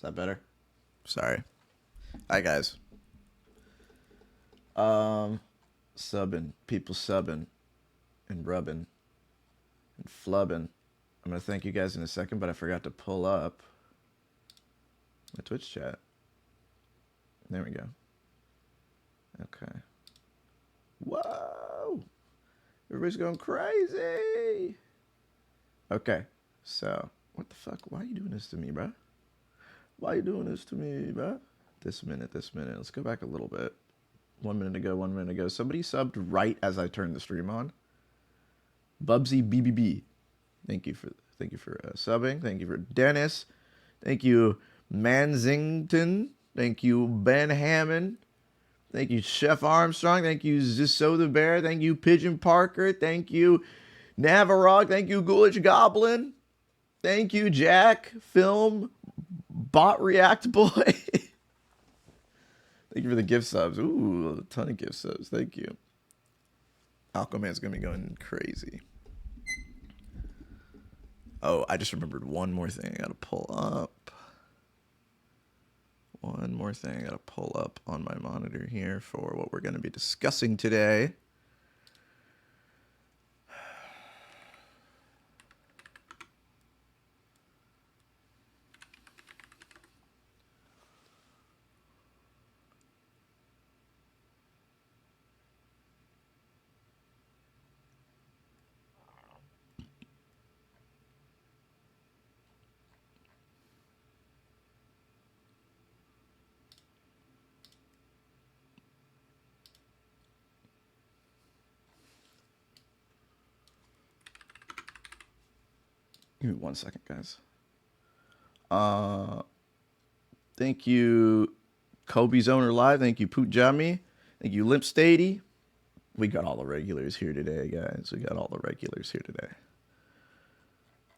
that better? Sorry. Hi, guys. Subbing. People subbing and rubbing and flubbing. I'm going to thank you guys in a second, but I forgot to pull up my Twitch chat. There we go. Okay. Whoa! Everybody's going crazy! Okay, so, what the fuck? Why are you doing this to me, bro? Why are you doing this to me, bro? This minute. Let's go back a little bit. 1 minute ago. Somebody subbed right as I turned the stream on. Bubsy BBB. Thank you for subbing. Thank you for Dennis. Thank you Manzington. Thank you Ben Hammond. Thank you Chef Armstrong. Thank you Zisso the Bear. Thank you Pigeon Parker. Thank you Navarog. Thank you Ghoulish Goblin. Thank you Jack Film Bot React Boy. Thank you for the gift subs. Ooh, a ton of gift subs. Thank you. Aquaman's gonna be going crazy. Oh, I just remembered one more thing I gotta pull up. One more thing I gotta pull up on my monitor here for what we're gonna be discussing today. Give me 1 second, guys. Thank you, Kobe's Owner Live. Thank you, Poot Jami. Thank you, Limp Stady. We got all the regulars here today, guys. We got all the regulars here today.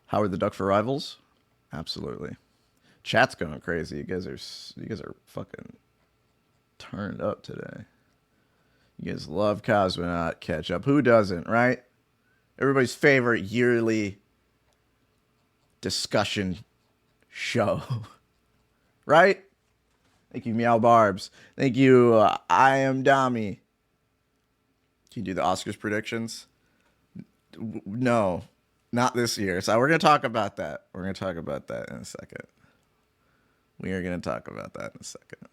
Howard the Duck for Rivals? Absolutely. Chat's going crazy. You guys are fucking turned up today. You guys love Cosmonaut catch up. Who doesn't, right? Everybody's favorite yearly discussion show. Right? Thank you, Meow Barbs. Thank you, I Am Dami. Can you do the Oscars predictions? No, not this year. So we're going to talk about that. We're going to talk about that in a second. We are going to talk about that in a second.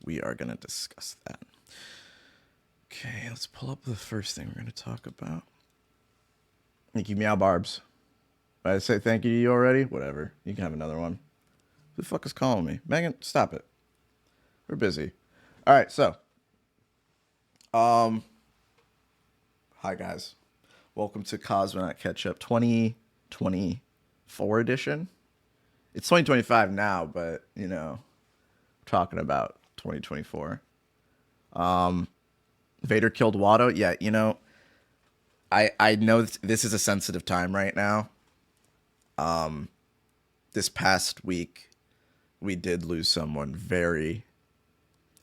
We are going to discuss that. Okay, let's pull up the first thing we're going to talk about. Thank you, Meow Barbs. Did I say thank you to you already? Whatever. You can have another one. Who the fuck is calling me? Megan, stop it. We're busy. All right, so. Hi, guys. Welcome to Cosmonaut Catch-Up 2024 edition. It's 2025 now, but, you know, we're talking about 2024. Vader killed Watto. Yeah, you know, I know this is a sensitive time right now. This past week, we did lose someone very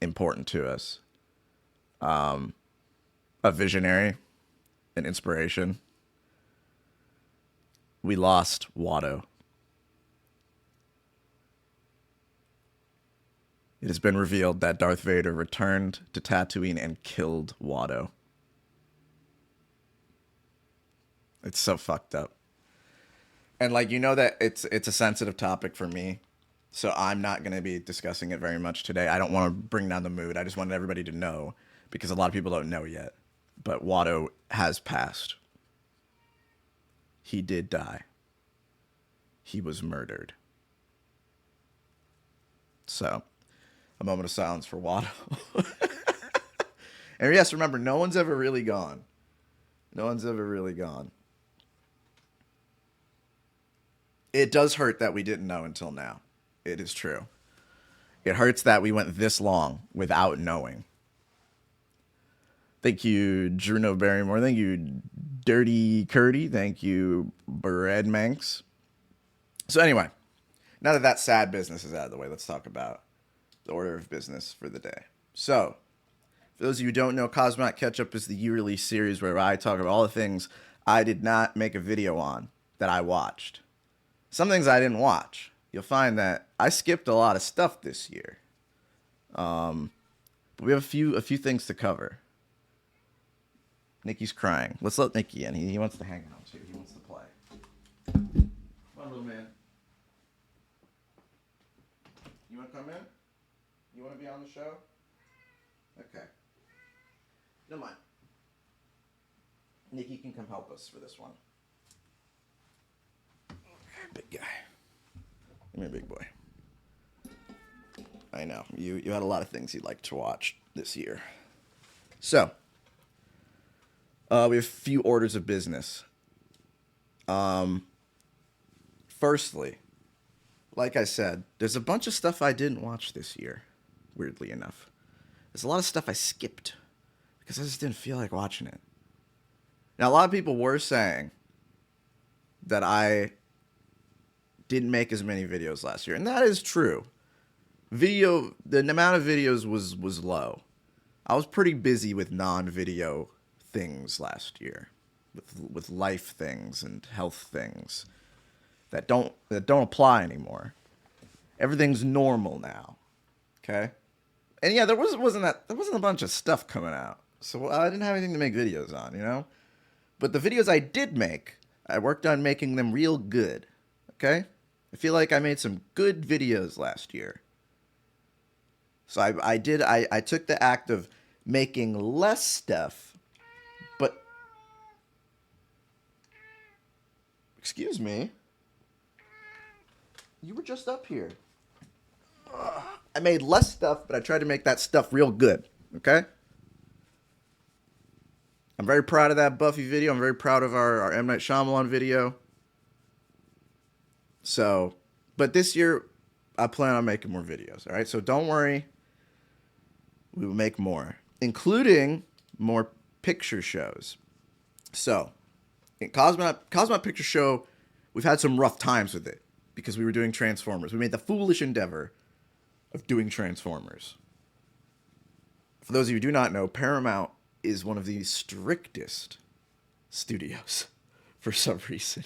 important to us. A visionary, an inspiration. We lost Watto. It has been revealed that Darth Vader returned to Tatooine and killed Watto. It's so fucked up. And, like, you know that it's a sensitive topic for me, so I'm not going to be discussing it very much today. I don't want to bring down the mood. I just wanted everybody to know, because a lot of people don't know yet. But Watto has passed. He did die. He was murdered. So, a moment of silence for Watto. And yes, remember, no one's ever really gone. No one's ever really gone. It does hurt that we didn't know until now. It is true. It hurts that we went this long without knowing. Thank you, Juno Barrymore. Thank you, Dirty Curdy. Thank you, Bread Manx. So anyway, now that sad business is out of the way, let's talk about the order of business for the day. So, For those of you who don't know, Cosmonaut Catch Up is the yearly series where I talk about all the things I did not make a video on that I watched. Some things I didn't watch. You'll find that I skipped a lot of stuff this year. But we have a few things to cover. Nikki's crying. Let's let Nikki in. He wants to hang out too. He wants to play. Come on, little man. You want to come in? You want to be on the show? Okay. Don't mind. Nikki can come help us for this one. Big guy. Come here, big boy. I know. You had a lot of things you'd like to watch this year. So, we have a few orders of business. Firstly, like I said, there's a bunch of stuff I didn't watch this year, weirdly enough. There's a lot of stuff I skipped because I just didn't feel like watching it. Now, a lot of people were saying that I didn't make as many videos last year, and that is true. The amount of videos was low. I was pretty busy with non-video things last year, with life things and health things that don't apply anymore. Everything's normal now. Okay? And yeah, there wasn't a bunch of stuff coming out. So I didn't have anything to make videos on, you know? But the videos I did make, I worked on making them real good. Okay? I feel like I made some good videos last year. So I took the act of making less stuff, but excuse me. You were just up here. I made less stuff, but I tried to make that stuff real good. Okay? I'm very proud of that Buffy video. I'm very proud of our M. Night Shyamalan video. So, but this year, I plan on making more videos. All right? So don't worry. We will make more, including more picture shows. So, in Cosmonaut Picture Show, we've had some rough times with it because we were doing Transformers. We made the foolish endeavor of doing Transformers. For those of you who do not know, Paramount is one of the strictest studios for some reason.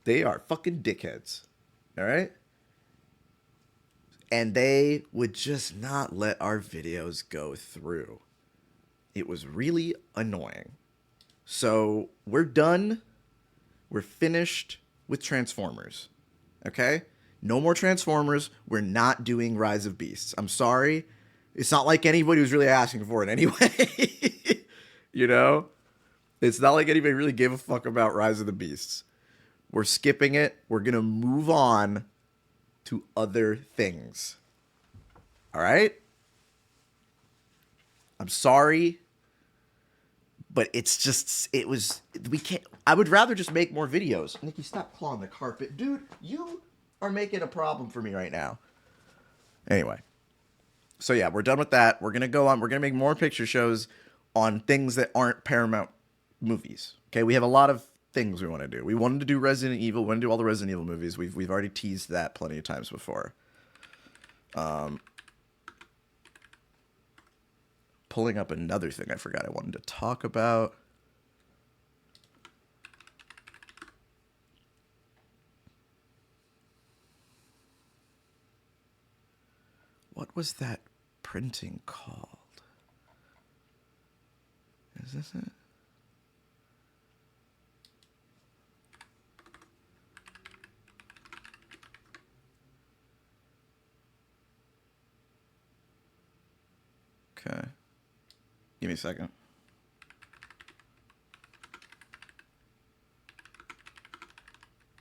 They are fucking dickheads. All right? And they would just not let our videos go through. It was really annoying. So we're done. We're finished with Transformers. Okay? No more Transformers. We're not doing Rise of Beasts. I'm sorry. It's not like anybody was really asking for it anyway. You know? It's not like anybody really gave a fuck about Rise of the Beasts. We're skipping it. We're going to move on to other things. All right? I'm sorry. But it's just, we can't, I would rather just make more videos. Nikki, stop clawing the carpet. Dude, you are making a problem for me right now. Anyway. So yeah, we're done with that. We're going to go on. We're going to make more picture shows on things that aren't Paramount movies. Okay? We have a lot of things we want to do. We wanted to do Resident Evil. We want to do all the Resident Evil movies. We've already teased that plenty of times before. Pulling up another thing I forgot I wanted to talk about. What was that printing called? Is this it? Okay. Give me a second.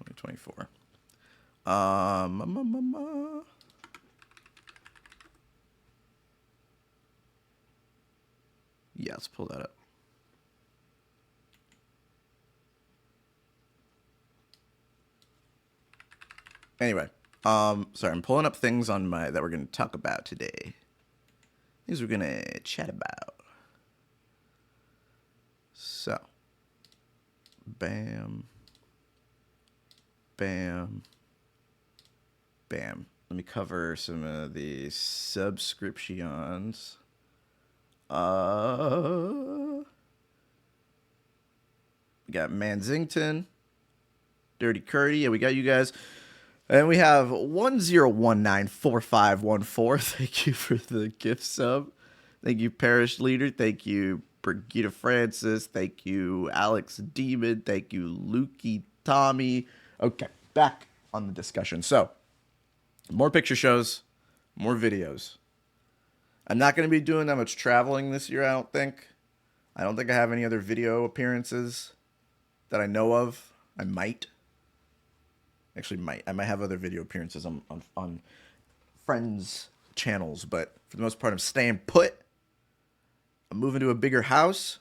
Only 24. Yeah, let's pull that up. Anyway, sorry, I'm pulling up things on that we're going to talk about today. Things we're going to chat about. So, bam, bam, bam. Let me cover some of the subscriptions We got Manzington, Dirty Curdy. Yeah, we got you guys. And we have 10194514. Thank you for the gift sub. Thank you, Parish Leader. Thank you, Brigitte Francis. Thank you, Alex Demon. Thank you, Lukey Tommy. Okay, back on the discussion. So, more picture shows, more videos. I'm not going to be doing that much traveling this year, I don't think. I don't think I have any other video appearances that I know of. I might. Actually, I might have other video appearances on friends' channels, but for the most part, I'm staying put. I'm moving to a bigger house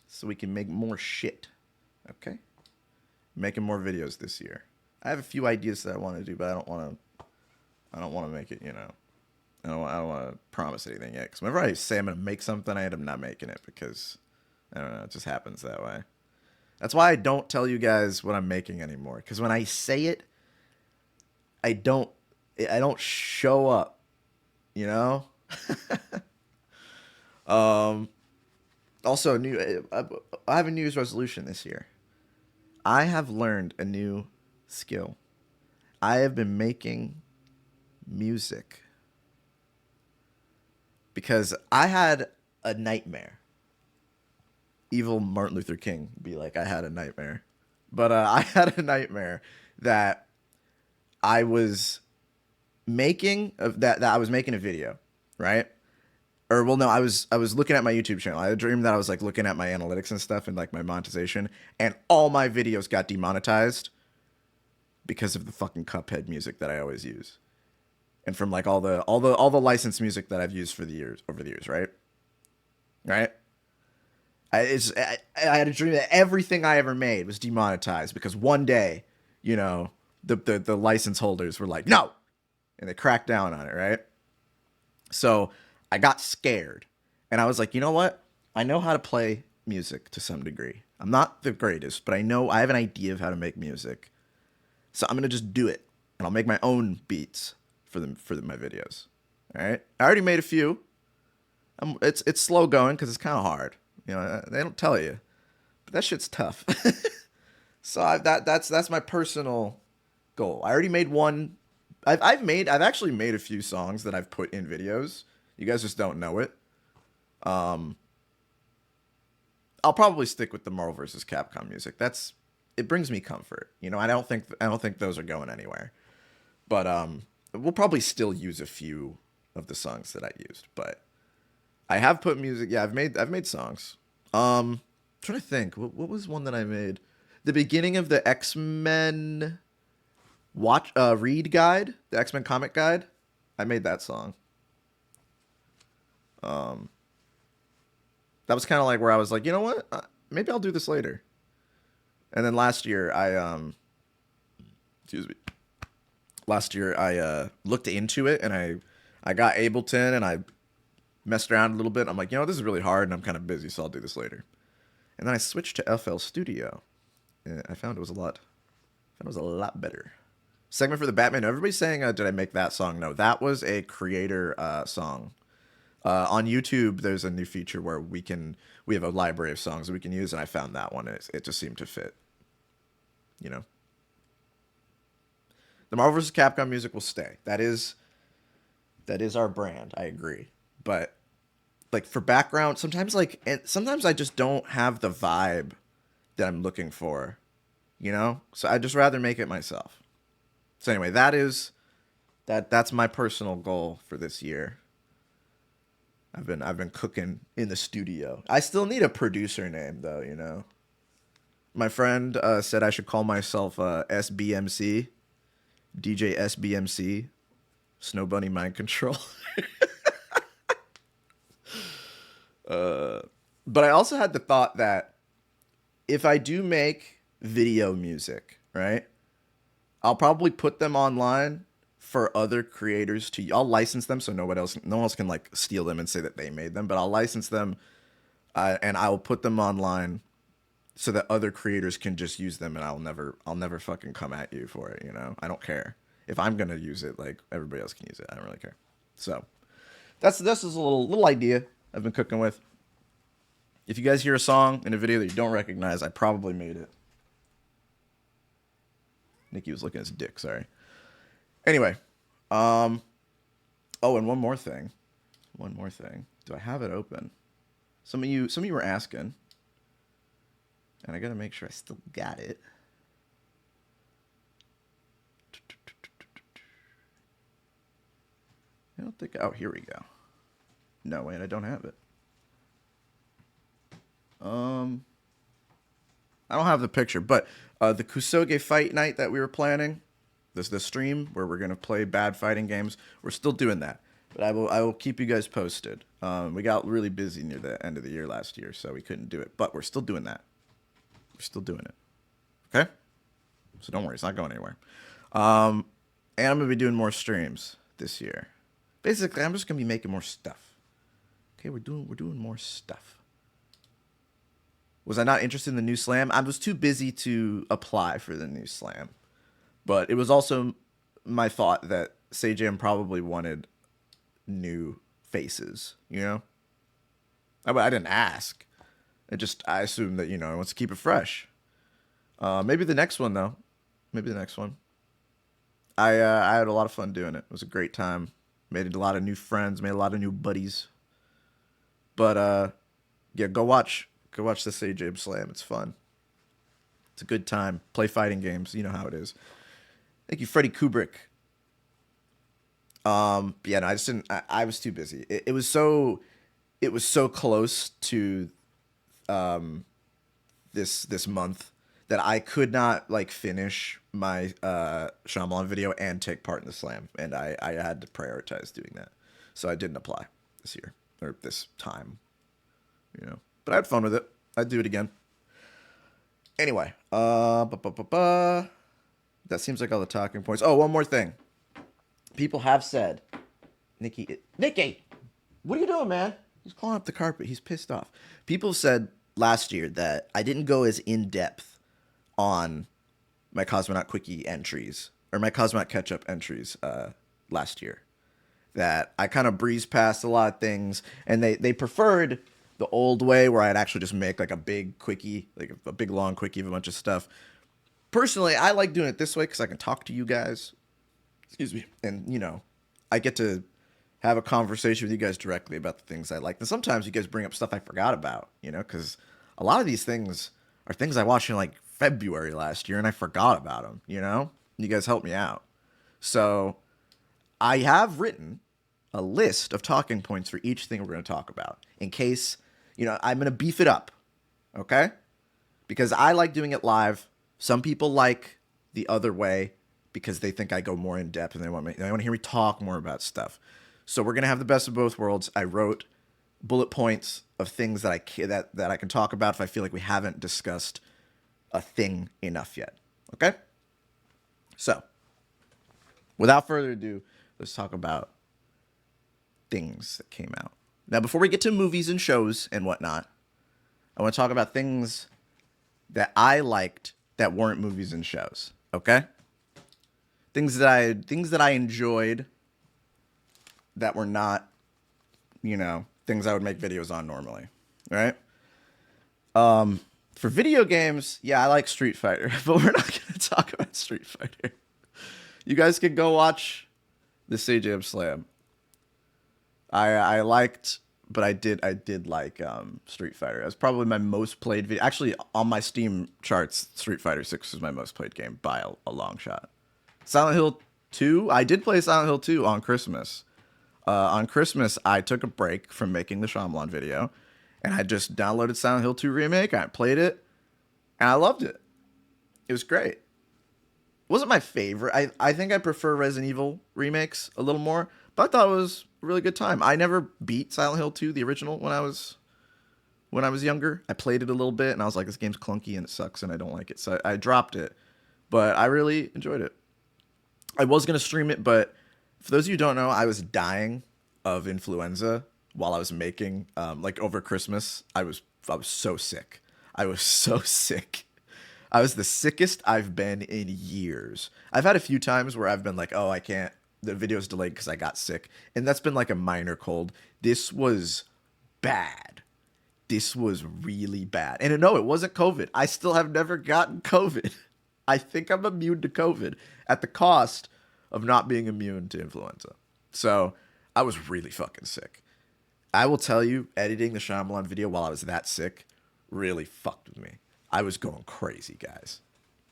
so we can make more shit. Okay? Making more videos this year. I have a few ideas that I want to do, but I don't want to make it, you know. I don't want to promise anything yet. Because whenever I say I'm going to make something, I end up not making it because, I don't know, it just happens that way. That's why I don't tell you guys what I'm making anymore. Because when I say it, I don't show up, you know? Also, I have a New Year's resolution this year. I have learned a new skill. I have been making music because I had a nightmare. Evil Martin Luther King be like, I had a nightmare. But I had a nightmare that I was making that I was making a video, right? Or well, no, I was looking at my YouTube channel. I had a dream that I was like looking at my analytics and stuff and like my monetization, and all my videos got demonetized because of the fucking Cuphead music that I always use, and from like all the licensed music that I've used over the years, right? Right. I had a dream that everything I ever made was demonetized because one day, you know, the license holders were like, no, and they cracked down on it, right? So I got scared, and I was like, you know what? I know how to play music to some degree. I'm not the greatest, but I have an idea of how to make music. So I'm gonna just do it, and I'll make my own beats for my videos. All right, I already made a few. It's slow going because it's kind of hard. You know, they don't tell you, but that shit's tough. So that's my personal goal. I already made one. I've actually made a few songs that I've put in videos. You guys just don't know it. I'll probably stick with the Marvel vs. Capcom music. It brings me comfort. You know, I don't think those are going anywhere. But we'll probably still use a few of the songs that I used. But I have put music. Yeah, I've made songs. I'm trying to think. What was one that I made? The beginning of the X-Men read guide, the X-Men comic guide. I made that song. That was kind of like where I was like, you know what? Maybe I'll do this later. And then last year I looked into it, and I got Ableton, and I messed around a little bit. I'm like, you know, this is really hard, and I'm kind of busy, so I'll do this later. And then I switched to FL Studio, and I found it was a lot better. Segment for the Batman. Everybody's saying, did I make that song? No, that was a creator song. On YouTube, there's a new feature where we have a library of songs that we can use, and I found that one, and it just seemed to fit. You know, the Marvel vs. Capcom music will stay. That is our brand. I agree, but like for background, sometimes I just don't have the vibe that I'm looking for. You know, so I'd just rather make it myself. So anyway, that's my personal goal for this year. I've been cooking in the studio. I still need a producer name though, you know. My friend said I should call myself SBMC, DJ SBMC, Snow Bunny Mind Control. But I also had the thought that if I do make video music, right, I'll probably put them online for other creators to. I'll license them so no one else can like steal them and say that they made them. But I'll license them, and I will put them online so that other creators can just use them, and I'll never fucking come at you for it. You know, I don't care if I'm gonna use it. Like everybody else can use it. I don't really care. So this is a little idea. I've been cooking with. If you guys hear a song in a video that you don't recognize, I probably made it. Nikki was looking at his dick, sorry. Anyway, oh, and one more thing. Do I have it open? Some of you were asking, and I gotta make sure I still got it. I don't think. Oh, here we go. No, wait, I don't have it. I don't have the picture, but the Kusoge fight night that we were planning, this the stream where we're gonna play bad fighting games. We're still doing that, but I will keep you guys posted. We got really busy near the end of the year last year, so we couldn't do it. But we're still doing that. We're still doing it. Okay, so don't worry, it's not going anywhere. And I'm gonna be doing more streams this year. Basically, I'm just gonna be making more stuff. Okay, we're doing more stuff. Was I not interested in the new slam? I was too busy to apply for the new slam. But it was also my thought that Sajam probably wanted new faces, you know? I didn't ask. I assumed that, I want to keep it fresh. Maybe the next one, though. Maybe the next one. I had a lot of fun doing it. It was a great time. Made a lot of new friends. Made a lot of new buddies. But, yeah, go watch the Sajam Slam. It's fun. It's a good time. Play fighting games. You know how it is. Thank you, Freddie Kubrick. Yeah, no, I just didn't. I was too busy. It was so close to this month that I could not finish my Shyamalan video and take part in the slam, and I had to prioritize doing that, so I didn't apply this year or this time, But I had fun with it. I'd do it again. Anyway, that seems like all the talking points. Oh, one more thing. People have said, Nikki, what are you doing, man? He's clawing up the carpet. He's pissed off. People said last year that I didn't go as in-depth on my Cosmonaut Quickie entries, or my Cosmonaut Catch-Up entries last year. That I kind of breezed past a lot of things, and they preferred the old way where I'd actually just make a big quickie, a big long quickie of a bunch of stuff. Personally, I like doing it this way because I can talk to you guys. Excuse me. And, I get to have a conversation with you guys directly about the things I like. And sometimes you guys bring up stuff I forgot about, because a lot of these things are things I watched in February last year and I forgot about them, You guys help me out. So I have written a list of talking points for each thing we're going to talk about in case, I'm going to beef it up. Okay? Because I like doing it live. Some people like the other way because they think I go more in depth and they want to hear me talk more about stuff. So we're going to have the best of both worlds. I wrote bullet points of things that I can talk about if I feel like we haven't discussed a thing enough yet. Okay? So, without further ado, let's talk about things that came out. Now, before we get to movies and shows and whatnot, I want to talk about things that I liked that weren't movies and shows. Okay? Things that I enjoyed that were not, things I would make videos on normally. Right? For video games, yeah, I like Street Fighter, but we're not going to talk about Street Fighter. You guys can go watch the Sajam Slam. I liked, but I did like Street Fighter. It was probably my most played video. Actually, on my Steam charts, Street Fighter 6 was my most played game by a long shot. Silent Hill 2, I did play Silent Hill 2 on Christmas. On Christmas, I took a break from making the Shyamalan video, and I just downloaded Silent Hill 2 Remake. I played it, and I loved it. It was great. It wasn't my favorite. I think I prefer Resident Evil remakes a little more, but I thought it was a really good time. I never beat Silent Hill 2, the original, when I was younger. I played it a little bit, and I was like, this game's clunky, and it sucks, and I don't like it. So I dropped it, but I really enjoyed it. I was going to stream it, but for those of you who don't know, I was dying of influenza while I was making, over Christmas. I was so sick. I was so sick. I was the sickest I've been in years. I've had a few times where I've been like, oh, I can't, the video's delayed because I got sick. And that's been like a minor cold. This was bad. This was really bad. And no, it wasn't COVID. I still have never gotten COVID. I think I'm immune to COVID at the cost of not being immune to influenza. So I was really fucking sick. I will tell you, editing the Shyamalan video while I was that sick really fucked with me. I was going crazy, guys.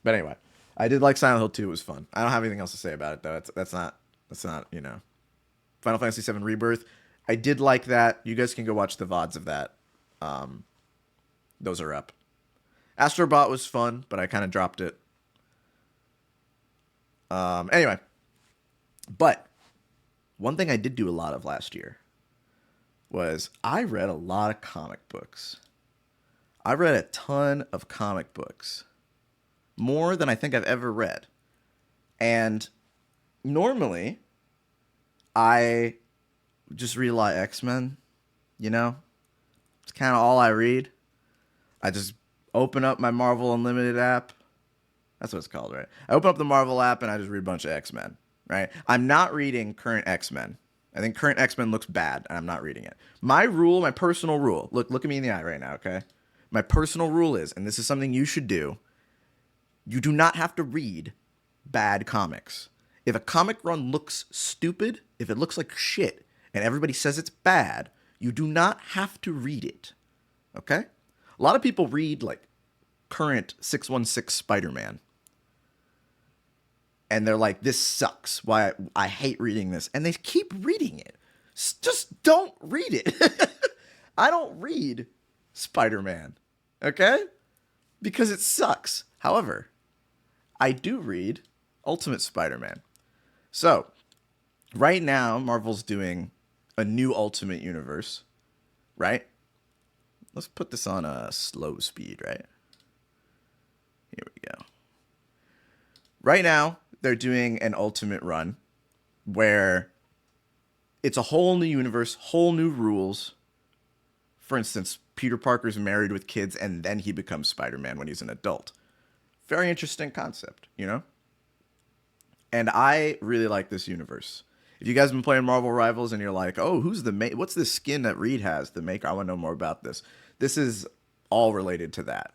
But anyway, I did like Silent Hill 2. It was fun. I don't have anything else to say about it, though. That's not, you know. Final Fantasy VII Rebirth. I did like that. You guys can go watch the VODs of that. Those are up. Astrobot was fun, but I kind of dropped it. Anyway. But one thing I did do a lot of last year was I read a lot of comic books. I read a ton of comic books. More than I think I've ever read. And normally, I just read a lot of X-Men, you know? It's kind of all I read. I just open up my Marvel Unlimited app. That's what it's called, right? I open up the Marvel app and I just read a bunch of X-Men, right? I'm not reading current X-Men. I think current X-Men looks bad, and I'm not reading it. My rule, my personal rule, look at me in the eye right now, okay? My personal rule is, and this is something you should do, you do not have to read bad comics. If a comic run looks stupid, if it looks like shit, and everybody says it's bad, you do not have to read it, okay? A lot of people read, like, current 616 Spider-Man, and they're like, this sucks. Why I hate reading this. And they keep reading it. Just don't read it. I don't read Spider-Man. Okay? Because it sucks. However, I do read Ultimate Spider-Man. So, right now, Marvel's doing a new Ultimate Universe. Right? Let's put this on a slow speed, right? Here we go. Right now, they're doing an Ultimate run where it's a whole new universe, whole new rules. For instance, Peter Parker's married with kids and then he becomes Spider-Man when he's an adult. Very interesting concept, you know? And I really like this universe. If you guys have been playing Marvel Rivals and you're like, oh, what's this skin that Reed has, the maker? I want to know more about this. This is all related to that.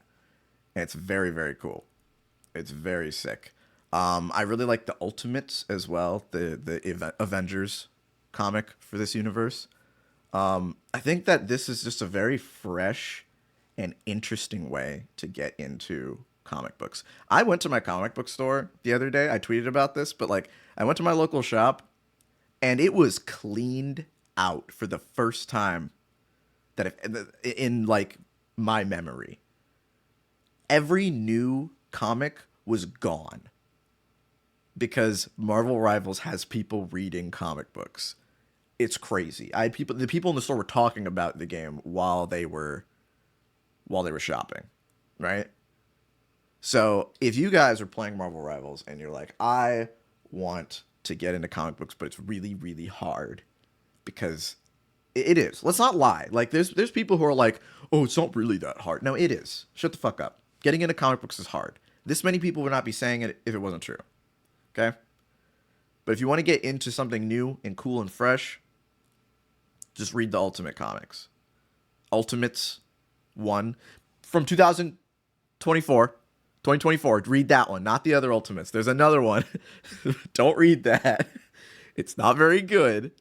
And it's very, very cool. It's very sick. I really like the Ultimates as well, the Avengers comic for this universe. I think that this is just a very fresh and interesting way to get into comic books. I went to my comic book store the other day. I tweeted about this, but like I went to my local shop and it was cleaned out for the first time that in like my memory. Every new comic was gone. Because Marvel Rivals has people reading comic books. It's crazy. The people in the store were talking about the game while they were shopping, right? So if you guys are playing Marvel Rivals and you're like, I want to get into comic books, but it's really, really hard because it is. Let's not lie. Like there's people who are like, oh, it's not really that hard. No, it is. Shut the fuck up. Getting into comic books is hard. This many people would not be saying it if it wasn't true. Okay? But if you want to get into something new and cool and fresh, just read the Ultimate comics. Ultimates 1 from 2024. Read that one, not the other Ultimates. There's another one. Don't read that. It's not very good.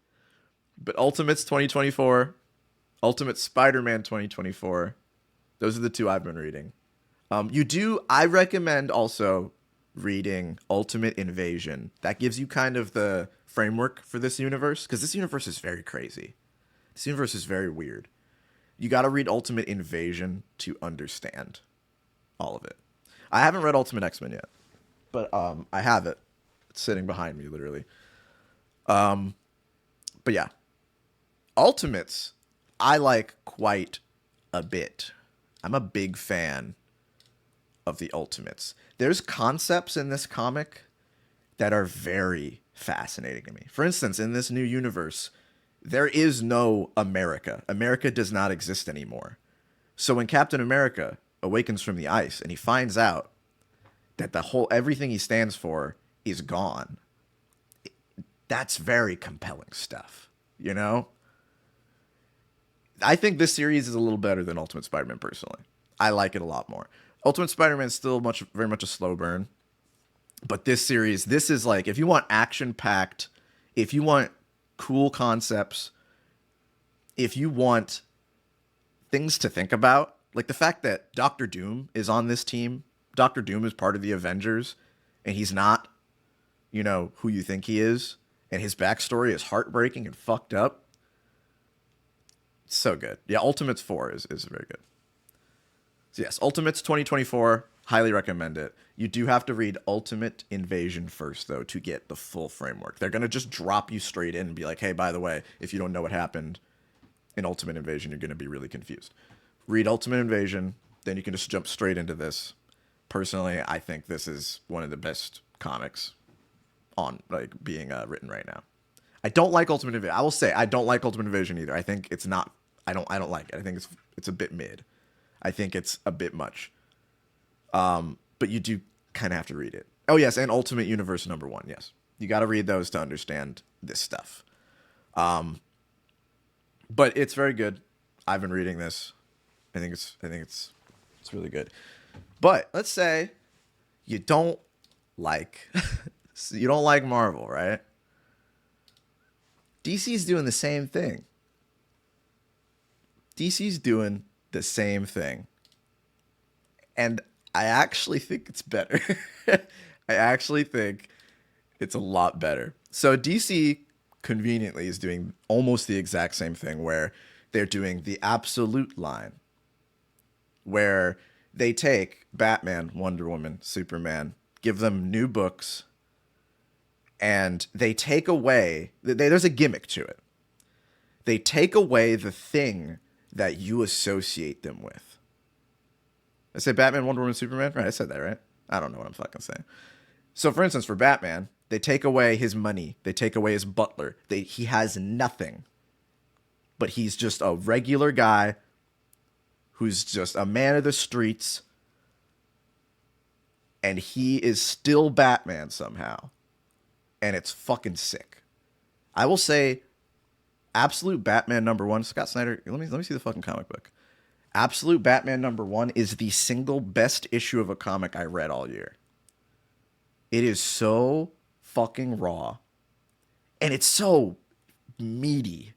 But Ultimates 2024, Ultimate Spider-Man 2024, those are the two I've been reading. I recommend also reading Ultimate Invasion. That gives you kind of the framework for this universe, because this universe is very crazy. This universe is very weird. You got to read Ultimate Invasion to understand all of it. I haven't read Ultimate X-Men yet, but I have it. It's sitting behind me, literally. But yeah, Ultimates, I like quite a bit. I'm a big fan of the Ultimates. There's concepts in this comic that are very fascinating to me. For instance, in this new universe, there is no America. America does not exist anymore. So when Captain America awakens from the ice and he finds out that everything he stands for is gone, that's very compelling stuff, you know? I think this series is a little better than Ultimate Spider-Man personally. I like it a lot more. Ultimate Spider-Man is still very much a slow burn, but this series, this is like if you want action packed, if you want cool concepts, if you want things to think about, like the fact that Doctor Doom is on this team. Doctor Doom is part of the Avengers, and he's not, who you think he is, and his backstory is heartbreaking and fucked up. It's so good. Yeah, Ultimates 4 is very good. So yes, Ultimates 2024, highly recommend it. You do have to read Ultimate Invasion first, though, to get the full framework. They're going to just drop you straight in and be like, hey, by the way, if you don't know what happened in Ultimate Invasion, you're going to be really confused. Read Ultimate Invasion, then you can just jump straight into this. Personally, I think this is one of the best comics on being written right now. I don't like Ultimate Invasion. I will say I don't like Ultimate Invasion either. I think it's not. I don't like it. I think it's a bit mid. I think it's a bit much. But you do kind of have to read it. Oh yes, and Ultimate Universe #1. Yes, you got to read those to understand this stuff. But it's very good. I've been reading this. I think it's really good. But let's say you don't like Marvel, right? DC's doing the same thing. DC's doing the same thing. And I actually think it's better. I actually think it's a lot better. So DC conveniently is doing almost the exact same thing where they're doing the Absolute line, where they take Batman, Wonder Woman, Superman, give them new books, and they take away, there's a gimmick to it. They take away the thing that you associate them with. I say Batman, Wonder Woman, Superman? Right, I said that, right? I don't know what I'm fucking saying. So, for instance, for Batman, they take away his money. They take away his butler. He has nothing. But he's just a regular guy who's just a man of the streets. And he is still Batman somehow. And it's fucking sick. I will say, Absolute Batman #1, Scott Snyder, let me see the fucking comic book. Absolute Batman #1 is the single best issue of a comic I read all year. It is so fucking raw. And it's so meaty.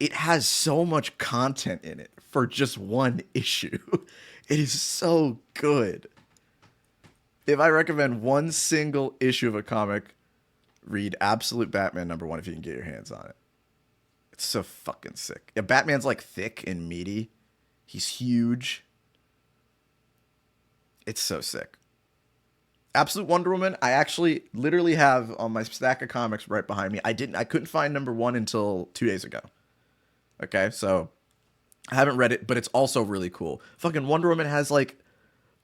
It has so much content in it for just one issue. It is so good. If I recommend one single issue of a comic, read Absolute Batman #1 if you can get your hands on it. It's so fucking sick. Yeah, Batman's like thick and meaty. He's huge. It's so sick. Absolute Wonder Woman, I actually literally have on my stack of comics right behind me. I couldn't find #1 until 2 days ago. Okay, so I haven't read it, but it's also really cool. Fucking Wonder Woman has like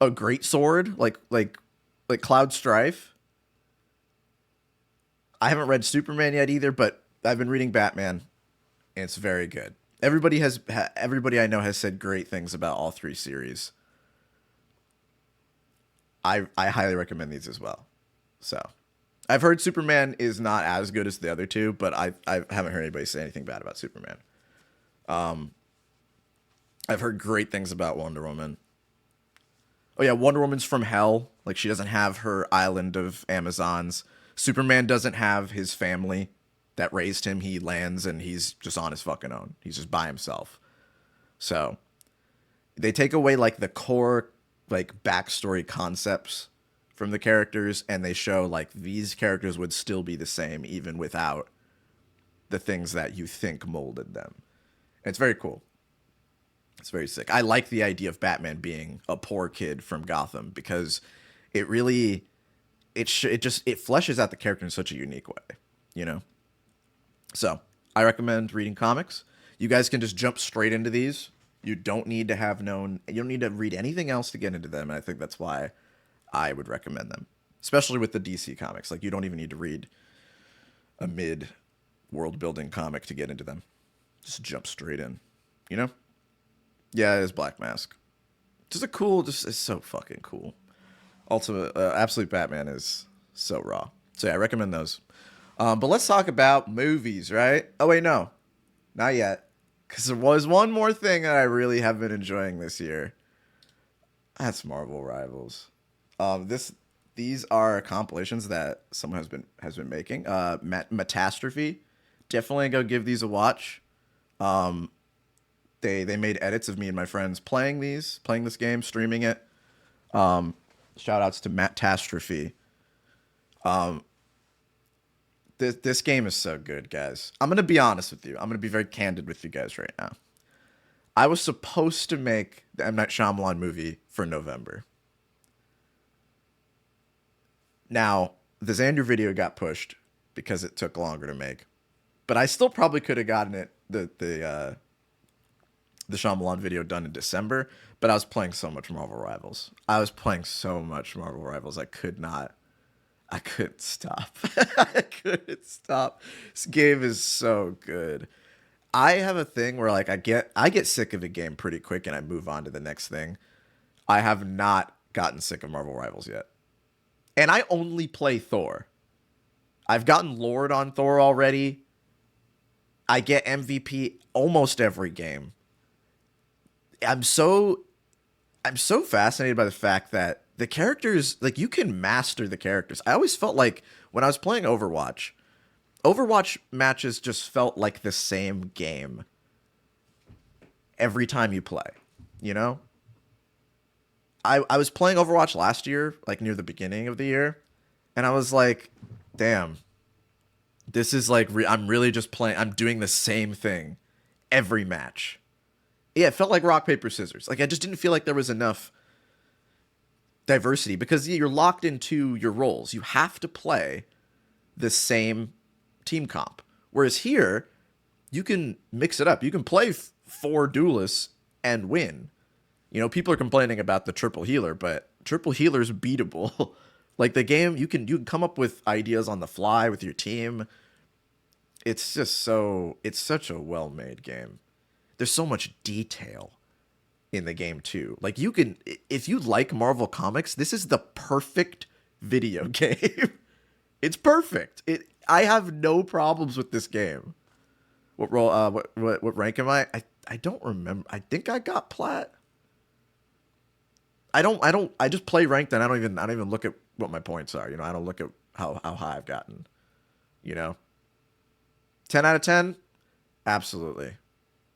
a great sword, like Cloud Strife. I haven't read Superman yet either, but I've been reading Batman, and it's very good. Everybody I know has said great things about all three series. I highly recommend these as well. So, I've heard Superman is not as good as the other two, but I haven't heard anybody say anything bad about Superman. I've heard great things about Wonder Woman. Oh yeah, Wonder Woman's from hell. Like, she doesn't have her island of Amazons. Superman doesn't have his family that raised him. He lands and he's just on his fucking own. He's just by himself. So, they take away like the core like backstory concepts from the characters, and they show like these characters would still be the same even without the things that you think molded them. And it's very cool. It's very sick. I like the idea of Batman being a poor kid from Gotham because it really it fleshes out the character in such a unique way, you know? So, I recommend reading comics. You guys can just jump straight into these. You don't need to read anything else to get into them, and I think that's why I would recommend them. Especially with the DC comics. Like, you don't even need to read a mid world building comic to get into them. Just jump straight in. You know? Yeah, it is Black Mask. It's so fucking cool. Ultimate, Absolute Batman is so raw. So yeah, I recommend those. But let's talk about movies, right? Oh wait, no. Not yet. Because there was one more thing that I really have been enjoying this year. That's Marvel Rivals. These are compilations that someone has been making. Metastrophe. Definitely go give these a watch. They made edits of me and my friends playing this game, streaming it. Shout outs to Metastrophe. This game is so good, guys. I'm gonna be honest with you. I'm gonna be very candid with you guys right now. I was supposed to make the M. Night Shyamalan movie for November. Now, the Xander video got pushed because it took longer to make. But I still probably could have gotten it the Shyamalan video done in December, but I was playing so much Marvel Rivals. I couldn't stop. I couldn't stop. This game is so good. I have a thing where like I get sick of a game pretty quick and I move on to the next thing. I have not gotten sick of Marvel Rivals yet. And I only play Thor. I've gotten Lord on Thor already. I get MVP almost every game. I'm so fascinated by the fact that the characters, like, you can master the characters. I always felt like when I was playing Overwatch matches just felt like the same game every time you play, you know? I was playing Overwatch last year, like near the beginning of the year, and I was like, damn, this is like, I'm really just playing, I'm doing the same thing every match. Yeah, it felt like rock, paper, scissors. Like, I just didn't feel like there was enough diversity because you're locked into your roles. You have to play the same team comp. Whereas here, you can mix it up. You can play 4 duelists and win. You know, people are complaining about the triple healer, but triple healer's beatable. Like, the game, you can come up with ideas on the fly with your team. It's such a well-made game. There's so much detail in the game too. Like, you can, if you like Marvel Comics, this is the perfect video game. It's perfect. I have no problems with this game. What rank am I? I don't remember. I think I got plat. I just play ranked and I don't even look at what my points are. You know, I don't look at how high I've gotten. You know? 10 out of 10? Absolutely.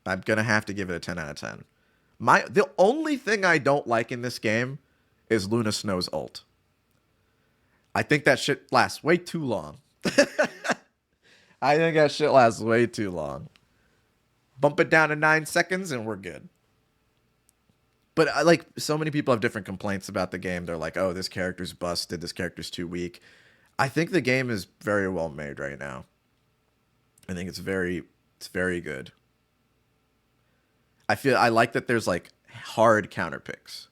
I'm going to have to give it a 10 out of 10. The only thing I don't like in this game is Luna Snow's ult. I think that shit lasts way too long. I think that shit lasts way too long. Bump it down to 9 seconds and we're good. But like, so many people have different complaints about the game. They're like, oh, this character's busted. This character's too weak. I think the game is very well made right now. I think it's very good. I like that there's like hard counter picks.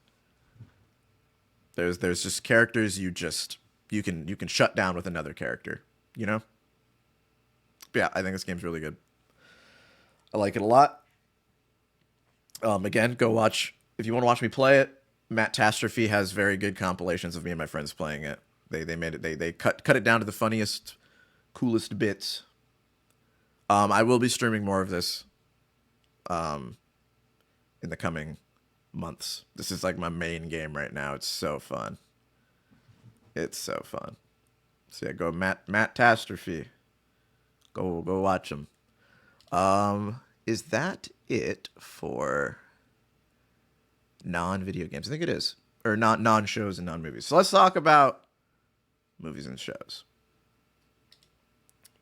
There's just characters you can shut down with another character, you know? But yeah, I think this game's really good. I like it a lot. Again, go watch, if you want to watch me play it, Metastrophe has very good compilations of me and my friends playing it. They made it, they cut it down to the funniest, coolest bits. I will be streaming more of this in the coming months. This is like my main game right now. It's so fun. It's so fun. So yeah, go Metastrophe. Go watch them. Is that it for non-video games? I think it is. Or not non-shows and non-movies. So let's talk about movies and shows.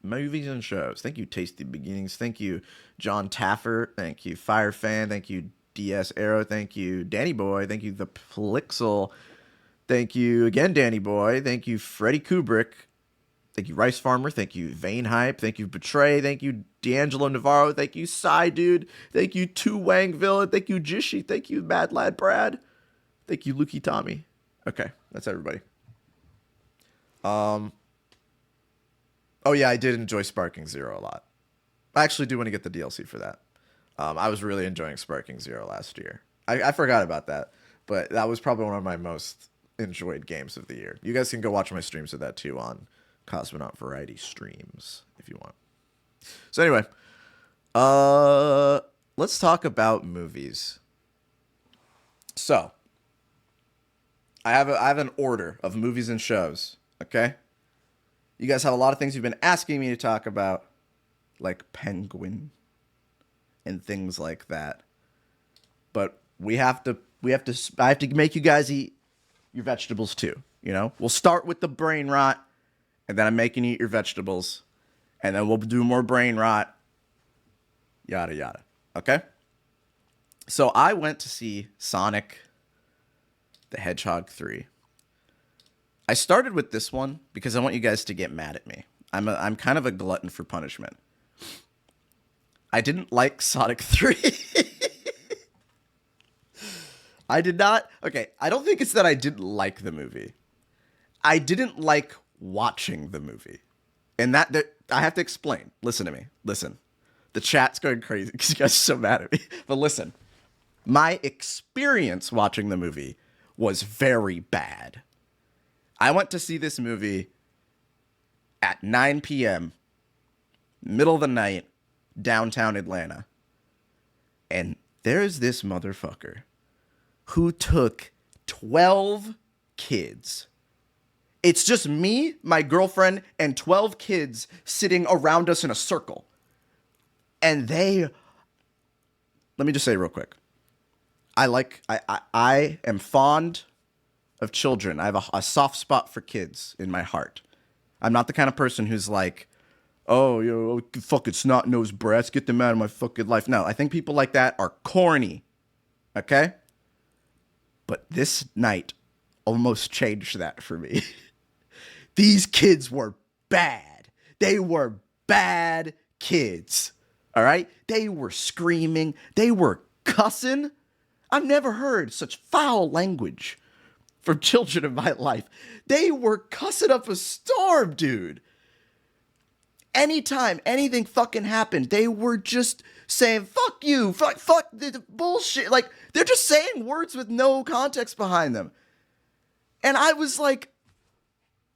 Movies and shows. Thank you, Tasty Beginnings. Thank you, John Taffer. Thank you, Firefan. Thank you, DS Arrow. Thank you, Danny Boy. Thank you, The Plixel. Thank you again, Danny Boy. Thank you, Freddie Kubrick. Thank you, Rice Farmer. Thank you, Vane Hype. Thank you, Betray. Thank you, D'Angelo Navarro. Thank you, Psy Dude. Thank you, Tu Wang Villain. Thank you, Jishi. Thank you, Mad Lad Brad. Thank you, Lukey Tommy. Okay, that's everybody. Oh yeah, I did enjoy Sparking Zero a lot. I actually do want to get the DLC for that. I was really enjoying Sparking Zero last year. I forgot about that, but that was probably one of my most enjoyed games of the year. You guys can go watch my streams of that too on Cosmonaut Variety Streams if you want. So anyway, let's talk about movies. So, I have an order of movies and shows, okay? You guys have a lot of things you've been asking me to talk about, like Penguin and things like that. But I have to make you guys eat your vegetables too, you know? We'll start with the brain rot, and then I'm making you eat your vegetables, and then we'll do more brain rot, yada yada. Okay? So I went to see Sonic the Hedgehog 3. I started with this one because I want you guys to get mad at me. I'm kind of a glutton for punishment. I didn't like Sonic 3. I did not. Okay, I don't think it's that I didn't like the movie. I didn't like watching the movie. And that I have to explain. Listen to me. Listen. The chat's going crazy because you guys are so mad at me. But listen. My experience watching the movie was very bad. I went to see this movie at 9 p.m., middle of the night, downtown Atlanta. And there's this motherfucker who took 12 kids. It's just me, my girlfriend, and 12 kids sitting around us in a circle. And let me just say real quick. I am fond of children. I have a soft spot for kids in my heart. I'm not the kind of person who's like, oh, yo, fucking snot-nosed brats, get them out of my fucking life. No, I think people like that are corny. Okay? But this night almost changed that for me. These kids were bad. They were bad kids. All right? They were screaming. They were cussing. I've never heard such foul language from children in my life. They were cussing up a storm, dude. Anytime anything fucking happened, they were just saying, fuck you, fuck the bullshit. Like, they're just saying words with no context behind them. And I was like,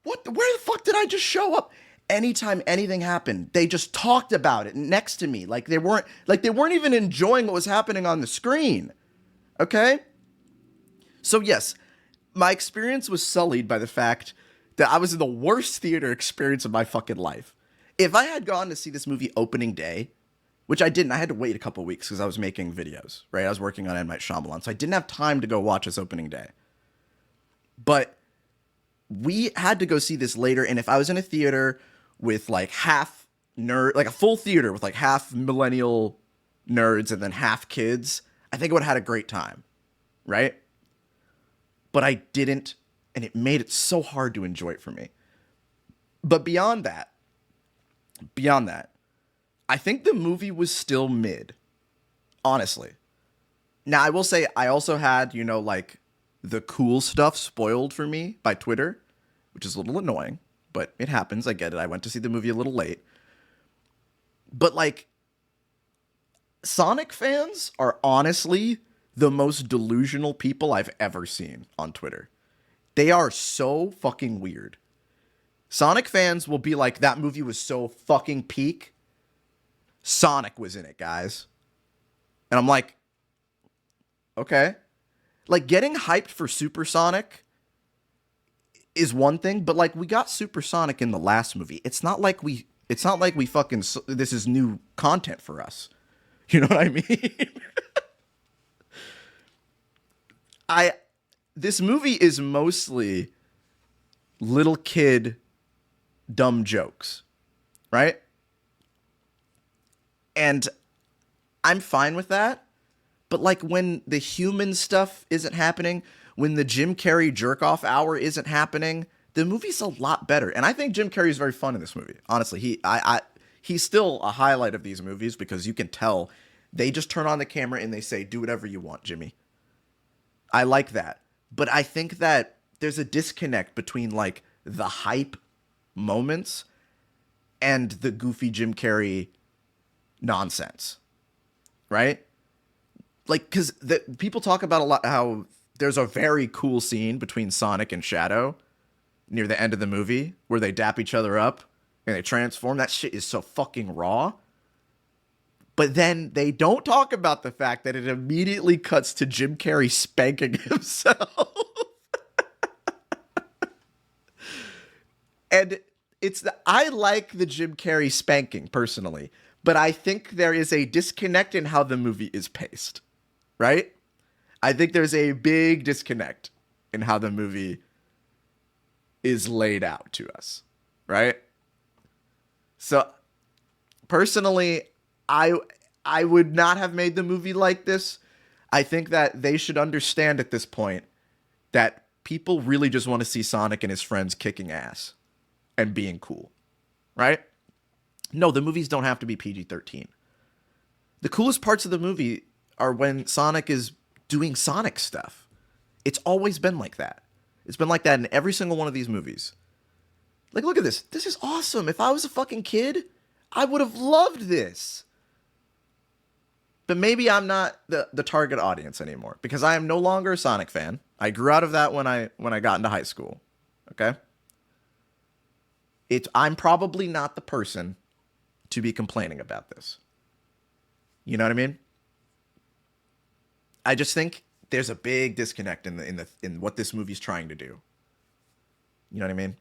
where the fuck did I just show up? Anytime anything happened, they just talked about it next to me. Like they weren't even enjoying what was happening on the screen. Okay? So yes, my experience was sullied by the fact that I was in the worst theater experience of my fucking life. If I had gone to see this movie opening day, which I didn't, I had to wait a couple weeks because I was making videos, right? I was working on M. Night Shyamalan, so I didn't have time to go watch this opening day. But we had to go see this later, and if I was in a theater with like half nerd, like a full theater with like half millennial nerds and then half kids, I think I would have had a great time, right? But I didn't, and it made it so hard to enjoy it for me. But beyond that, I think the movie was still mid, honestly. Now, I will say I also had, like the cool stuff spoiled for me by Twitter, which is a little annoying, but it happens. I get it. I went to see the movie a little late. But like, Sonic fans are honestly the most delusional people I've ever seen on Twitter. They are so fucking weird. Sonic fans will be like, that movie was so fucking peak. Sonic was in it, guys. And I'm like, okay. Like, getting hyped for Supersonic is one thing, but like, we got Supersonic in the last movie. It's not like we fucking, this is new content for us. You know what I mean? This movie is mostly little kid dumb jokes, right? And I'm fine with that. But like, when the human stuff isn't happening, when the Jim Carrey jerk off hour isn't happening, the movie's a lot better. And I think Jim Carrey is very fun in this movie. Honestly, he's still a highlight of these movies because you can tell they just turn on the camera and they say, do whatever you want, Jimmy. I like that. But I think that there's a disconnect between like the hype moments and the goofy Jim Carrey nonsense, right? Like, because people talk about a lot how there's a very cool scene between Sonic and Shadow near the end of the movie where they dap each other up and they transform. That shit is so fucking raw. But then they don't talk about the fact that it immediately cuts to Jim Carrey spanking himself. And I like the Jim Carrey spanking personally, but I think there is a disconnect in how the movie is paced, right? I think there's a big disconnect in how the movie is laid out to us, right? So personally, I would not have made the movie like this. I think that they should understand at this point that people really just want to see Sonic and his friends kicking ass and being cool, right? No, the movies don't have to be PG-13. The coolest parts of the movie are when Sonic is doing Sonic stuff. It's always been like that. It's been like that in every single one of these movies. Like, look at this. This is awesome. If I was a fucking kid, I would have loved this. But maybe I'm not the target audience anymore because I am no longer a Sonic fan. I grew out of that when I got into high school. Okay? I'm probably not the person to be complaining about this. You know what I mean? I just think there's a big disconnect in what this movie's trying to do. You know what I mean?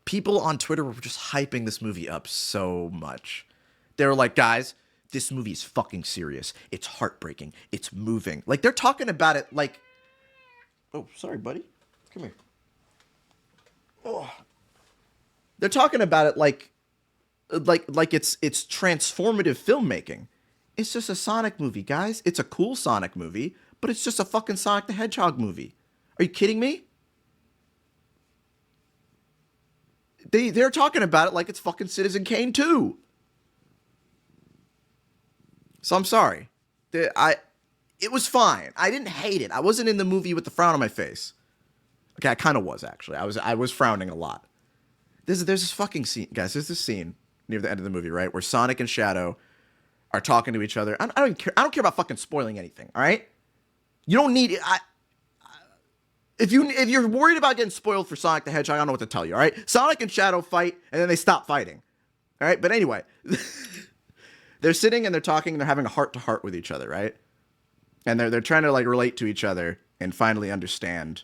People on Twitter were just hyping this movie up so much. They were like, guys, this movie is fucking serious. It's heartbreaking. It's moving. Like, they're talking about it like... Oh, sorry, buddy. Come here. Oh. They're talking about it like it's transformative filmmaking. It's just a Sonic movie, guys. It's a cool Sonic movie, but it's just a fucking Sonic the Hedgehog movie. Are you kidding me? They're talking about it like it's fucking Citizen Kane 2. So I'm sorry. It was fine. I didn't hate it. I wasn't in the movie with the frown on my face. Okay, I kind of was, actually. I was frowning a lot. There's this fucking scene, guys. There's this scene near the end of the movie, right, where Sonic and Shadow are talking to each other. I don't care. I don't care about fucking spoiling anything. All right, you don't need it. If you're worried about getting spoiled for Sonic the Hedgehog, I don't know what to tell you. All right, Sonic and Shadow fight, and then they stop fighting. All right, but anyway, they're sitting and they're talking and they're having a heart to heart with each other, right? And they're trying to like relate to each other and finally understand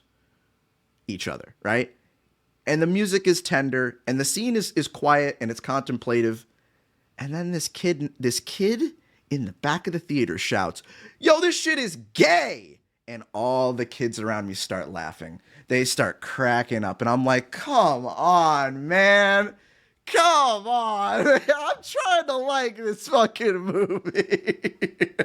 each other, right? And the music is tender, and the scene is quiet and it's contemplative. And then this kid in the back of the theater shouts, "Yo, this shit is gay!" And all the kids around me start laughing. They start cracking up, and I'm like, "Come on, man! Come on! I'm trying to like this fucking movie."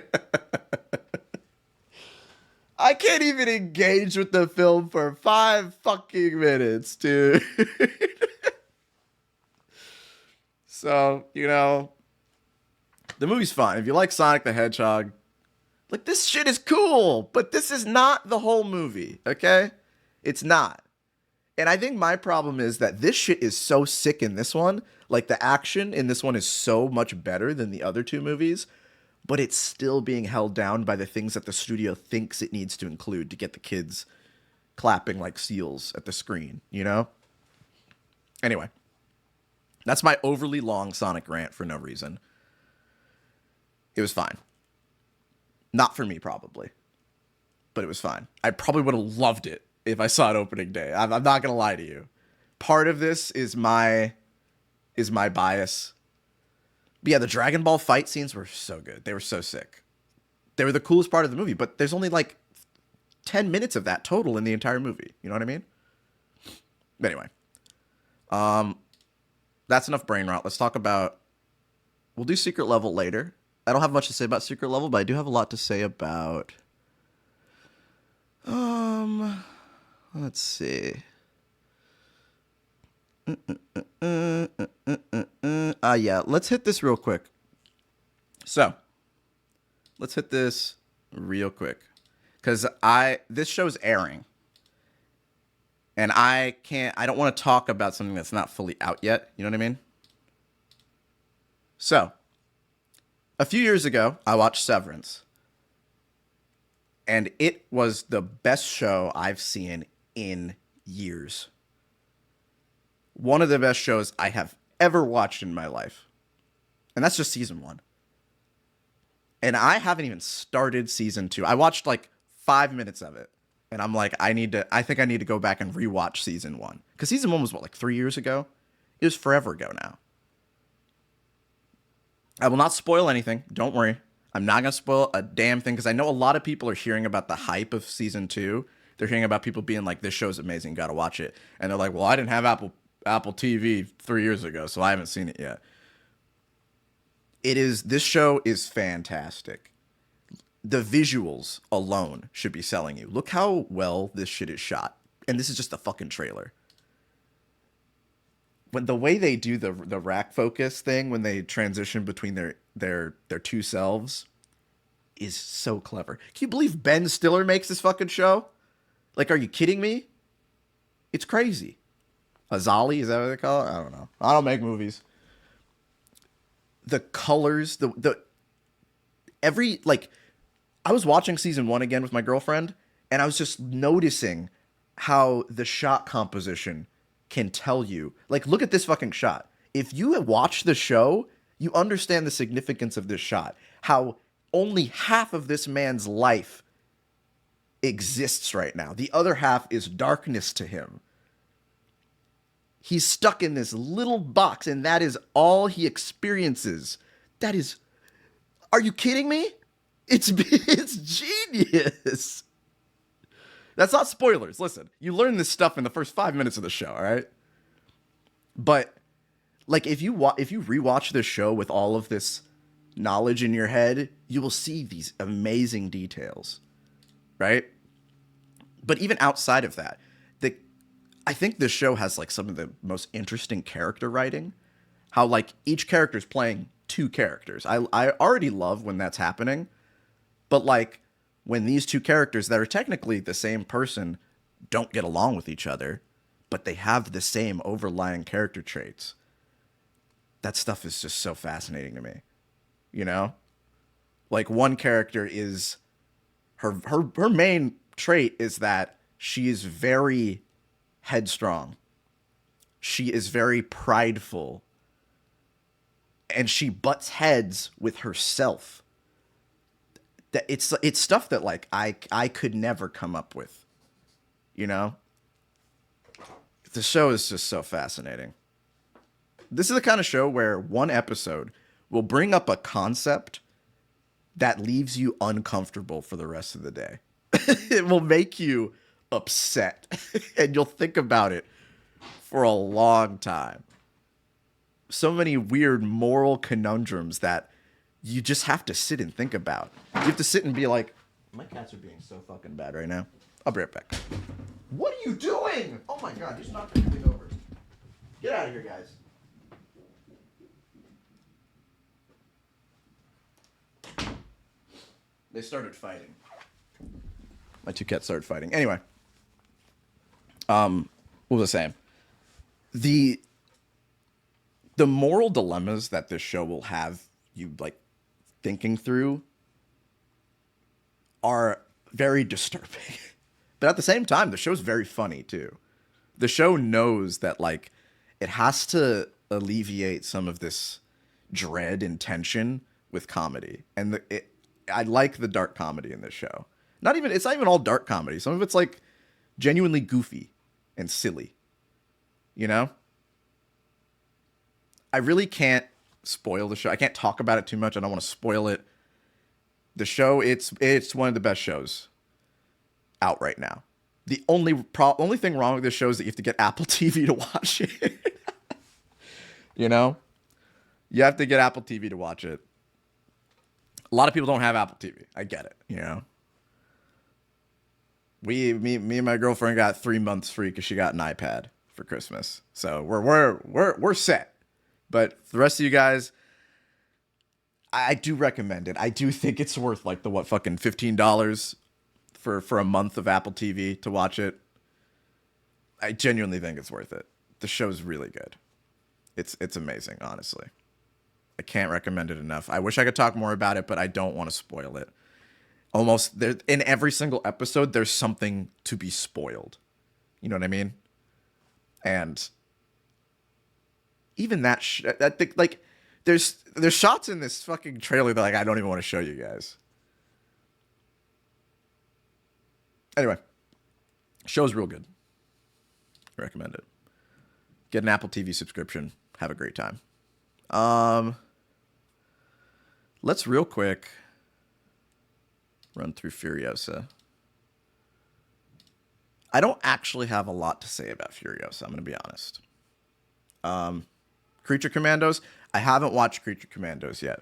I can't even engage with the film for 5 fucking minutes, dude. So, you know, the movie's fine. If you like Sonic the Hedgehog, like, this shit is cool, but this is not the whole movie, okay? It's not. And I think my problem is that this shit is so sick in this one. Like, the action in this one is so much better than the other 2 movies, but it's still being held down by the things that the studio thinks it needs to include to get the kids clapping like seals at the screen, you know? Anyway, that's my overly long Sonic rant for no reason. It was fine. Not for me, probably. But it was fine. I probably would have loved it if I saw it opening day. I'm not going to lie to you. Part of this is my bias. But yeah, the Dragon Ball fight scenes were so good. They were so sick. They were the coolest part of the movie, but there's only like 10 minutes of that total in the entire movie. You know what I mean? But anyway. That's enough brain rot. Let's talk about... We'll do Secret Level later. I don't have much to say about Secret Level, but I do have a lot to say about... Let's see. Yeah, let's hit this real quick. So, let's hit this real quick. Because this show's airing. And I don't want to talk about something that's not fully out yet. You know what I mean? So, a few years ago, I watched Severance. And it was the best show I've seen in years. One of the best shows I have ever watched in my life. And that's just season 1. And I haven't even started season 2. I watched like 5 minutes of it, and I'm like, I think I need to go back and rewatch season 1 because season 1 was what, like 3 years ago. It was forever ago now. I will not spoil anything. Don't worry. I'm not gonna spoil a damn thing because I know a lot of people are hearing about the hype of season 2. They're hearing about people being like, "This show's amazing, gotta watch it," and they're like, "Well, I didn't have Apple TV 3 years ago, so I haven't seen it yet." This show is fantastic. The visuals alone should be selling you. Look how well this shit is shot. And this is just a fucking trailer. When the way they do the rack focus thing when they transition between their two selves is so clever. Can you believe Ben Stiller makes this fucking show? Like, are you kidding me? It's crazy. Azali, is that what they call it? I don't know. I don't make movies. The colors, I was watching season 1 again with my girlfriend, and I was just noticing how the shot composition can tell you. Like, look at this fucking shot. If you watch the show, you understand the significance of this shot. How only half of this man's life exists right now. The other half is darkness to him. He's stuck in this little box, and that is all he experiences. That is... Are you kidding me? It's genius. That's not spoilers. Listen, you learn this stuff in the first 5 minutes of the show, all right? But like if you rewatch this show with all of this knowledge in your head, you will see these amazing details, right? But even outside of that, I think this show has like some of the most interesting character writing. How like each character is playing two characters. I already love when that's happening. But like when these two characters that are technically the same person don't get along with each other, but they have the same overlying character traits. That stuff is just so fascinating to me. You know? Like one character is her main trait is that she is very headstrong. She is very prideful. And she butts heads with herself. That it's stuff that like I could never come up with. You know? The show is just so fascinating. This is the kind of show where one episode will bring up a concept that leaves you uncomfortable for the rest of the day. It will make you upset and you'll think about it for a long time. So many weird moral conundrums that you just have to sit and think about. You have to sit and be like, my cats are being so fucking bad right now. I'll be right back. What are you doing? Oh my god, you just knocked everything over. Get out of here, guys. They started fighting. My two cats started fighting. Anyway. What was I saying? The moral dilemmas that this show will have you like thinking through are very disturbing. But at the same time, the show's very funny too. The show knows that like it has to alleviate some of this dread and tension with comedy. And I like the dark comedy in this show. It's not even all dark comedy. Some of it's like genuinely goofy and silly. You know? I really can't spoil the show. I can't talk about it too much. I don't want to spoil it. The show, it's one of the best shows out right now. The only thing wrong with this show is that you have to get Apple TV to watch it. You know? You have to get Apple TV to watch it. A lot of people don't have Apple TV. I get it, you know? Me and my girlfriend got 3 months free because she got an iPad for Christmas. So we're set. But the rest of you guys, I do recommend it. I do think it's worth like the fucking $15 for a month of Apple TV to watch it. I genuinely think it's worth it. The show's really good. It's amazing, honestly. I can't recommend it enough. I wish I could talk more about it, but I don't want to spoil it. Almost there in every single episode, there's something to be spoiled. You know what I mean? And even that I think like there's shots in this fucking trailer that like I don't even want to show you guys. Anyway, show's real good. Recommend it. Get an Apple TV subscription. Have a great time. Let's real quick run through Furiosa. I don't actually have a lot to say about Furiosa, I'm going to be honest. Creature Commandos, I haven't watched Creature Commandos yet.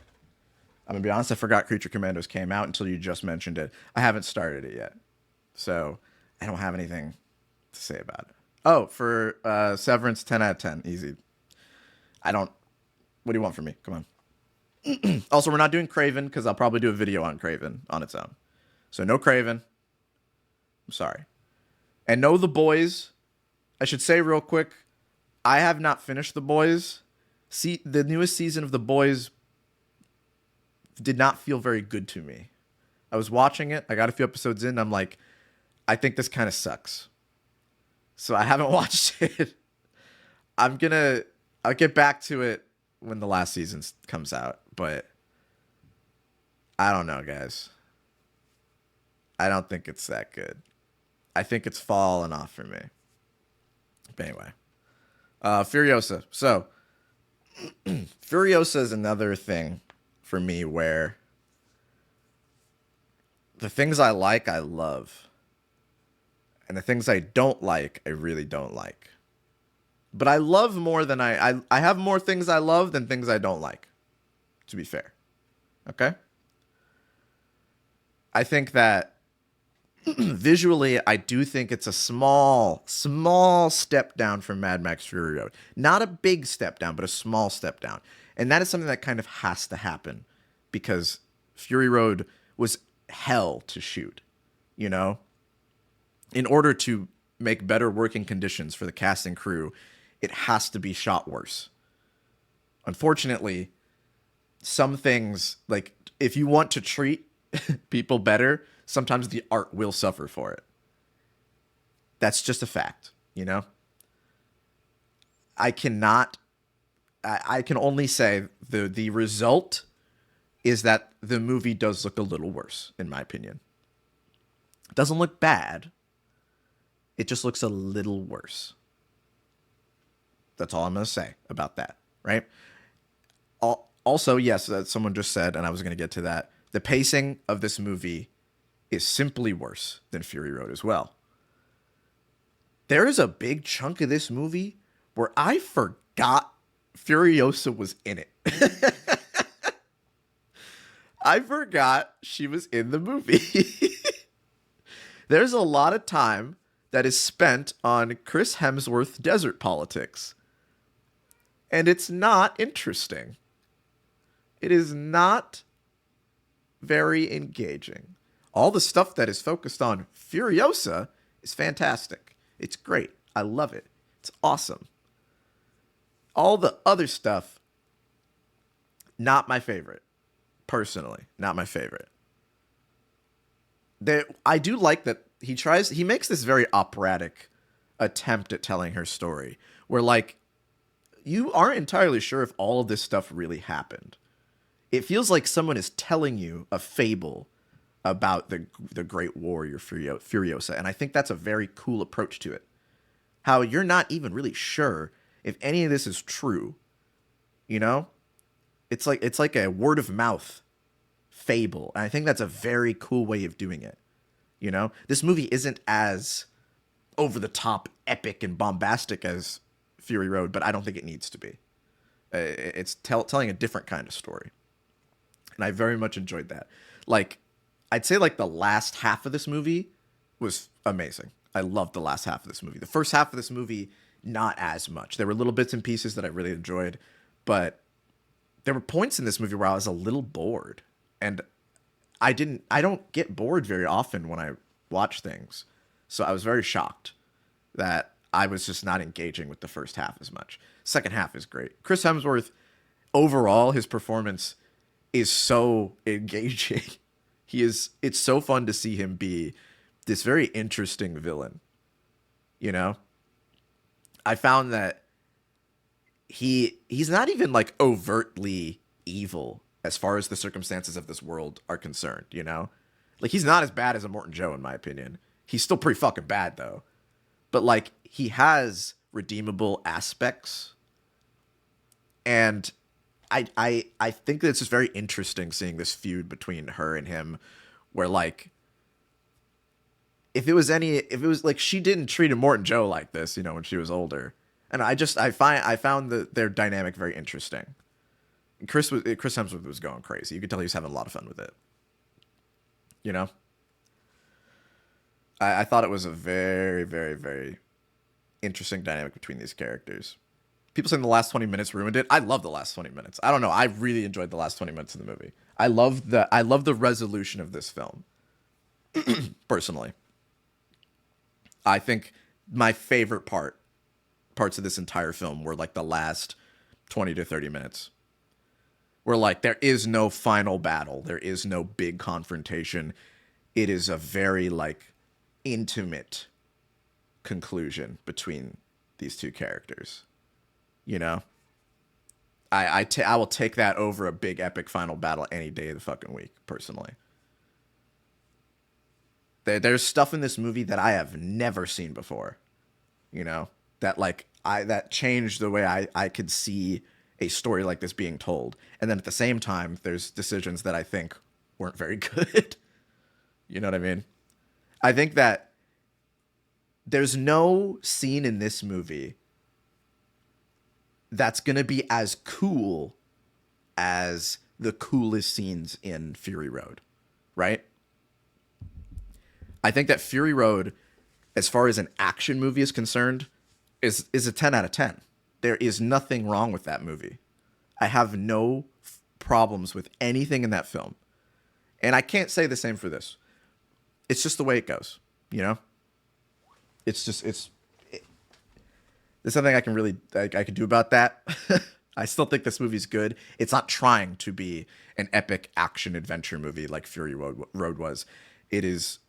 I'm going to be honest, I forgot Creature Commandos came out until you just mentioned it. I haven't started it yet. So, I don't have anything to say about it. Oh, for Severance, 10 out of 10. Easy. What do you want from me? Come on. Also, we're not doing Craven because I'll probably do a video on Craven on its own. So no Craven. I'm sorry. And no The Boys. I should say real quick, I have not finished The Boys. See, the newest season of The Boys did not feel very good to me. I was watching it. I got a few episodes in. I'm like, I think this kind of sucks. So I haven't watched it. I'll get back to it when the last season comes out, but I don't know, guys. I don't think it's that good. I think it's fallen off for me. But anyway, Furiosa. So Furiosa is another thing for me where the things I like, I love. And the things I don't like, I really don't like. But I love more than I have more things I love than things I don't like, to be fair. Okay? I think that visually, I do think it's a small step down from Mad Max Fury Road. Not a big step down, but a small step down. And that is something that kind of has to happen because Fury Road was hell to shoot, you know? In order to make better working conditions for the cast and crew, it has to be shot worse. Unfortunately, some things, like, if you want to treat people better, sometimes the art will suffer for it. That's just a fact, you know? I can only say the result is that the movie does look a little worse, in my opinion. It doesn't look bad. It just looks a little worse. That's all I'm going to say about that, right? Also, yes, someone just said, and I was going to get to that, the pacing of this movie is simply worse than Fury Road as well. There is a big chunk of this movie where I forgot Furiosa was in it. I forgot she was in the movie. There's a lot of time that is spent on Chris Hemsworth desert politics. And it's not interesting. It is not very engaging. All the stuff that is focused on Furiosa is fantastic. It's great. I love it. It's awesome. All the other stuff, not my favorite. Personally, not my favorite. I do like that he makes this very operatic attempt at telling her story where, like, you aren't entirely sure if all of this stuff really happened. It feels like someone is telling you a fable about the great warrior Furiosa, and I think that's a very cool approach to it. How you're not even really sure if any of this is true, you know? It's like a word of mouth fable, and I think that's a very cool way of doing it. You know, this movie isn't as over the top, epic, and bombastic as Fury Road, but I don't think it needs to be. It's telling a different kind of story, and I very much enjoyed that. Like, I'd say like the last half of this movie was amazing. I loved the last half of this movie. The first half of this movie, not as much. There were little bits and pieces that I really enjoyed, but there were points in this movie where I was a little bored, and I don't get bored very often when I watch things. So I was very shocked that I was just not engaging with the first half as much. Second half is great. Chris Hemsworth, overall, his performance is so engaging. It's so fun to see him be this very interesting villain. You know? I found that he's not even like overtly evil as far as the circumstances of this world are concerned, you know? Like he's not as bad as a Morton Joe in my opinion. He's still pretty fucking bad though. But like he has redeemable aspects. And I think that it's just very interesting seeing this feud between her and him where like if it was like she didn't treat a Morton Joe like this, you know, when she was older. And I found their dynamic very interesting. Chris Hemsworth was going crazy. You could tell he was having a lot of fun with it. You know? I thought it was a very, very, very interesting dynamic between these characters. People saying the last 20 minutes ruined it. I love the last 20 minutes. I don't know. I really enjoyed the last 20 minutes of the movie. I love the resolution of this film. Personally. I think my favorite parts of this entire film were like the last 20 to 30 minutes. Where like there is no final battle. There is no big confrontation. It is a very like intimate conclusion between these two characters. You know? I will take that over a big epic final battle any day of the fucking week, personally. There's stuff in this movie that I have never seen before. You know? That changed the way I could see a story like this being told. And then at the same time, there's decisions that I think weren't very good. You know what I mean? I think that there's no scene in this movie that's going to be as cool as the coolest scenes in Fury Road, right? I think that Fury Road, as far as an action movie is concerned, is a 10 out of 10. There is nothing wrong with that movie. I have no problems with anything in that film. And I can't say the same for this. It's just the way it goes, you know? There's nothing I can really I could do about that. I still think this movie's good. It's not trying to be an epic action adventure movie like Fury Road was. It's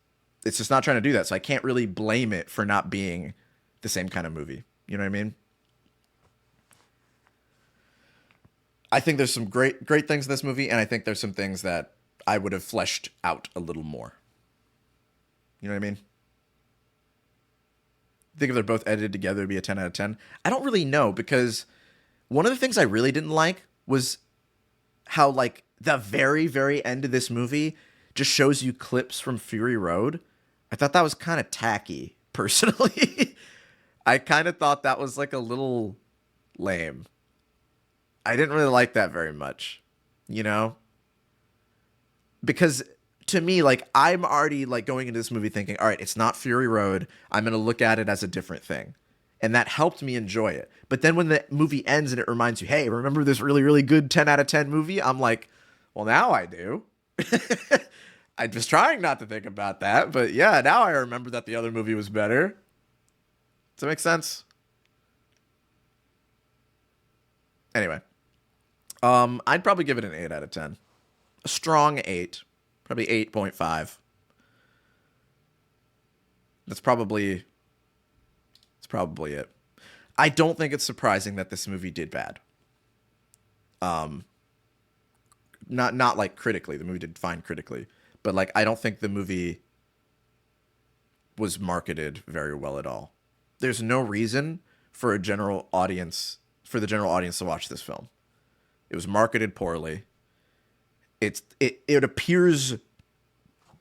just not trying to do that. So I can't really blame it for not being the same kind of movie. You know what I mean? I think there's some great things in this movie, and I think there's some things that I would have fleshed out a little more. You know what I mean? I think if they're both edited together, it'd be a 10 out of 10. I don't really know, because one of the things I really didn't like was how, like, the very, very end of this movie just shows you clips from Fury Road. I thought that was kind of tacky, personally. I kind of thought that was, like, a little lame. I didn't really like that very much, you know? Because to me, like, I'm already like going into this movie thinking, all right, it's not Fury Road. I'm going to look at it as a different thing. And that helped me enjoy it. But then when the movie ends and it reminds you, hey, remember this really, really good 10 out of 10 movie? I'm like, well, now I do. I was trying not to think about that. But yeah, now I remember that the other movie was better. Does that make sense? Anyway. I'd probably give it an 8 out of 10. A strong 8. Probably 8.5. That's probably it. I don't think it's surprising that this movie did bad. Not like critically. The movie did fine critically. But like I don't think the movie was marketed very well at all. There's no reason for the general audience to watch this film. It was marketed poorly. It appears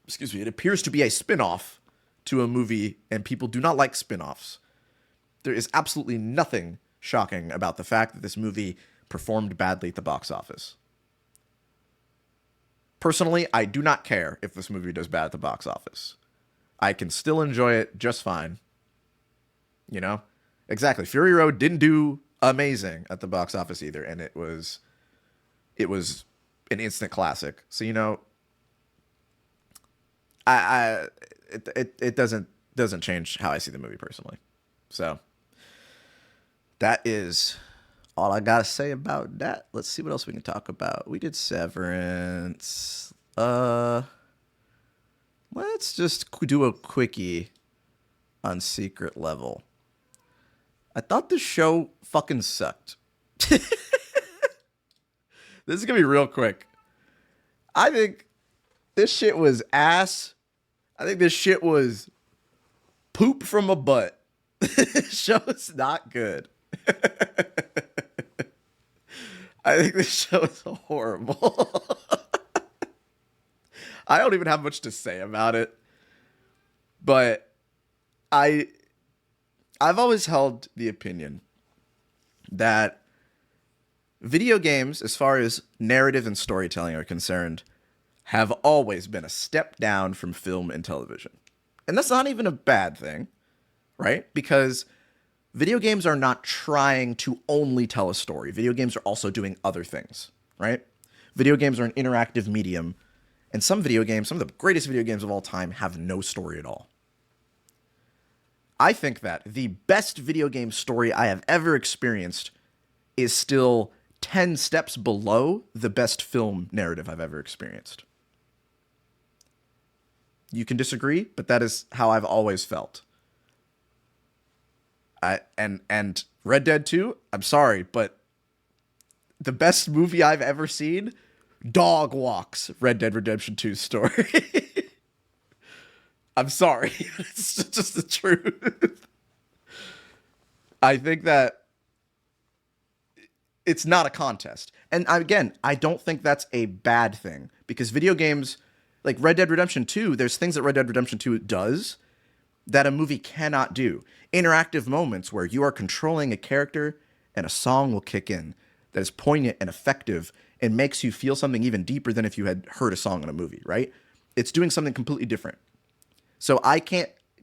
to be a spin-off to a movie, and people do not like spin-offs. There is absolutely nothing shocking about the fact that this movie performed badly at the box office. Personally, I do not care if this movie does bad at the box office. I can still enjoy it just fine. You know? Exactly. Fury Road didn't do amazing at the box office either, and it was an instant classic. So, you know, it doesn't change how I see the movie personally. So that is all I gotta say about that. Let's see what else we can talk about. We did Severance. Let's just do a quickie on Secret Level. I thought the show fucking sucked. This is gonna be real quick. I think this shit was ass. I think this shit was poop from a butt. This show's not good. I think this show is horrible. I don't even have much to say about it. But I've always held the opinion that video games, as far as narrative and storytelling are concerned, have always been a step down from film and television. And that's not even a bad thing, right? Because video games are not trying to only tell a story. Video games are also doing other things, right? Video games are an interactive medium, and some video games, some of the greatest video games of all time, have no story at all. I think that the best video game story I have ever experienced is still 10 steps below the best film narrative I've ever experienced. You can disagree, but that is how I've always felt. And Red Dead 2, I'm sorry, but the best movie I've ever seen, dog walks Red Dead Redemption 2 story. I'm sorry. It's just the truth. I think that it's not a contest. And again, I don't think that's a bad thing, because video games like Red Dead Redemption 2, there's things that Red Dead Redemption 2 does that a movie cannot do. Interactive moments where you are controlling a character and a song will kick in that is poignant and effective and makes you feel something even deeper than if you had heard a song in a movie, right? It's doing something completely different. So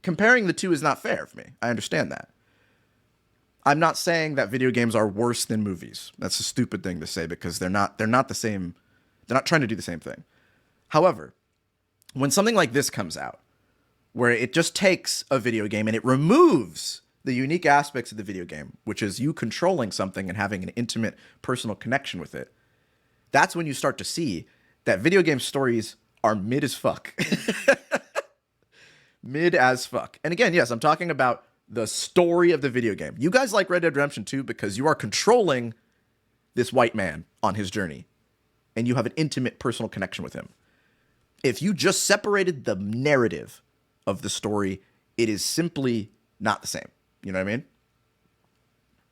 comparing the two is not fair for me. I understand that. I'm not saying that video games are worse than movies. That's a stupid thing to say, because they're not the same. They're not trying to do the same thing. However, when something like this comes out, where it just takes a video game and it removes the unique aspects of the video game, which is you controlling something and having an intimate personal connection with it, that's when you start to see that video game stories are mid as fuck. Mid as fuck. And again, yes, I'm talking about the story of the video game. You guys like Red Dead Redemption 2 because you are controlling this white man on his journey, and you have an intimate personal connection with him. If you just separated the narrative of the story, it is simply not the same. You know what I mean?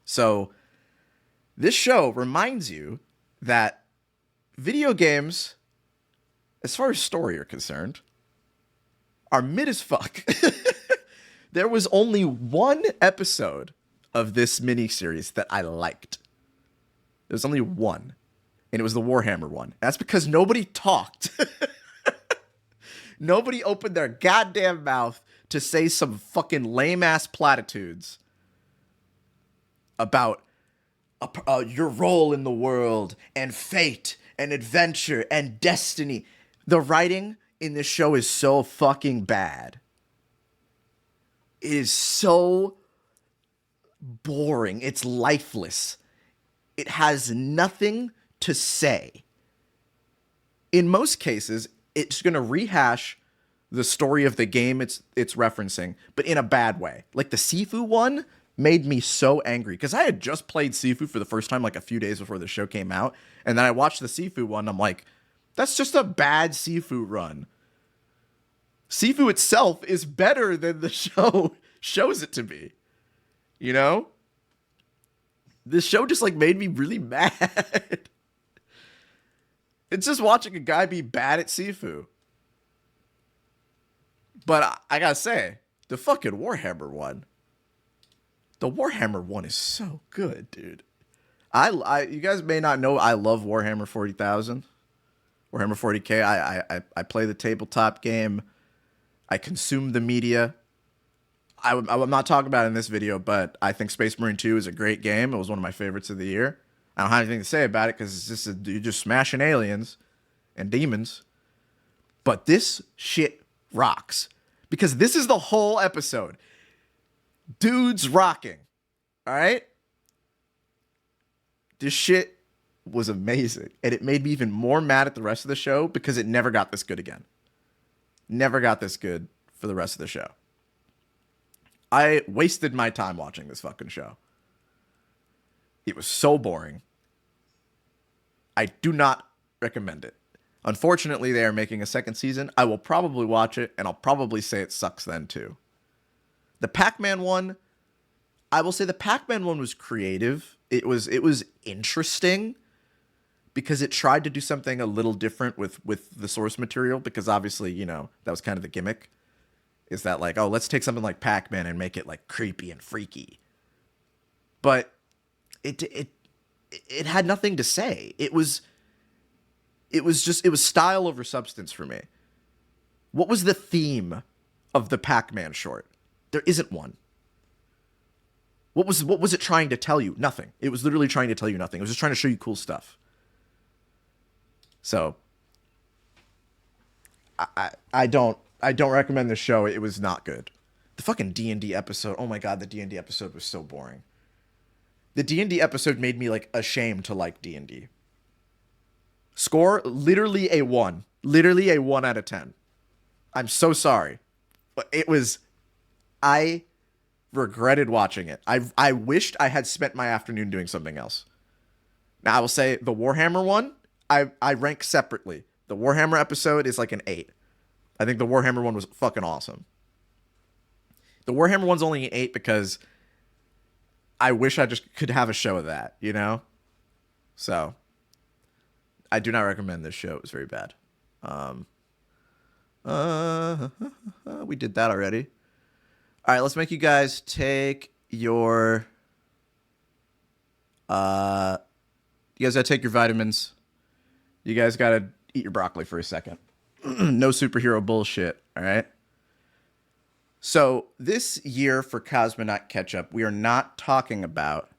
So this show reminds you that video games, as far as story are concerned, are mid as fuck. There was only one episode of this miniseries that I liked. There was only one, and it was the Warhammer one. That's because nobody talked. Nobody opened their goddamn mouth to say some fucking lame-ass platitudes about your role in the world and fate and adventure and destiny. The writing in this show is so fucking bad. It is so boring. It's lifeless. It has nothing to say. In most cases, it's going to rehash the story of the game it's referencing, but in a bad way. Like the Sifu one made me so angry, because I had just played Sifu for the first time like a few days before the show came out, and then I watched the Sifu one, and I'm like, that's just a bad Sifu run. Sifu itself is better than the show shows it to be. You know? This show just like made me really mad. It's just watching a guy be bad at Sifu. But I gotta say, the fucking Warhammer one. The Warhammer one is so good, dude. You guys may not know, I love Warhammer 40,000. Warhammer 40K. I play the tabletop game. I consume the media. I'm not talking about it in this video, but I think Space Marine 2 is a great game. It was one of my favorites of the year. I don't have anything to say about it because it's just you're just smashing aliens and demons. But this shit rocks, because this is the whole episode. Dudes rocking. All right? This shit was amazing. And it made me even more mad at the rest of the show because it never got this good again. Never got this good for the rest of the show. I wasted my time watching this fucking show. It was so boring. I do not recommend it. Unfortunately, they are making a second season. I will probably watch it, and I'll probably say it sucks then too. The Pac-Man one, I will say the Pac-Man one was creative. It was interesting because it tried to do something a little different with the source material, because obviously, you know, that was kind of the gimmick. Is that like, oh, let's take something like Pac-Man and make it like creepy and freaky. But it had nothing to say. It was style over substance for me. What was the theme of the Pac-Man short? There isn't one. What was it trying to tell you? Nothing. It was literally trying to tell you nothing. It was just trying to show you cool stuff. So I don't recommend this show. It was not good. The fucking D&D episode. Oh my god, the D&D episode was so boring. The D&D episode made me like ashamed to like D&D. Score literally a 1. Literally a 1 out of 10. I'm so sorry. But I regretted watching it. I wished I had spent my afternoon doing something else. Now I will say the Warhammer one, I rank separately. The Warhammer episode is like an 8. I think the Warhammer one was fucking awesome. The Warhammer one's only an 8 because I wish I just could have a show of that, you know? So I do not recommend this show. It was very bad. We did that already. All right, let's make you guys take your you guys gotta take your vitamins. You guys gotta eat your broccoli for a second. No superhero bullshit, all right? So this year for Cosmonaut Ketchup, we are not talking about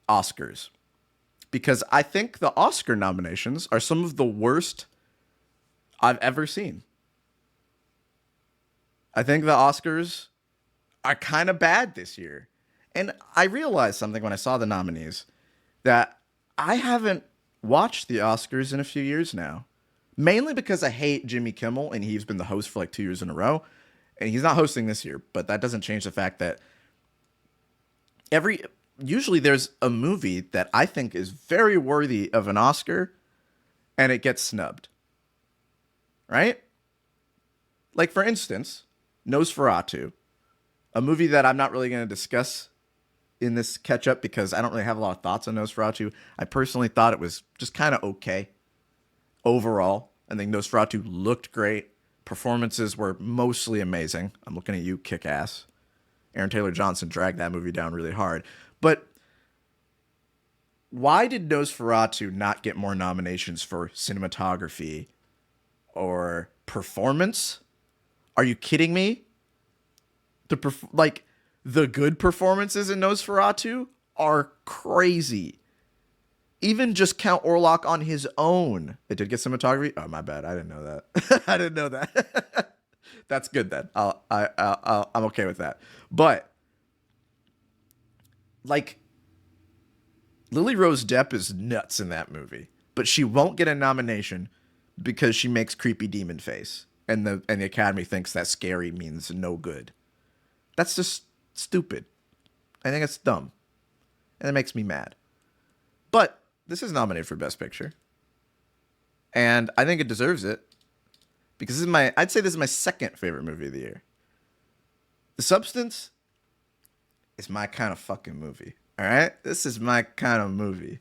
Oscars, because I think the Oscar nominations are some of the worst I've ever seen. I think the Oscars are kind of bad this year. And I realized something when I saw the nominees, that I haven't watched the Oscars in a few years now. Mainly because I hate Jimmy Kimmel, and he's been the host for like 2 years in a row. And he's not hosting this year, but that doesn't change the fact that usually there's a movie that I think is very worthy of an Oscar, and it gets snubbed. Right? Like, for instance, Nosferatu, a movie that I'm not really going to discuss in this catch-up because I don't really have a lot of thoughts on Nosferatu. I personally thought it was just kind of okay. Overall, I think Nosferatu looked great. Performances were mostly amazing. I'm looking at you, Kick-Ass. Aaron Taylor Johnson dragged that movie down really hard. But why did Nosferatu not get more nominations for cinematography or performance? Are you kidding me? The good performances in Nosferatu are crazy. Even just Count Orlok on his own. It did get cinematography? Oh, my bad. I didn't know that. I didn't know that. That's good then. I'm okay with that. But like, Lily Rose Depp is nuts in that movie, but she won't get a nomination because she makes creepy demon face, and the Academy thinks that scary means no good. That's just stupid. I think it's dumb, and it makes me mad. But this is nominated for Best Picture, and I think it deserves it because I'd say this is my second favorite movie of the year. The Substance is my kind of fucking movie. All right, this is my kind of movie.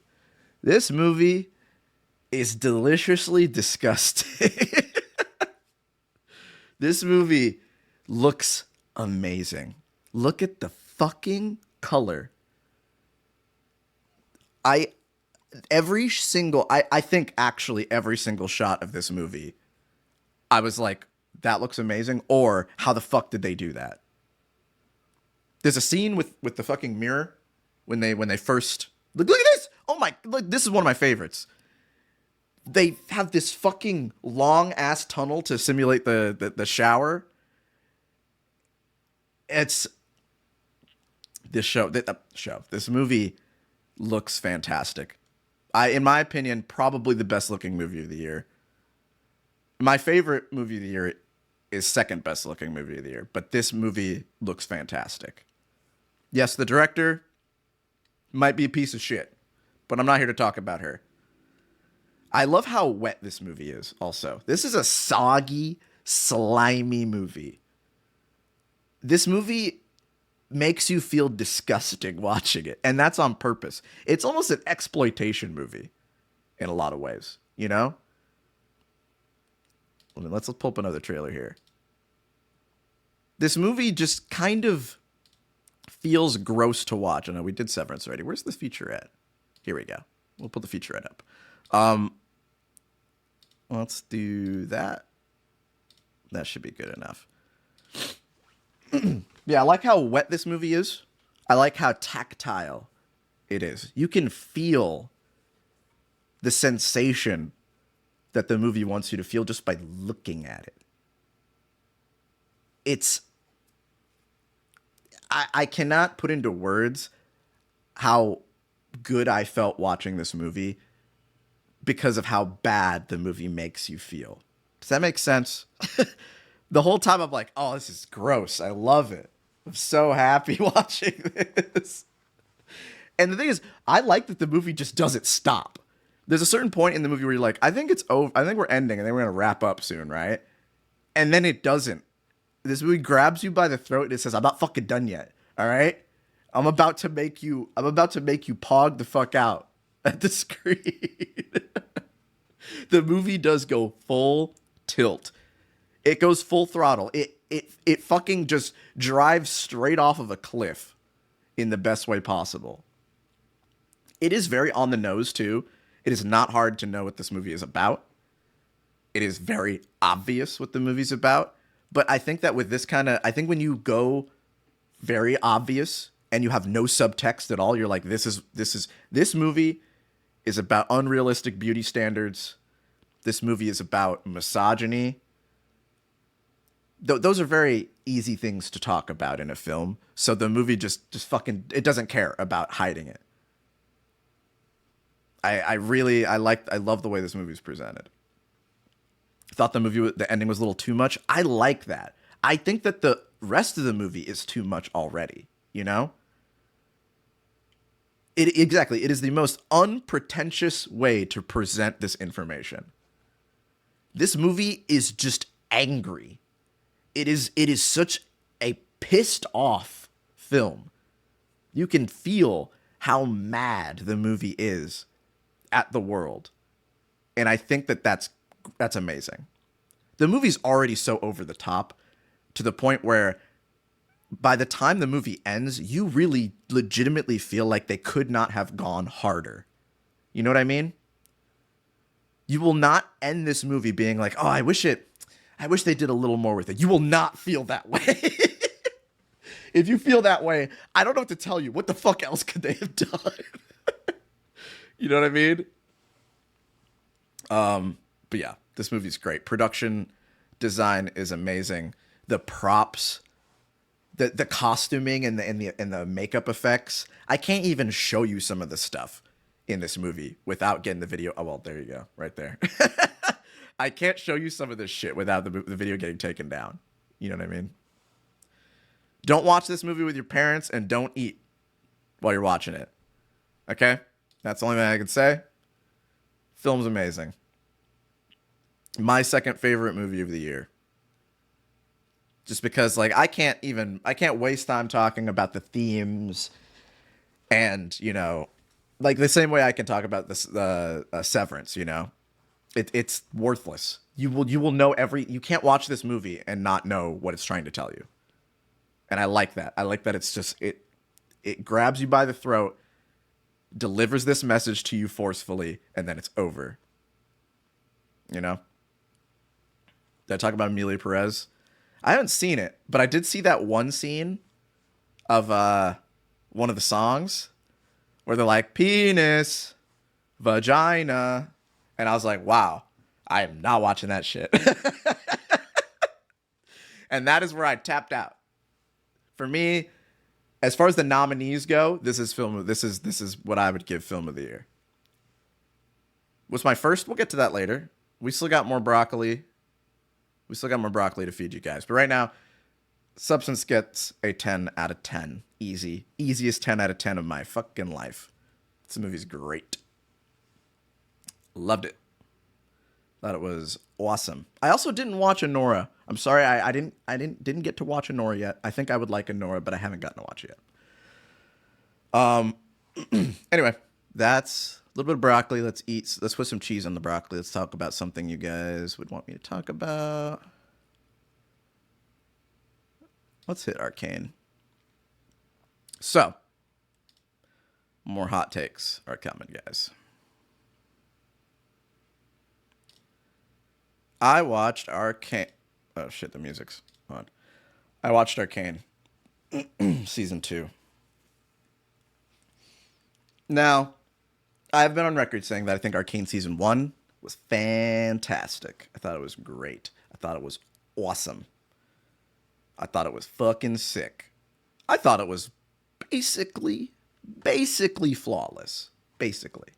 This movie is deliciously disgusting. This movie looks amazing. Look at the fucking color. I think actually every single shot of this movie, I was like, that looks amazing, or how the fuck did they do that? There's a scene with the fucking mirror when they first look at this. Oh my, look, this is one of my favorites. They have this fucking long ass tunnel to simulate the shower. It's this movie looks fantastic. In my opinion, probably the best looking movie of the year. My favorite movie of the year is second best looking movie of the year, but this movie looks fantastic. Yes, the director, might be a piece of shit, but I'm not here to talk about her. I love how wet this movie is also. This is a soggy, slimy movie. This movie makes you feel disgusting watching it, and that's on purpose. It's almost an exploitation movie in a lot of ways, you know? Let's pull up another trailer here. This movie just kind of feels gross to watch. I know we did Severance already. Where's the featurette? Here we go. We'll put the featurette up. Let's do that. That should be good enough. Yeah, I like how wet this movie is. I like how tactile it is. You can feel the sensation that the movie wants you to feel just by looking at it. I cannot put into words how good I felt watching this movie because of how bad the movie makes you feel. Does that make sense? The whole time I'm like, oh, this is gross. I love it. I'm so happy watching this. And the thing is, I like that the movie just doesn't stop. There's a certain point in the movie where you're like, I think it's over. I think we're ending and then we're going to wrap up soon, right? And then it doesn't. This movie grabs you by the throat and it says, I'm not fucking done yet. All right? I'm about to make you pog the fuck out at the screen. The movie does go full tilt. It goes full throttle. It fucking just drives straight off of a cliff in the best way possible. It is very on the nose too. It is not hard to know what this movie is about. It is very obvious what the movie's about. But I think that with this I think when you go very obvious and you have no subtext at all, you're like, this movie is about unrealistic beauty standards. This movie is about misogyny. Those are very easy things to talk about in a film. So the movie just fucking, it doesn't care about hiding it. I love the way this movie is presented. Thought the ending was a little too much. I like that. I think that the rest of the movie is too much already, you know? Exactly. It is the most unpretentious way to present this information. This movie is just angry. It is such a pissed off film. You can feel how mad the movie is at the world. And I think that that's amazing. The movie's already so over the top to the point where by the time the movie ends, you really legitimately feel like they could not have gone harder. You know what I mean? You will not end this movie being like, oh, I wish they did a little more with it. You will not feel that way. If you feel that way, I don't know what to tell you. What the fuck else could they have done? You know what I mean? But yeah, this movie's great. Production design is amazing. The props, the costuming and the makeup effects. I can't even show you some of the stuff in this movie without getting the video. Oh, well, there you go. Right there. I can't show you some of this shit without the video getting taken down. You know what I mean? Don't watch this movie with your parents and don't eat while you're watching it. Okay? That's the only thing I can say. Film's amazing. My second favorite movie of the year. Just because, like, I can't waste time talking about the themes and, you know, like the same way I can talk about this, Severance, you know? It's worthless. You will know you can't watch this movie and not know what it's trying to tell you. And I like that. I like that it's just, it grabs you by the throat, delivers this message to you forcefully, and then it's over. You know? Did I talk about Amelia Perez? I haven't seen it, but I did see that one scene of one of the songs where they're like, penis, vagina. And I was like, wow, I am not watching that shit. And that is where I tapped out. For me, as far as the nominees go, this is what I would give Film of the Year. What's my first? We'll get to that later. We still got more broccoli. We still got more broccoli to feed you guys. But right now, Substance gets a 10 out of 10. Easy. Easiest 10 out of 10 of my fucking life. This movie's great. Loved it. Thought it was awesome. I also didn't watch Anora. I'm sorry, I didn't get to watch Anora yet. I think I would like Anora, but I haven't gotten to watch it yet. Anyway, that's a little bit of broccoli. Let's put some cheese on the broccoli. Let's talk about something you guys would want me to talk about. Let's hit Arcane. So, more hot takes are coming, guys. I watched Arcane. Oh shit, the music's on. I watched Arcane season 2. Now, I've been on record saying that I think Arcane season 1 was fantastic. I thought it was great. I thought it was awesome. I thought it was fucking sick. I thought it was basically flawless. Basically.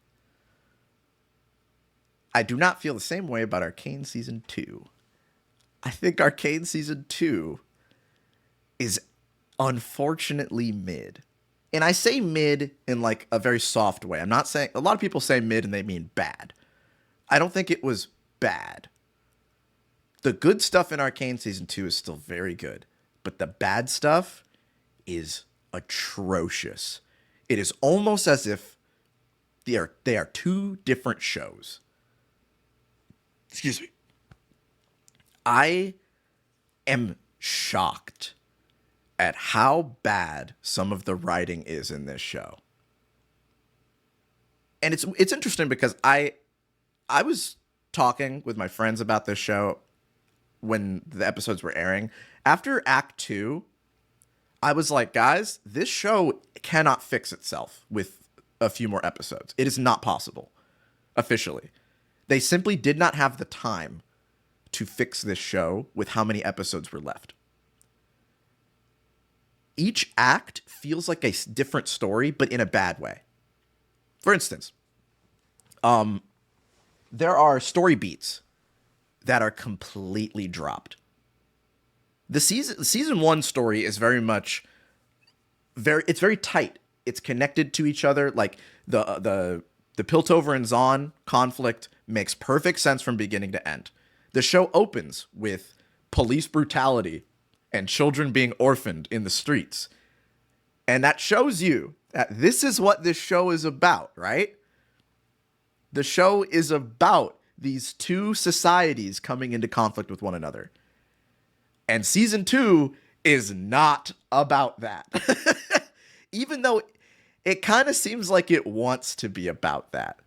I do not feel the same way about Arcane Season 2. I think Arcane Season 2 is unfortunately mid. And I say mid in like a very soft way. I'm not saying... A lot of people say mid and they mean bad. I don't think it was bad. The good stuff in Arcane Season 2 is still very good. But the bad stuff is atrocious. It is almost as if they are two different shows. Excuse me. I am shocked at how bad some of the writing is in this show. And it's interesting because I was talking with my friends about this show when the episodes were airing. After Act 2, I was like, guys, this show cannot fix itself with a few more episodes. It is not possible, officially. They simply did not have the time to fix this show with how many episodes were left. Each act feels like a different story, but in a bad way. For instance, there are story beats that are completely dropped. The season 1 story is very much it's very tight. It's connected to each other. Like the Piltover and Zahn conflict makes perfect sense from beginning to end. The show opens with police brutality and children being orphaned in the streets. And that shows you that this is what this show is about, right? The show is about these two societies coming into conflict with one another. And season 2 is not about that. Even though it kind of seems like it wants to be about that.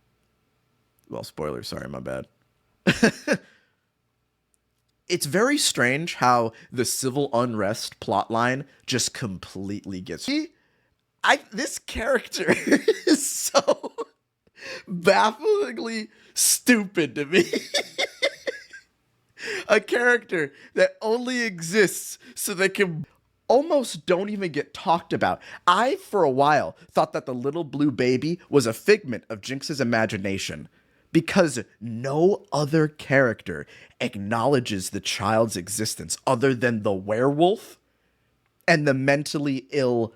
Well, spoilers, sorry, my bad. It's very strange how the civil unrest plotline just completely gets... This character is so bafflingly stupid to me. A character that only exists so they can almost don't even get talked about. I, for a while, thought that the little blue baby was a figment of Jinx's imagination because no other character acknowledges the child's existence other than the werewolf and the mentally ill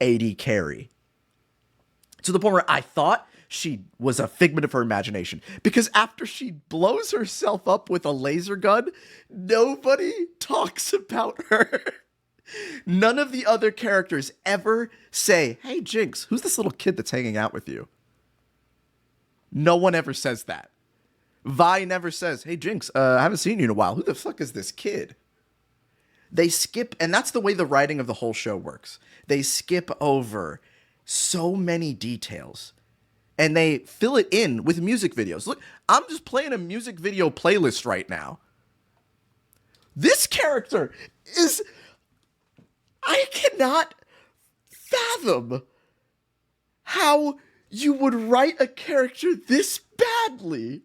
AD carry. To the point where I thought she was a figment of her imagination. Because after she blows herself up with a laser gun, nobody talks about her. None of the other characters ever say, hey, Jinx, who's this little kid that's hanging out with you? No one ever says that. Vi never says, hey, Jinx, I haven't seen you in a while. Who the fuck is this kid? They skip, and that's the way the writing of the whole show works. They skip over so many details. And they fill it in with music videos. Look, I'm just playing a music video playlist right now. This character is... I cannot fathom how you would write a character this badly.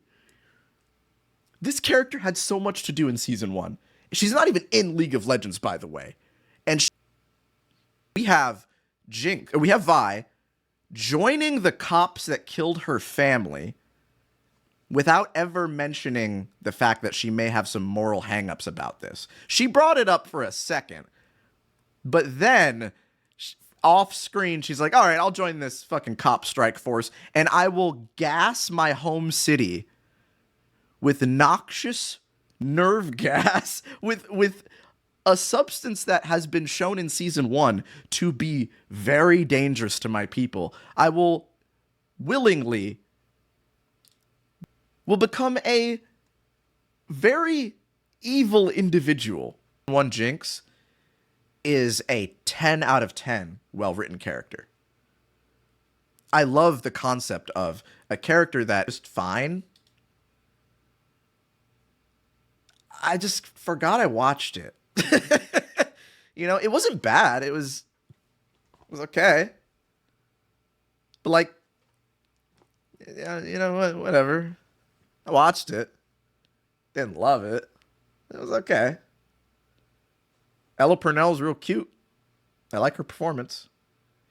This character had so much to do in season 1. She's not even in League of Legends, by the way. And we have Vi joining the cops that killed her family without ever mentioning the fact that she may have some moral hangups about this. She brought it up for a second, But then off screen, she's like, all right, I'll join this fucking cop strike force and I will gas my home city with noxious nerve gas with a substance that has been shown in season 1 to be very dangerous to my people. I will willingly will become a very evil individual. One Jinx is a 10 out of 10 well-written character. I love the concept of a character that is fine. I just forgot I watched it. You know, it wasn't bad. It was okay. But like, yeah, you know what? Whatever. I watched it. Didn't love it. It was okay. Ella Purnell's real cute. I like her performance.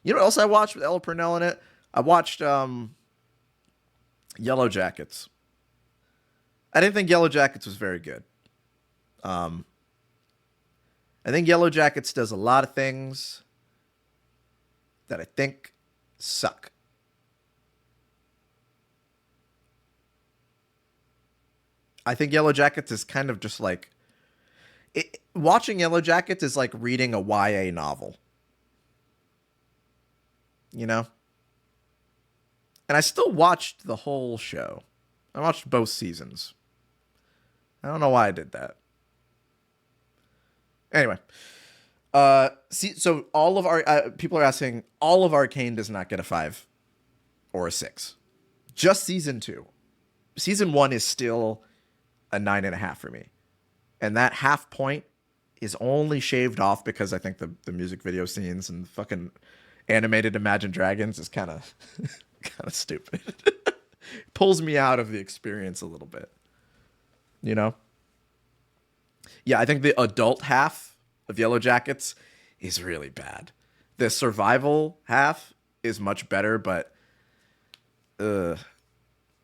You know what else I watched with Ella Purnell in it? I watched Yellow Jackets. I didn't think Yellow Jackets was very good. I think Yellow Jackets does a lot of things that I think suck. I think Yellow Jackets is kind of just like... watching Yellow Jackets is like reading a YA novel. You know? And I still watched the whole show. I watched both seasons. I don't know why I did that. Anyway. So all of our... people are asking, all of Arcane does not get a 5 or a 6. Just season 2. Season 1 is still a 9.5 for me. And that half point is only shaved off because I think the music video scenes and the fucking animated Imagine Dragons is kind of stupid. Pulls me out of the experience a little bit. You know? Yeah, I think the adult half of Yellow Jackets is really bad. The survival half is much better, but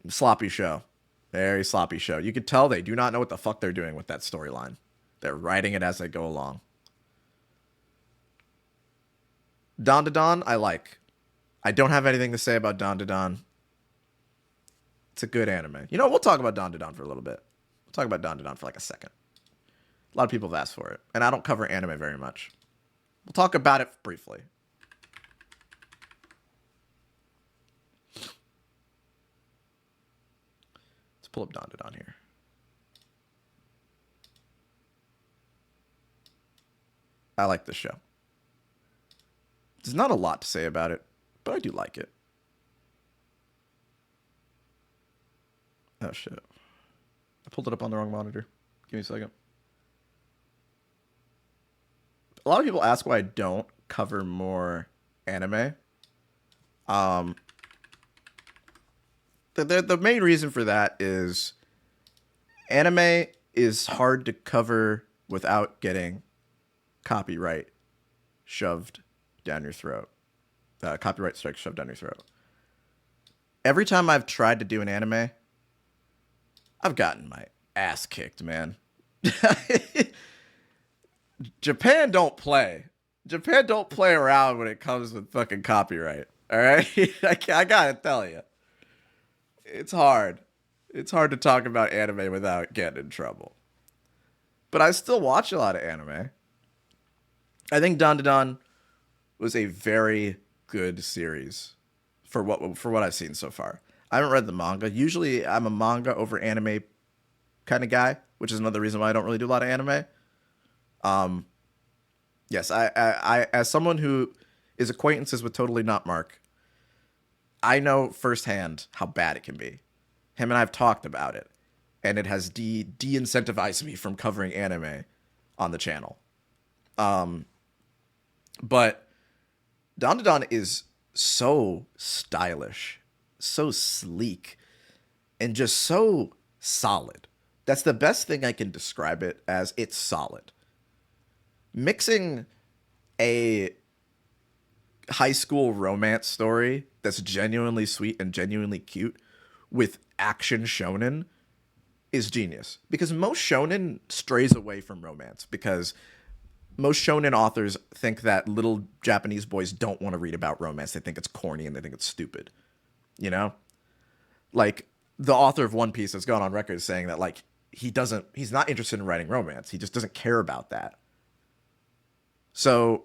sloppy show. Very sloppy show. You could tell they do not know what the fuck they're doing with that storyline. They're writing it as they go along. Dawn to Dawn, I like. I don't have anything to say about Dawn to Dawn. It's a good anime. You know, we'll talk about Dawn to Dawn for a little bit. We'll talk about Dawn to Dawn for like a second. A lot of people have asked for it, and I don't cover anime very much. We'll talk about it briefly. Let's pull up Dawn to Dawn here. I like this show. There's not a lot to say about it, but I do like it. Oh, shit. I pulled it up on the wrong monitor. Give me a second. A lot of people ask why I don't cover more anime. The main reason for that is anime is hard to cover without getting copyright shoved down your throat. Copyright strike shoved down your throat. Every time I've tried to do an anime, I've gotten my ass kicked, man. Japan don't play. Japan don't play around when it comes with fucking copyright. All right? I gotta tell you. It's hard. It's hard to talk about anime without getting in trouble. But I still watch a lot of anime. I think Dawn to Dawn was a very good series for what I've seen so far. I haven't read the manga. Usually I'm a manga over anime kind of guy, which is another reason why I don't really do a lot of anime. Yes, I as someone who is acquaintances with Totally Not Mark, I know firsthand how bad it can be. Him and I have talked about it, and it has de-incentivized me from covering anime on the channel. But Dawn to Dawn is so stylish, so sleek, and just so solid. That's the best thing I can describe it as. It's solid. Mixing a high school romance story that's genuinely sweet and genuinely cute with action shonen is genius. Because most shonen strays away from romance because most shonen authors think that little Japanese boys don't want to read about romance. They think it's corny and they think it's stupid. You know? Like, the author of One Piece has gone on record saying that, like, he's not interested in writing romance. He just doesn't care about that. So,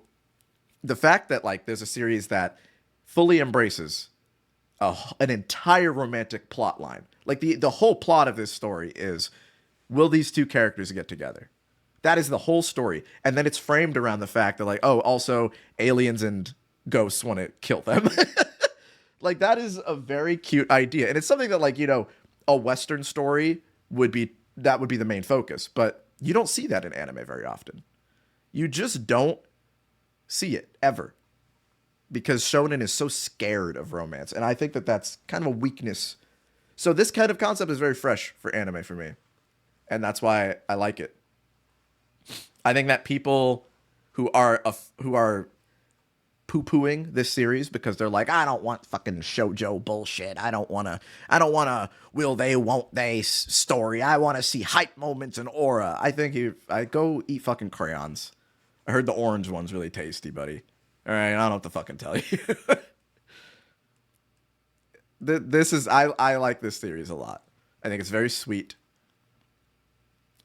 the fact that, like, there's a series that fully embraces an entire romantic plot line. Like, the whole plot of this story is, will these two characters get together? That is the whole story. And then it's framed around the fact that, like, oh, also aliens and ghosts want to kill them. Like, that is a very cute idea. And it's something that, like, you know, a Western story would be the main focus. But you don't see that in anime very often. You just don't see it ever. Because shonen is so scared of romance. And I think that that's kind of a weakness. So this kind of concept is very fresh for anime for me. And that's why I like it. I think that people who are poo-pooing this series because they're like, I don't want fucking shoujo bullshit. I don't want a will they, won't they story. I want to see hype moments and aura. I think I go eat fucking crayons. I heard the orange one's really tasty, buddy. All right, I don't know what to fucking tell you. I like this series a lot. I think it's very sweet.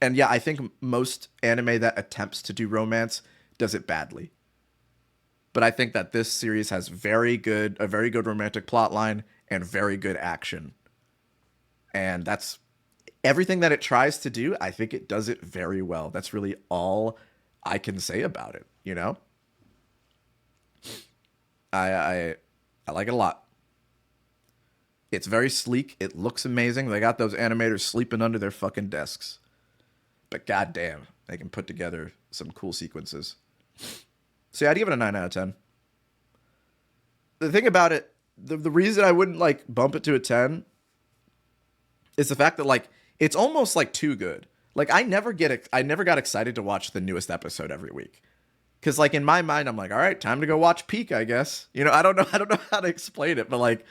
And yeah, I think most anime that attempts to do romance does it badly. But I think that this series has a very good romantic plotline and very good action. And that's everything that it tries to do. I think it does it very well. That's really all I can say about it, you know? I like it a lot. It's very sleek. It looks amazing. They got those animators sleeping under their fucking desks. But goddamn, they can put together some cool sequences. So yeah, I'd give it a 9 out of 10. The thing about it, the reason I wouldn't like bump it to a 10 is the fact that like it's almost like too good. Like I never got excited to watch the newest episode every week. Cause like in my mind, I'm like, all right, time to go watch Peak, I guess. You know, I don't know how to explain it, but like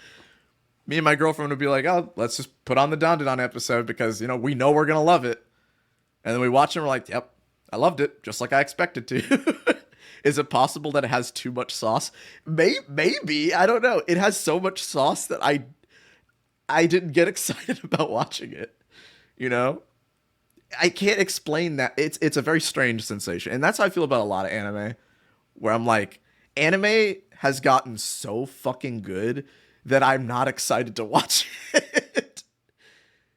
me and my girlfriend would be like, oh, let's just put on the Dandadan episode because, you know, we know we're gonna love it. And then we watch it and we're like, yep, I loved it, just like I expected to. Is it possible that it has too much sauce? Maybe. I don't know. It has so much sauce that I didn't get excited about watching it. You know? I can't explain that. It's a very strange sensation. And that's how I feel about a lot of anime. Where I'm like, anime has gotten so fucking good that I'm not excited to watch it.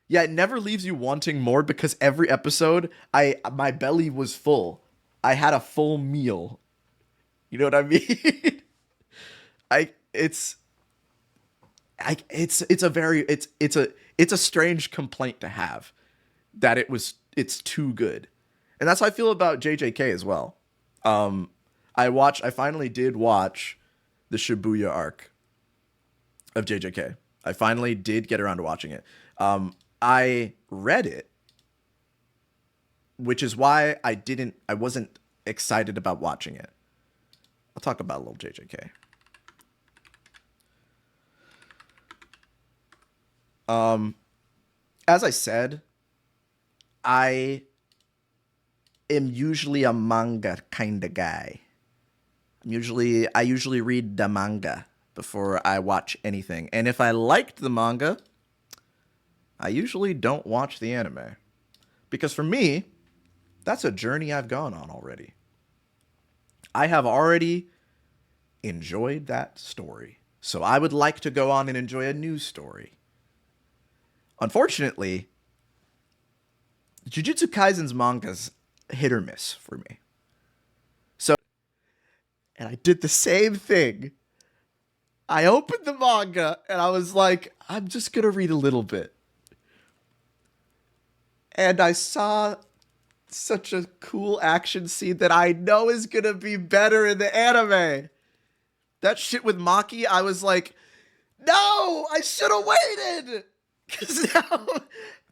Yeah, it never leaves you wanting more because every episode, my belly was full. I had a full meal. You know what I mean? It's a strange complaint to have that it's too good. And that's how I feel about JJK as well. I finally did watch the Shibuya arc of JJK. I finally did get around to watching it. I read it, which is why I wasn't excited about watching it. I'll talk about a little JJK. As I said, I am usually a manga kind of guy. I usually read the manga before I watch anything. And if I liked the manga, I usually don't watch the anime. Because for me, that's a journey I've gone on already. I have already enjoyed that story. So I would like to go on and enjoy a new story. Unfortunately, Jujutsu Kaisen's manga's hit or miss for me. So, and I did the same thing. I opened the manga and I was like, I'm just going to read a little bit. And I saw such a cool action scene that I know is going to be better in the anime. That shit with Maki, I was like, no, I should have waited. Because now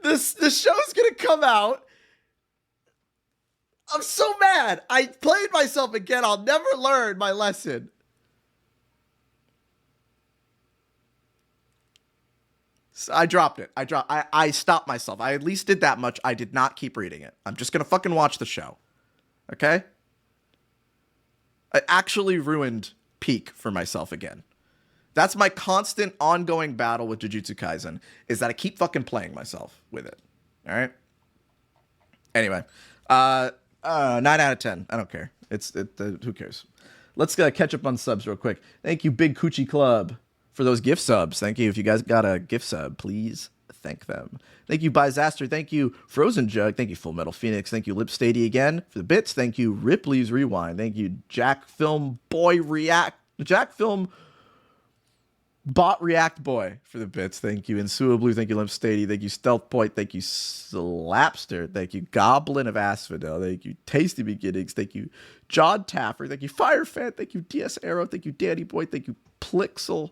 the show's going to come out. I'm so mad. I played myself again. I'll never learn my lesson. So I dropped it. I stopped myself. I at least did that much. I did not keep reading it. I'm just going to fucking watch the show. Okay? I actually ruined Peak for myself again. That's my constant ongoing battle with Jujutsu Kaisen, is that I keep fucking playing myself with it. All right? Anyway, 9 out of 10. I don't care. Who cares? Let's catch up on subs real quick. Thank you, Big Coochie Club, for those gift subs. Thank you. If you guys got a gift sub, please thank them. Thank you, Bizaster. Thank you, Frozen Jug. Thank you, Full Metal Phoenix. Thank you, Lip Stady again for the bits. Thank you, Ripley's Rewind. Thank you, Jack Film Boy React. Jack Film Bot React Boy for the bits. Thank you, Insua Blue. Thank you, Limp Stady. Thank you, Stealth Point. Thank you, Slapster. Thank you, Goblin of Asphodel. Thank you, Tasty Beginnings. Thank you, John Taffer. Thank you, Firefan. Thank you, DS Arrow. Thank you, Danny Boy. Thank you, Plixel.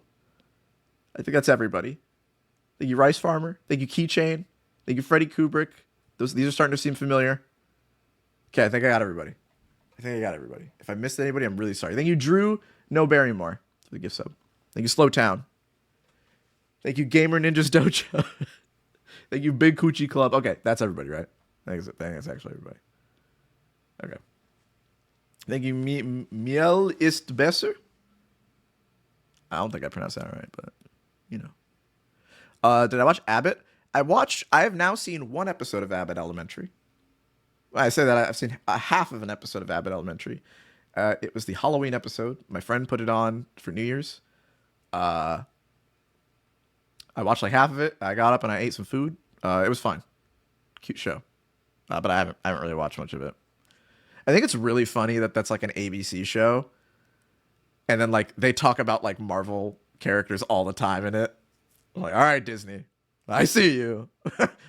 I think that's everybody. Thank you, Rice Farmer. Thank you, Keychain. Thank you, Freddie Kubrick. These are starting to seem familiar. Okay, I think I got everybody. If I missed anybody, I'm really sorry. Thank you, Drew No Barrymore, for the gift sub. Thank you, Slow Town. Thank you, Gamer Ninjas Dojo. Thank you, Big Coochie Club. Okay, that's everybody, right? I think that's actually everybody. Okay. Thank you, Miel ist besser. I don't think I pronounced that right, but you know. Did I watch Abbott? I have now seen one episode of Abbott Elementary. I say that I've seen a half of an episode of Abbott Elementary. It was the Halloween episode. My friend put it on for New Year's. I watched like half of it. I got up and I ate some food. It was fine. Cute show. But I haven't really watched much of it. I think it's really funny that that's like an ABC show. And then like they talk about like Marvel characters all the time in it. I'm like, all right, Disney, I see you.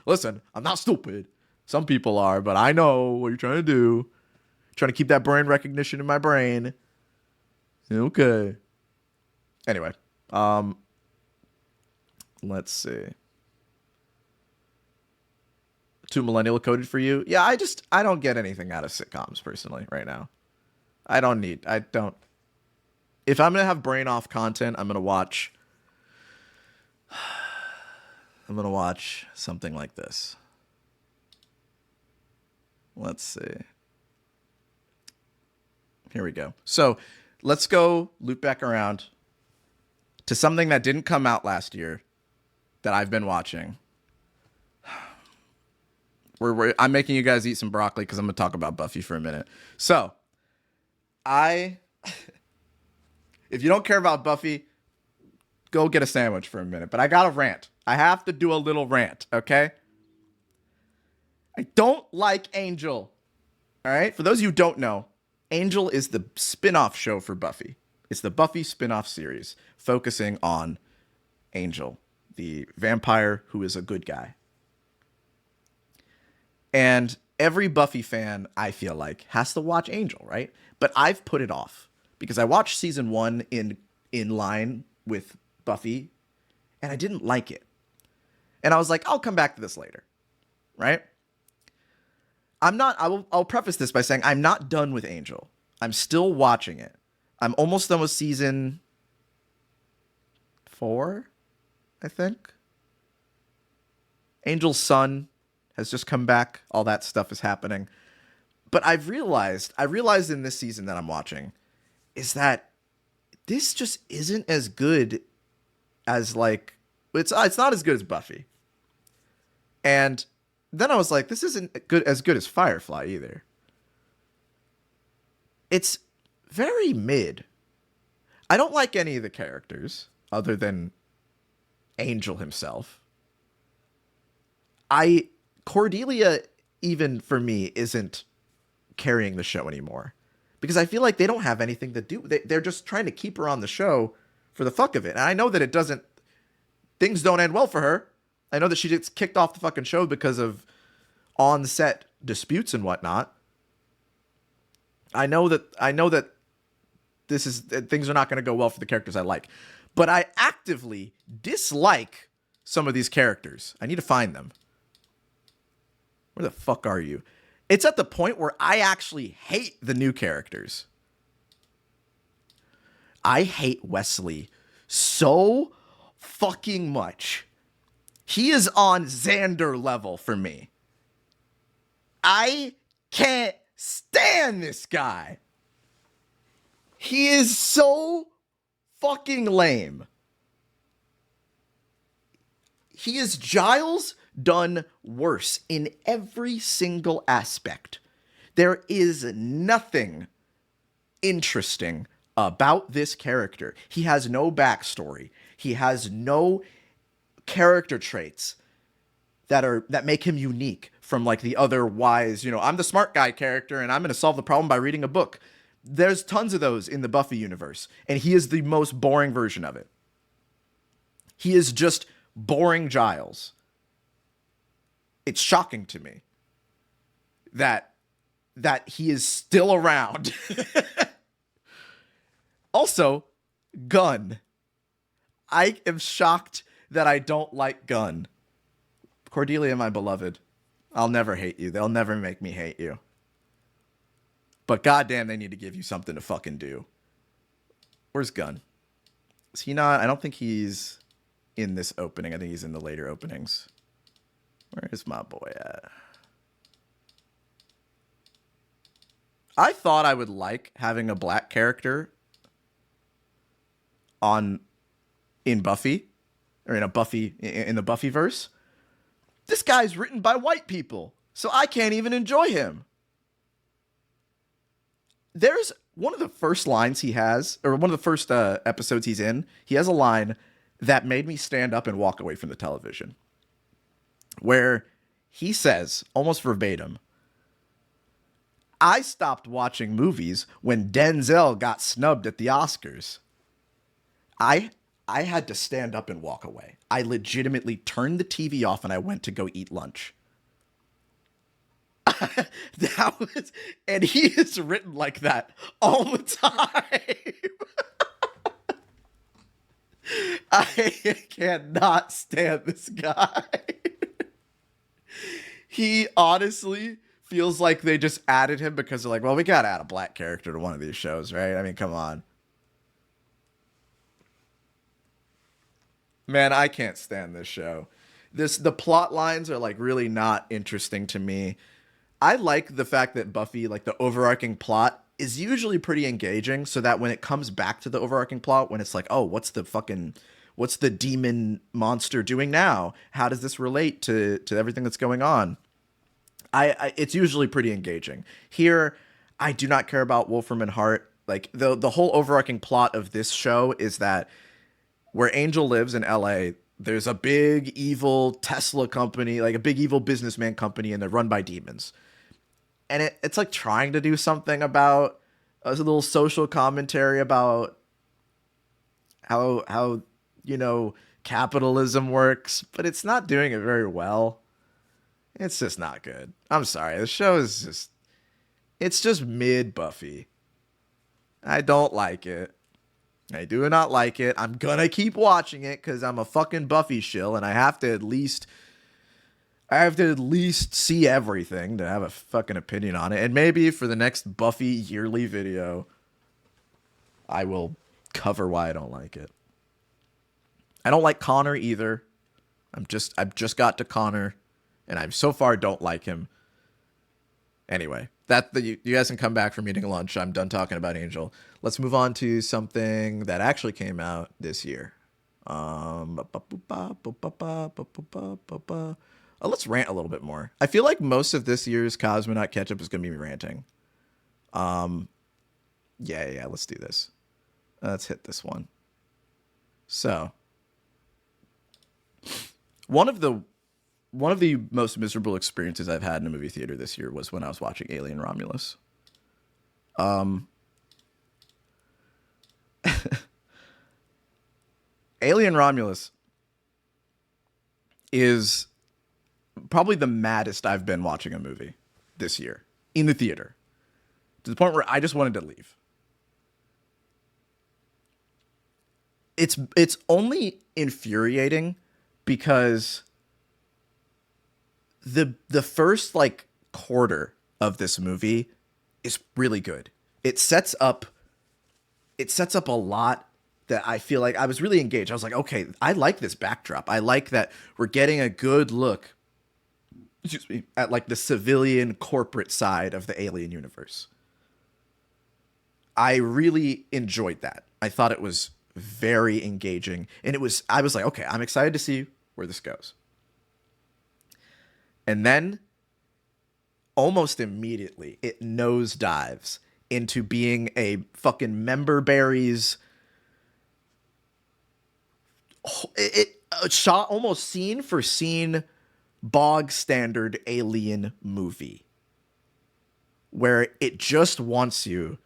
Listen, I'm not stupid. Some people are, but I know what you're trying to do. Trying to keep that brain recognition in my brain. Okay. Anyway, let's see. Too millennial coded for you? Yeah, I don't get anything out of sitcoms personally right now. I don't. If I'm going to have brain off content, I'm going to watch something like this. Let's see. Here we go. So let's go loop back around to something that didn't come out last year that I've been watching. I'm making you guys eat some broccoli because I'm going to talk about Buffy for a minute. So, if you don't care about Buffy, go get a sandwich for a minute. But I got a rant. I have to do a little rant, okay? I don't like Angel. All right? For those of you who don't know, Angel is the spin-off show for Buffy. It's the Buffy spin-off series focusing on Angel, the vampire who is a good guy. And every Buffy fan, I feel like, has to watch Angel, right? But I've put it off because I watched season 1 in line with Buffy, and I didn't like it. And I was like, I'll come back to this later, right? I'll preface this by saying I'm not done with Angel. I'm still watching it. I'm almost done with season 4, I think. Angel's son has just come back. All that stuff is happening. But I realized in this season that I'm watching is that this just isn't as good as like, it's not as good as Buffy. And then I was like, this isn't as good as Firefly either. It's very mid. I don't like any of the characters other than Angel himself. Cordelia, even for me, isn't carrying the show anymore because I feel like they don't have anything to do. They're just trying to keep her on the show for the fuck of it. And I know that things don't end well for her. I know that she gets kicked off the fucking show because of on-set disputes and whatnot. I know that things are not going to go well for the characters I like, but I actively dislike some of these characters. I need to find them. Where the fuck are you? It's at the point where I actually hate the new characters. I hate Wesley so fucking much. He is on Xander level for me. I can't stand this guy. He is so fucking lame. He is Giles done worse in every single aspect. There is nothing interesting about this character. He has no backstory. He has no character traits that make him unique from like the other wise, I'm the smart guy character and I'm going to solve the problem by reading a book. There's tons of those in the Buffy universe, and he is the most boring version of it. He is just boring Giles. It's shocking to me that he is still around. Also, Gunn. I am shocked that I don't like Gunn. Cordelia, my beloved, I'll never hate you. They'll never make me hate you. But goddamn, they need to give you something to fucking do. Where's Gunn? Is he not? I don't think he's in this opening. I think he's in the later openings. Where is my boy at? I thought I would like having a black character in Buffy, or in the Buffyverse. This guy's written by white people, so I can't even enjoy him. There's one of the first lines he has, or one of the first episodes he's in, he has a line that made me stand up and walk away from the television, where he says, almost verbatim, "I stopped watching movies when Denzel got snubbed at the Oscars." I had to stand up and walk away. I legitimately turned the TV off and I went to go eat lunch. And he is written like that all the time. I cannot stand this guy. He honestly feels like they just added him because they're like, well, we gotta add a black character to one of these shows, right? I mean, come on. Man, I can't stand this show. The plot lines are like really not interesting to me. I like the fact that Buffy, like the overarching plot, is usually pretty engaging, so that when it comes back to the overarching plot, when it's like, oh, what's the demon monster doing now? How does this relate to everything that's going on? It's usually pretty engaging. Here, I do not care about Wolfram and Hart. Like the whole overarching plot of this show is that where Angel lives in LA, there's a big evil Tesla company, like a big evil businessman company, and they're run by demons. And it's like trying to do something about a little social commentary about how capitalism works, but it's not doing it very well. It's just not good. I'm sorry. The show is it's just mid Buffy. I don't like it. I do not like it. I'm gonna keep watching it because I'm a fucking Buffy shill, and I have to at least see everything to have a fucking opinion on it. And maybe for the next Buffy yearly video, I will cover why I don't like it. I don't like Connor either. I've just got to Connor, and I so far don't like him. Anyway, you guys can come back from eating lunch. I'm done talking about Angel. Let's move on to something that actually came out this year. Let's rant a little bit more. I feel like most of this year's Cosmonaut catch-up is going to be ranting. Yeah, let's do this. Let's hit this one. So, one of the most miserable experiences I've had in a movie theater this year was when I was watching Alien Romulus. Alien Romulus is probably the maddest I've been watching a movie this year in the theater, to the point where I just wanted to leave. It's only infuriating because the first like quarter of this movie is really good. It sets up a lot that I feel like I was really engaged. I was like, okay, I like this backdrop. I like that we're getting a good look, at like the civilian corporate side of the Alien universe. I really enjoyed that. I thought it was very engaging, and I was like, okay, I'm excited to see where this goes. And then almost immediately it nosedives into being a fucking member berries shot almost scene for scene bog standard alien movie where it just wants you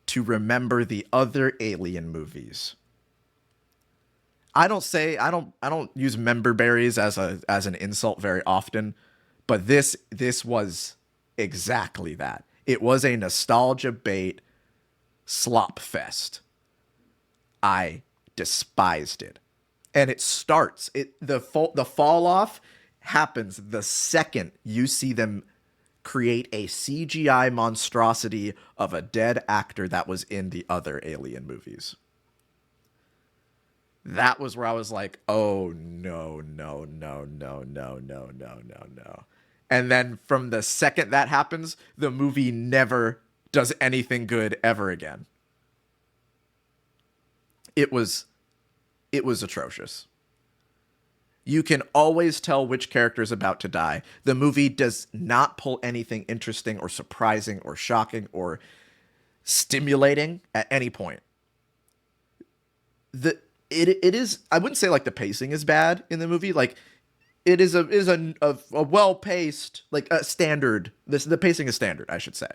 to remember the other alien movies. I don't use member berries as an insult very often, but this was exactly that. It was a nostalgia bait slop fest. I despised it. And it starts the fall off happens the second you see them create a CGI monstrosity of a dead actor that was in the other Alien movies. That was where I was like, oh no, no, no, no, no, no, no, no, no. And then from the second that happens, the movie never does anything good ever again. It was atrocious. You can always tell which character is about to die. The movie does not pull anything interesting or surprising or shocking or stimulating at any point. It is, I wouldn't say like the pacing is bad in the movie. Like it is a well paced, like a standard. The pacing is standard, I should say.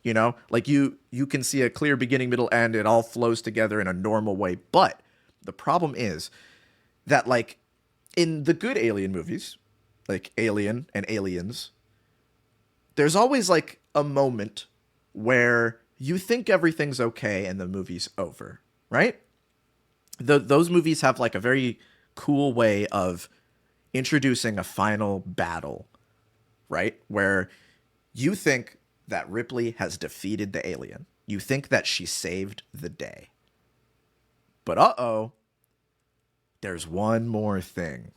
You know, like you can see a clear beginning, middle, end. It all flows together in a normal way. But the problem is that, like, in the good Alien movies, like Alien and Aliens, there's always like a moment where you think everything's okay and the movie's over, right? Those movies have like a very cool way of introducing a final battle, right? Where you think that Ripley has defeated the alien. You think that she saved the day. But there's one more thing.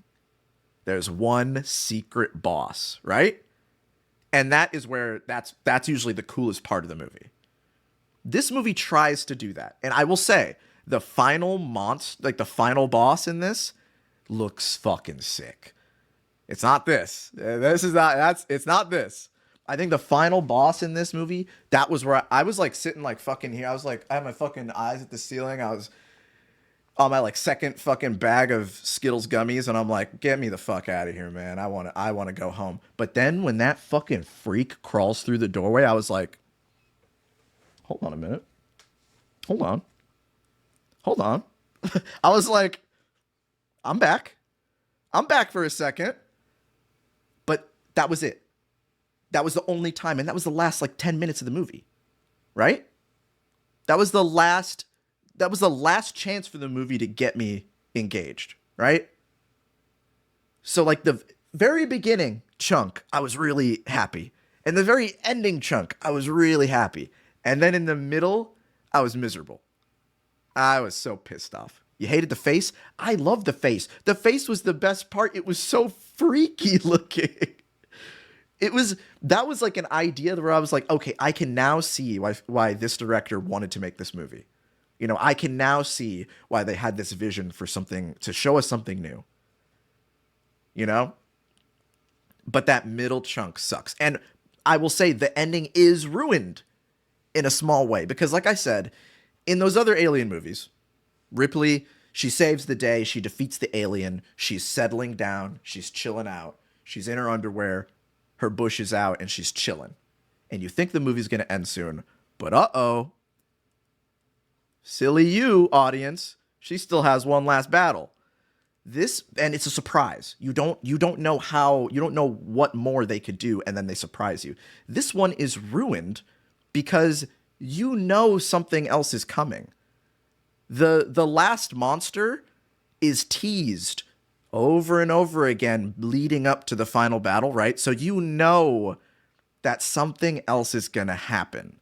There's one secret boss, right? And that is where that's usually the coolest part of the movie. This movie tries to do that. And I will say, the final the final boss in this looks fucking sick. It's not this. It's not this. I think the final boss in this movie, that was where I was like sitting like fucking here. I was like, I had my fucking eyes at the ceiling. I was on my like second fucking bag of Skittles gummies, and I'm like, get me the fuck out of here, man. I want to go home. But then when that fucking freak crawls through the doorway, I was like, hold on a minute. Hold on. I was like, I'm back. I'm back for a second. But that was it. That was the only time, and that was the last like 10 minutes of the movie. Right? That was the last chance for the movie to get me engaged, right? So like the very beginning chunk, I was really happy. And the very ending chunk, I was really happy. And then in the middle, I was miserable. I was so pissed off. You hated the face? I loved the face. The face was the best part. It was so freaky looking. That was like an idea where I was like, okay, I can now see why this director wanted to make this movie. You know, I can now see why they had this vision for something, to show us something new. You know? But that middle chunk sucks. And I will say the ending is ruined in a small way. Because like I said, in those other Alien movies, Ripley, she saves the day, she defeats the alien, she's settling down, she's chilling out, she's in her underwear, her bush is out, and she's chilling. And you think the movie's going to end soon, but silly you, audience, she still has one last battle. And it's a surprise. You don't know what more they could do, and then they surprise you. This one is ruined because you know something else is coming. The last monster is teased over and over again leading up to the final battle, right? So you know that something else is going to happen.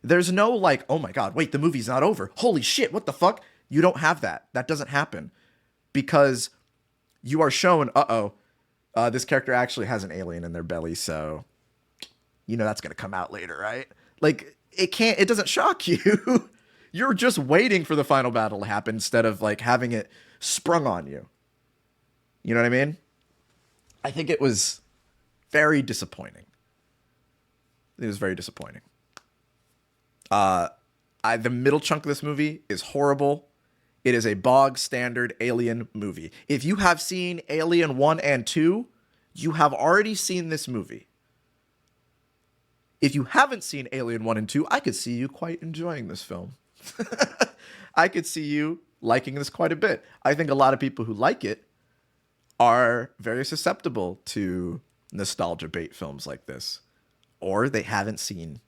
There's no like, oh my God, wait, the movie's not over. Holy shit, what the fuck? You don't have that. That doesn't happen. Because you are shown, this character actually has an alien in their belly, so you know that's going to come out later, right? Like, it doesn't shock you. You're just waiting for the final battle to happen instead of like having it sprung on you. You know what I mean? I think it was very disappointing. It was very disappointing. The middle chunk of this movie is horrible. It is a bog standard Alien movie. If you have seen Alien 1 and 2, you have already seen this movie. If you haven't seen Alien 1 and 2, I could see you quite enjoying this film. I could see you liking this quite a bit. I think a lot of people who like it are very susceptible to nostalgia bait films like this, or they haven't seen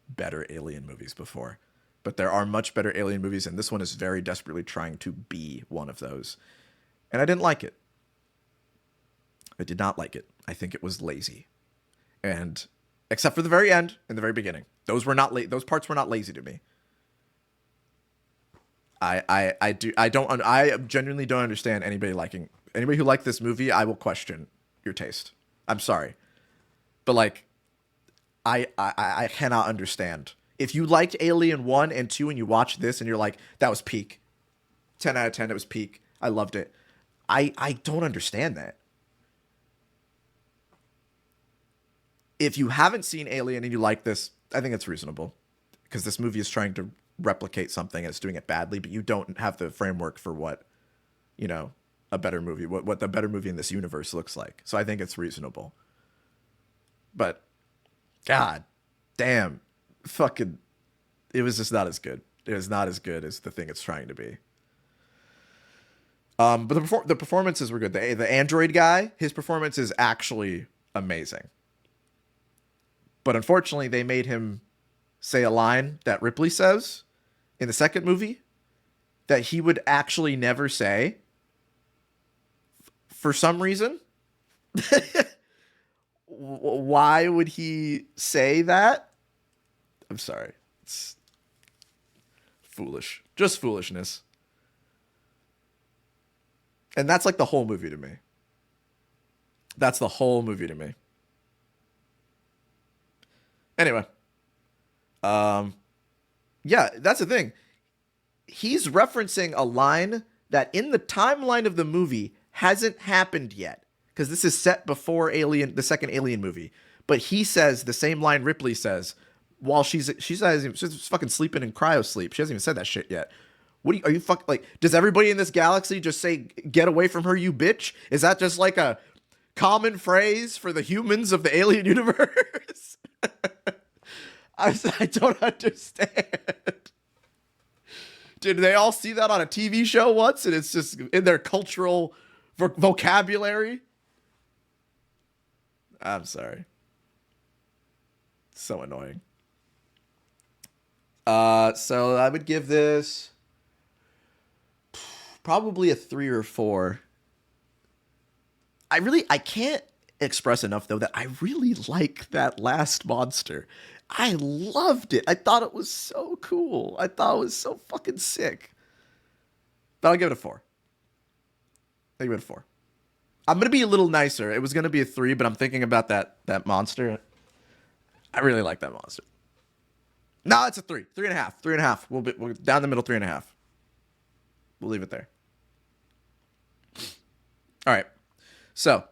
better Alien movies before. But there are much better Alien movies, and this one is very desperately trying to be one of those. And I didn't like it. I did not like it. I think it was lazy. And except for the very end and the very beginning. Those parts were not lazy to me. I genuinely don't understand anybody who liked this movie. I will question your taste. I'm sorry. But like, I cannot understand. If you liked Alien 1 and 2 and you watch this and you're like, that was peak. 10 out of 10, it was peak. I loved it. I don't understand that. If you haven't seen Alien and you like this, I think it's reasonable. Because this movie is trying to replicate something and it's doing it badly, but you don't have the framework for what, a better movie, what the better movie in this universe looks like. So I think it's reasonable. But, God damn. Fucking, it was just not as good. It was not as good as the thing it's trying to be. But the performances were good. The android guy, his performance is actually amazing. But unfortunately, they made him say a line that Ripley says in the second movie that he would actually never say for some reason. Why would he say that? I'm sorry. It's foolish. Just foolishness. And that's like the whole movie to me. That's the whole movie to me. Anyway. Yeah, that's the thing. He's referencing a line that in the timeline of the movie hasn't happened yet. Because this is set before the second Alien movie. But he says the same line Ripley says while she's fucking sleeping in cryo sleep. She hasn't even said that shit yet. Are you fucking like? Does everybody in this galaxy just say "get away from her, you bitch"? Is that just like a common phrase for the humans of the alien universe? I don't understand. Did they all see that on a TV show once, and it's just in their cultural vocabulary? I'm sorry. So annoying. So I would give this probably a 3 or 4. I can't express enough though that I really like that last monster. I loved it. I thought it was so cool. I thought it was so fucking sick. But I'll give it a 4. I'll give it a 4. I'm going to be a little nicer. It was going to be a 3, but I'm thinking about that monster. I really like that monster. No, it's a 3. 3.5. 3.5. We'll down the middle, 3.5. We'll leave it there. All right. So,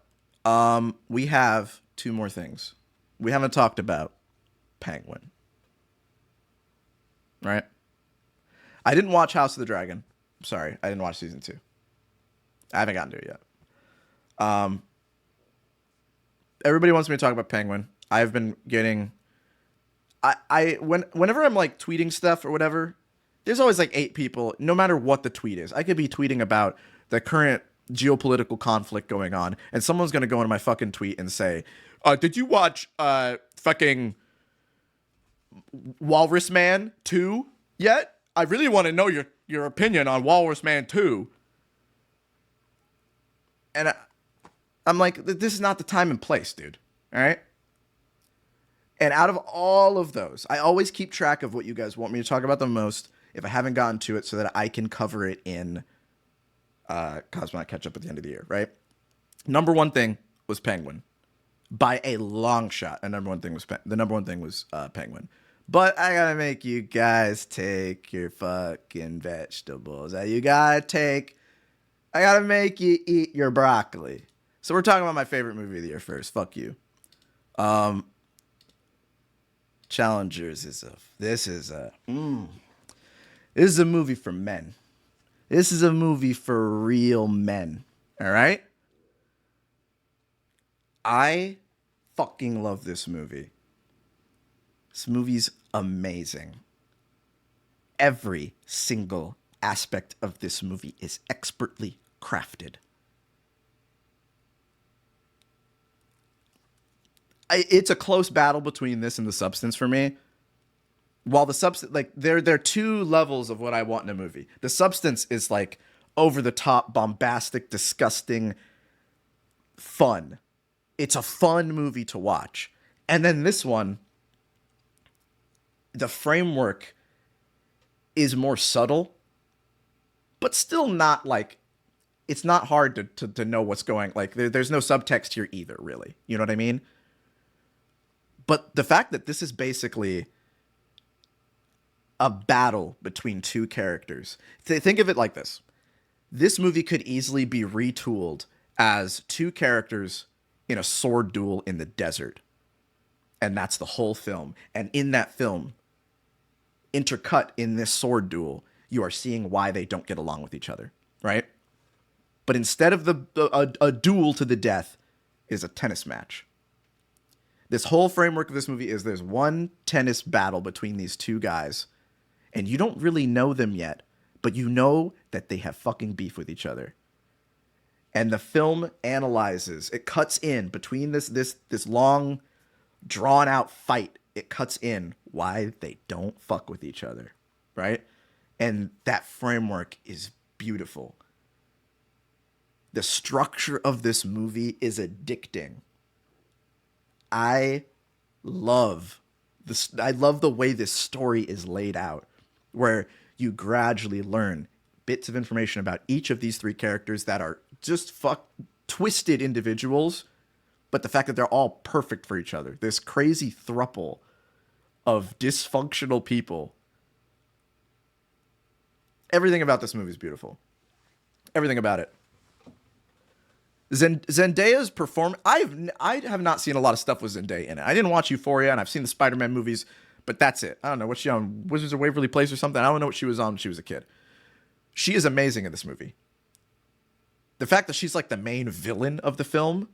we have 2 more things. We haven't talked about Penguin. Right? I didn't watch House of the Dragon. Sorry, I didn't watch season 2. I haven't gotten to it yet. Everybody wants me to talk about Penguin. I've been getting... whenever I'm like tweeting stuff or whatever, there's always like 8 people, no matter what the tweet is. I could be tweeting about the current geopolitical conflict going on, and someone's going to go into my fucking tweet and say, did you watch fucking Walrus Man 2 yet? I really want to know your opinion on Walrus Man 2. And I'm like, this is not the time and place, dude. All right? And out of all of those, I always keep track of what you guys want me to talk about the most if I haven't gotten to it so that I can cover it in Cosmonaut Catch-Up at the end of the year, right? Number one thing was Penguin. By a long shot. The number one thing was Penguin. But I gotta make you guys take your fucking vegetables. I gotta make you eat your broccoli. So we're talking about my favorite movie of the year first. Fuck you. Um, Challengers this is a movie for men. This is a movie for real men. All right? I fucking love this movie. This movie's amazing. Every single aspect of this movie is expertly crafted. It's a close battle between this and The Substance for me. While The Substance, like, there are two levels of what I want in a movie. The Substance is like over the top, bombastic, disgusting, fun. It's a fun movie to watch. And then this one, the framework is more subtle, but still not like, it's not hard to know what's going, like there's no subtext here either, really. You know what I mean? But the fact that this is basically a battle between two characters. Think of it like this. This movie could easily be retooled as two characters in a sword duel in the desert. And that's the whole film. And in that film, intercut in this sword duel, you are seeing why they don't get along with each other, right? But instead of a duel to the death is a tennis match. This whole framework of this movie is there's one tennis battle between these two guys, and you don't really know them yet, but you know that they have fucking beef with each other. And the film analyzes, it cuts in between this long, drawn out fight. It cuts in why they don't fuck with each other, right? And that framework is beautiful. The structure of this movie is addicting. I love this. I love the way this story is laid out, where you gradually learn bits of information about each of these three characters that are just twisted individuals, but the fact that they're all perfect for each other. This crazy throuple of dysfunctional people. Everything about this movie is beautiful. Everything about it. Zendaya's performance. I have not seen a lot of stuff with Zendaya in it. I didn't watch Euphoria, and I've seen the Spider-Man movies, but that's it. I don't know. What's she on? Wizards of Waverly Place or something? I don't know what she was on when she was a kid. She is amazing in this movie. The fact that she's like the main villain of the film,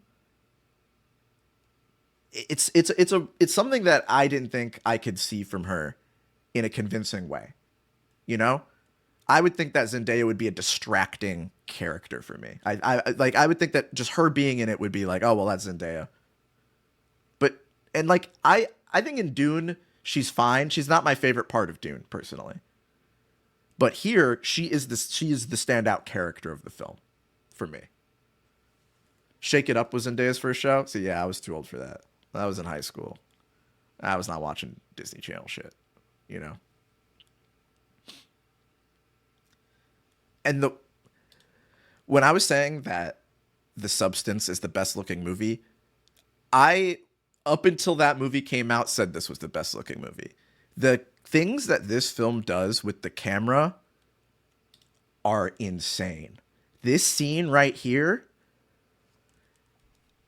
it's something that I didn't think I could see from her in a convincing way. You know? I would think that Zendaya would be a distracting character for me. I would think that just her being in it would be like, oh well, that's Zendaya. But I think in Dune she's fine. She's not my favorite part of Dune personally. But here she is the standout character of the film for me. Shake It Up was Zendaya's first show. So yeah, I was too old for that. I was in high school. I was not watching Disney Channel shit, you know. And when I was saying that The Substance is the best looking movie, I, up until that movie came out, said this was the best looking movie. The things that this film does with the camera are insane. This scene right here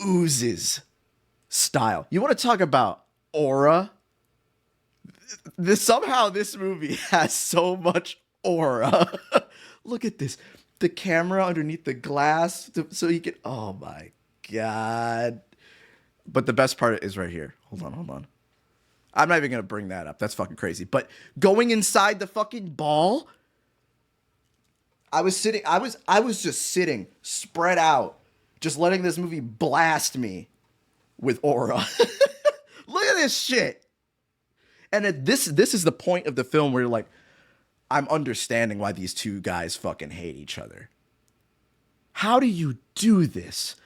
oozes style. You want to talk about aura? Somehow this movie has so much aura. Look at this. The camera underneath the glass so you can... Oh my God. But the best part is right here. Hold on. I'm not even going to bring that up. That's fucking crazy. But going inside the fucking ball... I was just sitting, spread out, just letting this movie blast me with aura. Look at this shit. And this is the point of the film where you're like, I'm understanding why these two guys fucking hate each other. How do you do this?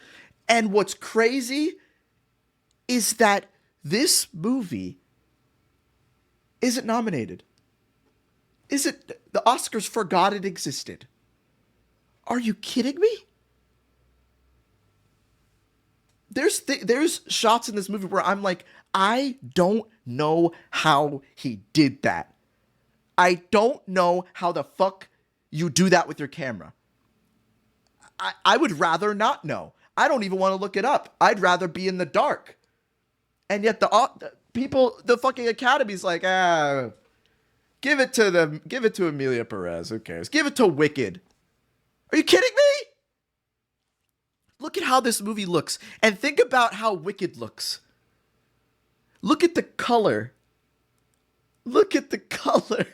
And what's crazy is that this movie isn't nominated. The Oscars forgot it existed. Are you kidding me? There's shots in this movie where I'm like, I don't know how he did that. I don't know how the fuck you do that with your camera. I would rather not know. I don't even want to look it up. I'd rather be in the dark. And yet the people, the fucking Academy's like, give it to Emilia Perez. Who cares? Give it to Wicked. Are you kidding me? Look at how this movie looks, and think about how Wicked looks. Look at the color. Look at the color.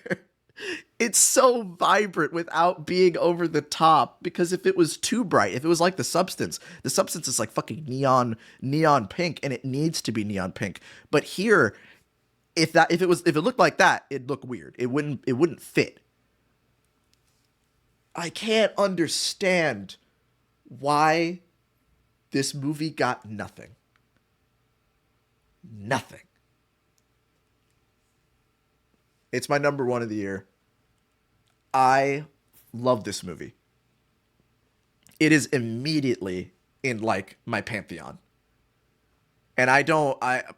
It's so vibrant without being over the top, because if it was too bright, if it was like the substance is like fucking neon pink, and it needs to be neon pink. But here, if it looked like that, it'd look weird. It wouldn't fit. I can't understand why this movie got nothing. Nothing. It's my number one of the year. I love this movie. It is immediately in like my pantheon. And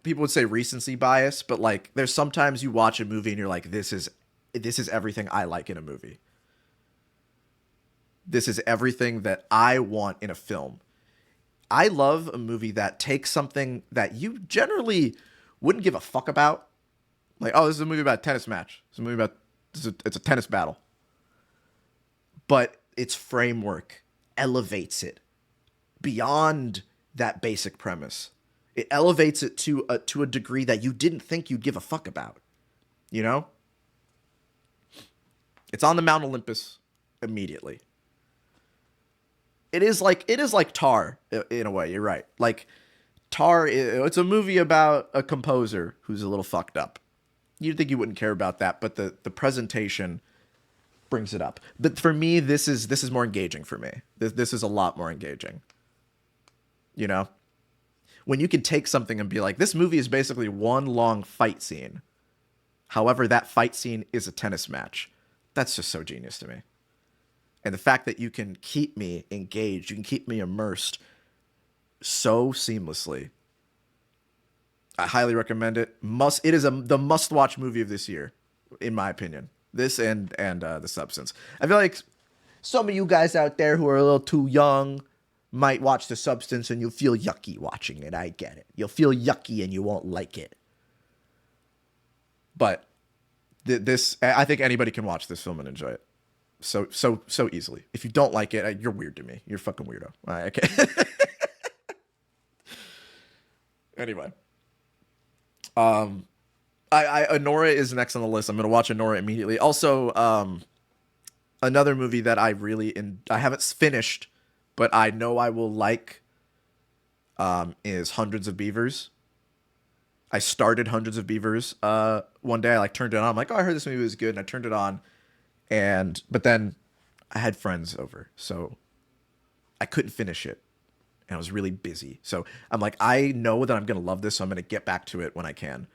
people would say recency bias, but like there's sometimes you watch a movie and you're like, this is everything I like in a movie. This is everything that I want in a film. I love a movie that takes something that you generally wouldn't give a fuck about. Like, oh, this is a movie about a tennis match. It's a tennis battle. But its framework elevates it beyond that basic premise. It elevates it to a degree that you didn't think you'd give a fuck about. You know? It's on the Mount Olympus immediately. It is like Tar in a way. You're right. Like Tar, it's a movie about a composer who's a little fucked up. You'd think you wouldn't care about that, but the presentation brings it up. But for me, this is more engaging for me. This is a lot more engaging. You know? When you can take something and be like, this movie is basically one long fight scene. However, that fight scene is a tennis match. That's just so genius to me. And the fact that you can keep me engaged, you can keep me immersed so seamlessly. I highly recommend it. It is the must-watch movie of this year, in my opinion. This and The Substance. I feel like some of you guys out there who are a little too young might watch The Substance and you'll feel yucky watching it. I get it. You'll feel yucky and you won't like it. But I think anybody can watch this film and enjoy it. So easily. If you don't like it, you're weird to me. You're a fucking weirdo. All right, okay. Anyway. Anora is next on the list. I'm going to watch Anora immediately. Also, another movie that I haven't finished, but I know I will like, is Hundreds of Beavers. I started Hundreds of Beavers, one day. I turned it on. I'm like, oh, I heard this movie was good. And I turned it on. But then I had friends over, so I couldn't finish it. And I was really busy. So I'm like, I know that I'm going to love this, so I'm going to get back to it when I can.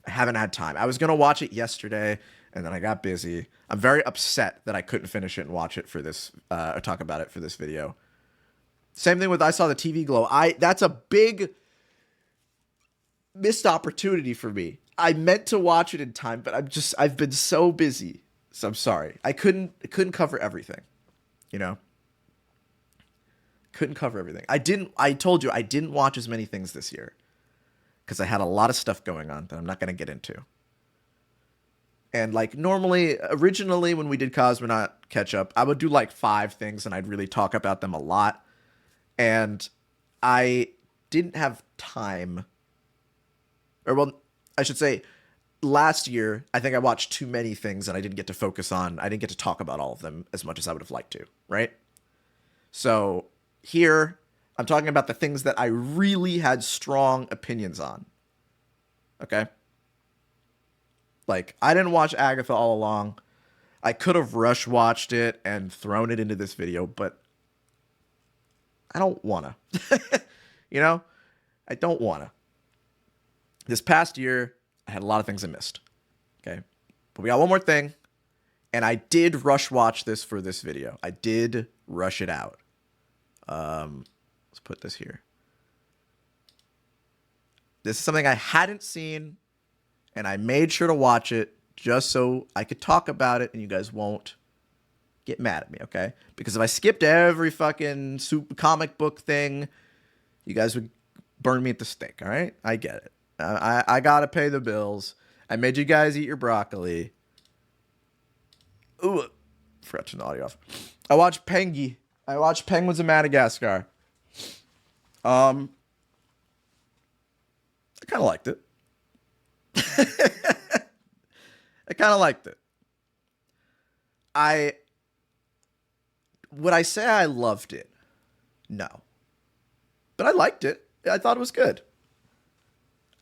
I haven't had time. I was going to watch it yesterday, and then I got busy. I'm very upset that I couldn't finish it and watch it for this, or talk about it for this video. Same thing with I Saw the TV Glow. That's a big missed opportunity for me. I meant to watch it in time, but I've been so busy. So I'm sorry. I couldn't cover everything, you know? Couldn't cover everything. I told you I didn't watch as many things this year because I had a lot of stuff going on that I'm not going to get into. And like originally when we did Cosmonaut catch up, I would do like 5 things and I'd really talk about them a lot. And I didn't have time. Or well, I should say last year, I think I watched too many things and I didn't get to talk about all of them as much as I would have liked to, right? So here, I'm talking about the things that I really had strong opinions on. Okay? Like, I didn't watch Agatha all along. I could have rush watched it and thrown it into this video, but I don't wanna. You know? I don't wanna. This past year, I had a lot of things I missed. Okay? But we got one more thing, and I did rush watch this for this video. I did rush it out. Let's put this here. This is something I hadn't seen, and I made sure to watch it just so I could talk about it and you guys won't get mad at me, okay? Because if I skipped every fucking super comic book thing, you guys would burn me at the stake, all right? I get it. I gotta pay the bills. I made you guys eat your broccoli. Ooh, forgot to turn the audio off. I watched Pengy. I watched Penguins of Madagascar. I kind of liked it. I kind of liked it. Would I say I loved it? No. But I liked it. I thought it was good.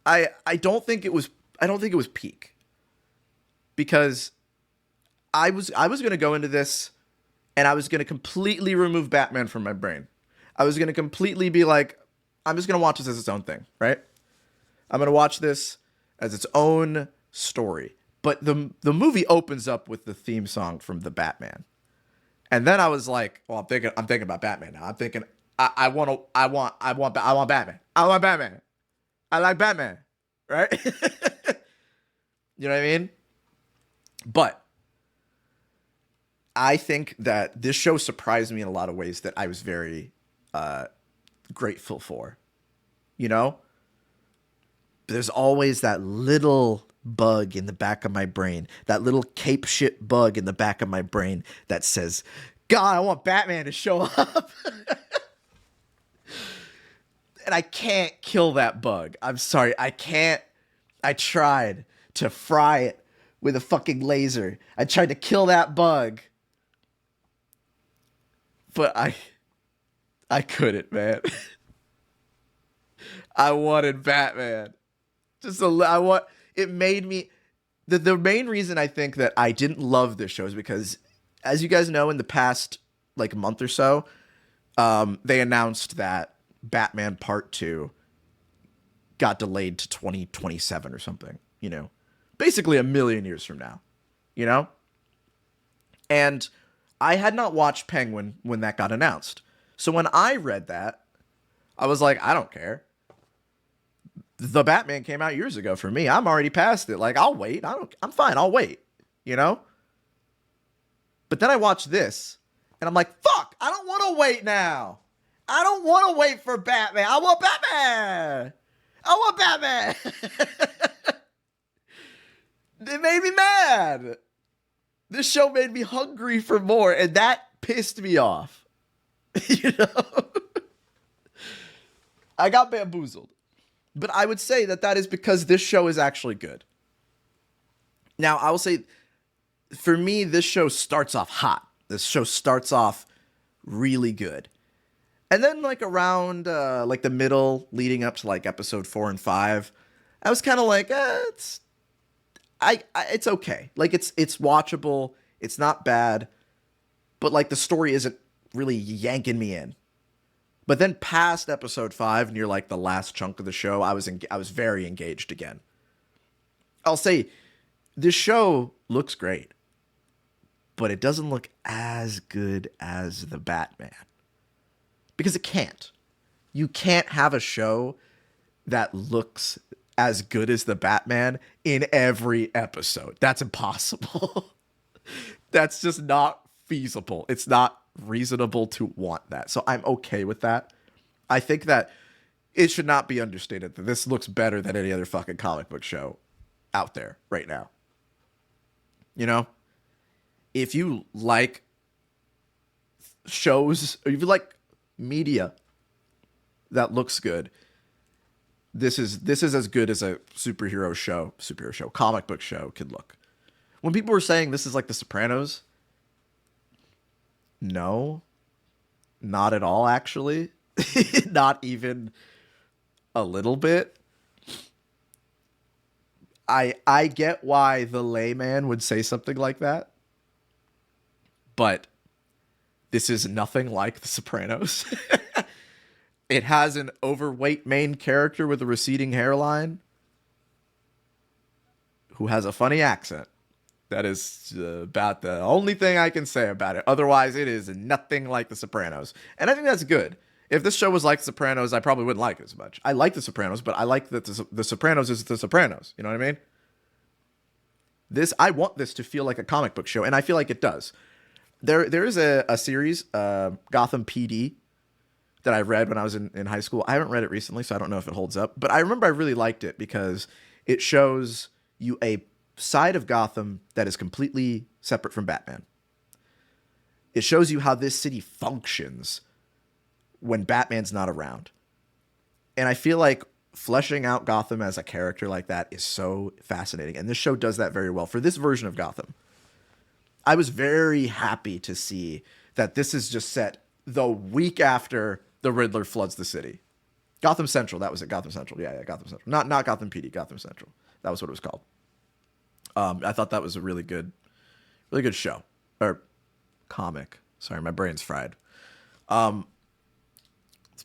I don't think it was peak. Because I was going to go into this and I was going to completely remove Batman from my brain. I was going to completely be like, I'm just going to watch this as its own thing, right? I'm going to watch this as its own story. But the movie opens up with the theme song from the Batman. And then I was like, well, I'm thinking about Batman now. I'm thinking I want Batman. I want Batman. I like Batman, right? You know what I mean? But I think that this show surprised me in a lot of ways that I was very grateful for. You know? There's always that little bug in the back of my brain, that little cape shit bug in the back of my brain that says, God, I want Batman to show up. And I can't kill that bug. I'm sorry. I can't. I tried to fry it with a fucking laser. I tried to kill that bug. But I couldn't, man. I wanted Batman. It made me, the main reason I think that I didn't love this show is because, as you guys know, in the past, like, month or so, they announced that Batman Part 2 got delayed to 2027 or something, you know? Basically a million years from now, you know? And I had not watched Penguin when that got announced. So when I read that, I was like, I don't care. The Batman came out years ago for me. I'm already past it. Like, I'll wait. I'm fine. I'll wait, you know? But then I watched this and I'm like, fuck, I don't want to wait now. I don't want to wait for Batman. I want Batman. I want Batman. It made me mad. This show made me hungry for more, and that pissed me off. You know? I got bamboozled. But I would say that is because this show is actually good. Now, I will say, for me, this show starts off hot. This show starts off really good. And then, like, around, like, the middle, leading up to, like, episode 4 and 5, I was kind of like, it's okay. Like, it's watchable. It's not bad. But, like, the story isn't really yanking me in. But then past episode 5, near, like, the last chunk of the show, I was very engaged again. I'll say, this show looks great. But it doesn't look as good as the Batman. Because it can't. You can't have a show that looks as good as the Batman in every episode. That's impossible. That's just not feasible. It's not reasonable to want that. So I'm okay with that. I think that it should not be understated that this looks better than any other fucking comic book show out there right now. You know? If you like shows, or if you like media that looks good, this is as good as a superhero show, comic book show could look. When people were saying this is like The Sopranos, no, not at all, actually. Not even a little bit. I get why the layman would say something like that, but this is nothing like The Sopranos. It has an overweight main character with a receding hairline who has a funny accent. That is about the only thing I can say about it. Otherwise, it is nothing like The Sopranos. And I think that's good. If this show was like The Sopranos, I probably wouldn't like it as much. I like The Sopranos, but I like that The Sopranos is The Sopranos. You know what I mean? I want this to feel like a comic book show, and I feel like it does. There is a series, Gotham PD, that I read when I was in high school. I haven't read it recently, so I don't know if it holds up. But I remember I really liked it because it shows you a side of Gotham that is completely separate from Batman. It shows you how this city functions when Batman's not around. And I feel like fleshing out Gotham as a character like that is so fascinating. And this show does that very well for this version of Gotham. I was very happy to see that this is just set the week after the Riddler floods the city. Gotham Central, that was it. Gotham Central. Yeah, Gotham Central. Not Gotham PD, Gotham Central. That was what it was called. I thought that was a really good show. Or comic. Sorry, my brain's fried. Let's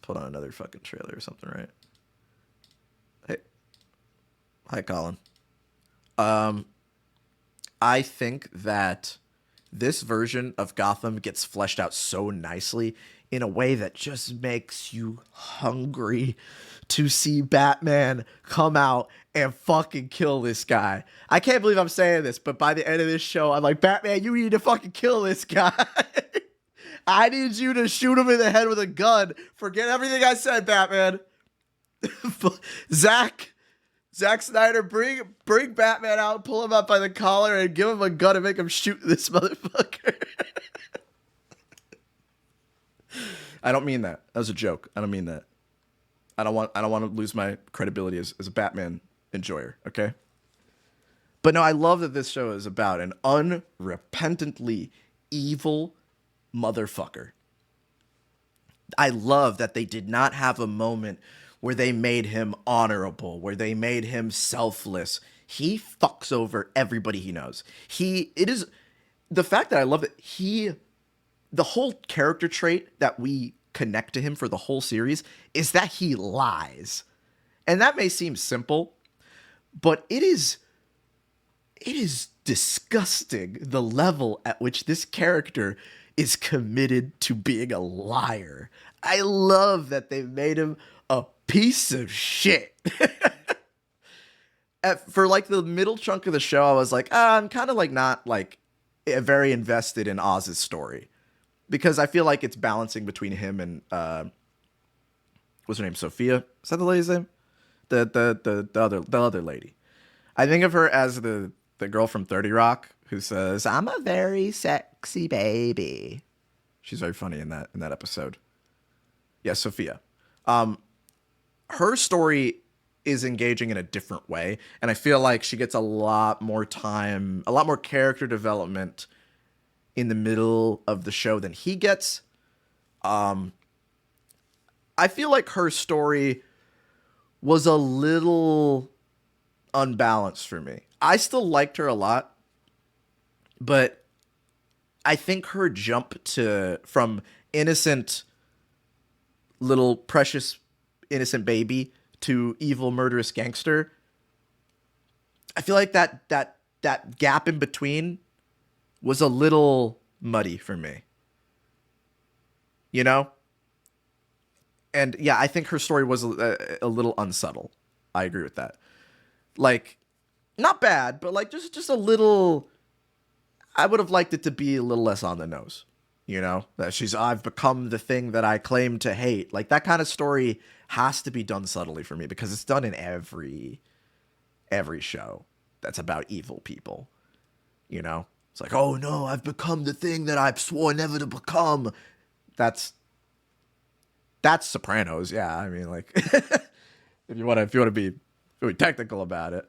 put on another fucking trailer or something, right? Hey. Hi, Colin. I think that this version of Gotham gets fleshed out so nicely in a way that just makes you hungry to see Batman come out and fucking kill this guy. I can't believe I'm saying this, but by the end of this show, I'm like, Batman, you need to fucking kill this guy. I need you to shoot him in the head with a gun. Forget everything I said, Batman. Zack Snyder, bring Batman out, pull him up by the collar, and give him a gun and make him shoot this motherfucker. I don't mean that. That was a joke. I don't mean that. I don't want to lose my credibility as a Batman enjoyer, okay? But no, I love that this show is about an unrepentantly evil motherfucker. I love that they did not have a moment where they made him honorable, where they made him selfless. He fucks over everybody he knows. It is the fact that I love it. The whole character trait that we connect to him for the whole series is that he lies. And that may seem simple, but it is disgusting the level at which this character is committed to being a liar. I love that they made him a piece of shit. For like the middle chunk of the show, I was like, I'm kind of like not like very invested in Oz's story. Because I feel like it's balancing between him and what's her name? Sophia? Is that the lady's name? The other lady. I think of her as the girl from 30 Rock who says, "I'm a very sexy baby." She's very funny in that episode. Yeah, Sophia. Her story is engaging in a different way, and I feel like she gets a lot more time, a lot more character development in the middle of the show than he gets. I feel like her story was a little unbalanced for me. I still liked her a lot, but I think her jump from innocent little precious innocent baby to evil murderous gangster, I feel like that gap in between was a little muddy for me. You know? And yeah, I think her story was a little unsubtle. I agree with that. Like, not bad, but like just a little, I would have liked it to be a little less on the nose. You know? That I've become the thing that I claim to hate. Like, that kind of story has to be done subtly for me because it's done in every show that's about evil people. You know? It's like, oh no, I've become the thing that I've sworn never to become. That's Sopranos, yeah. I mean, like, if you want to be really technical about it.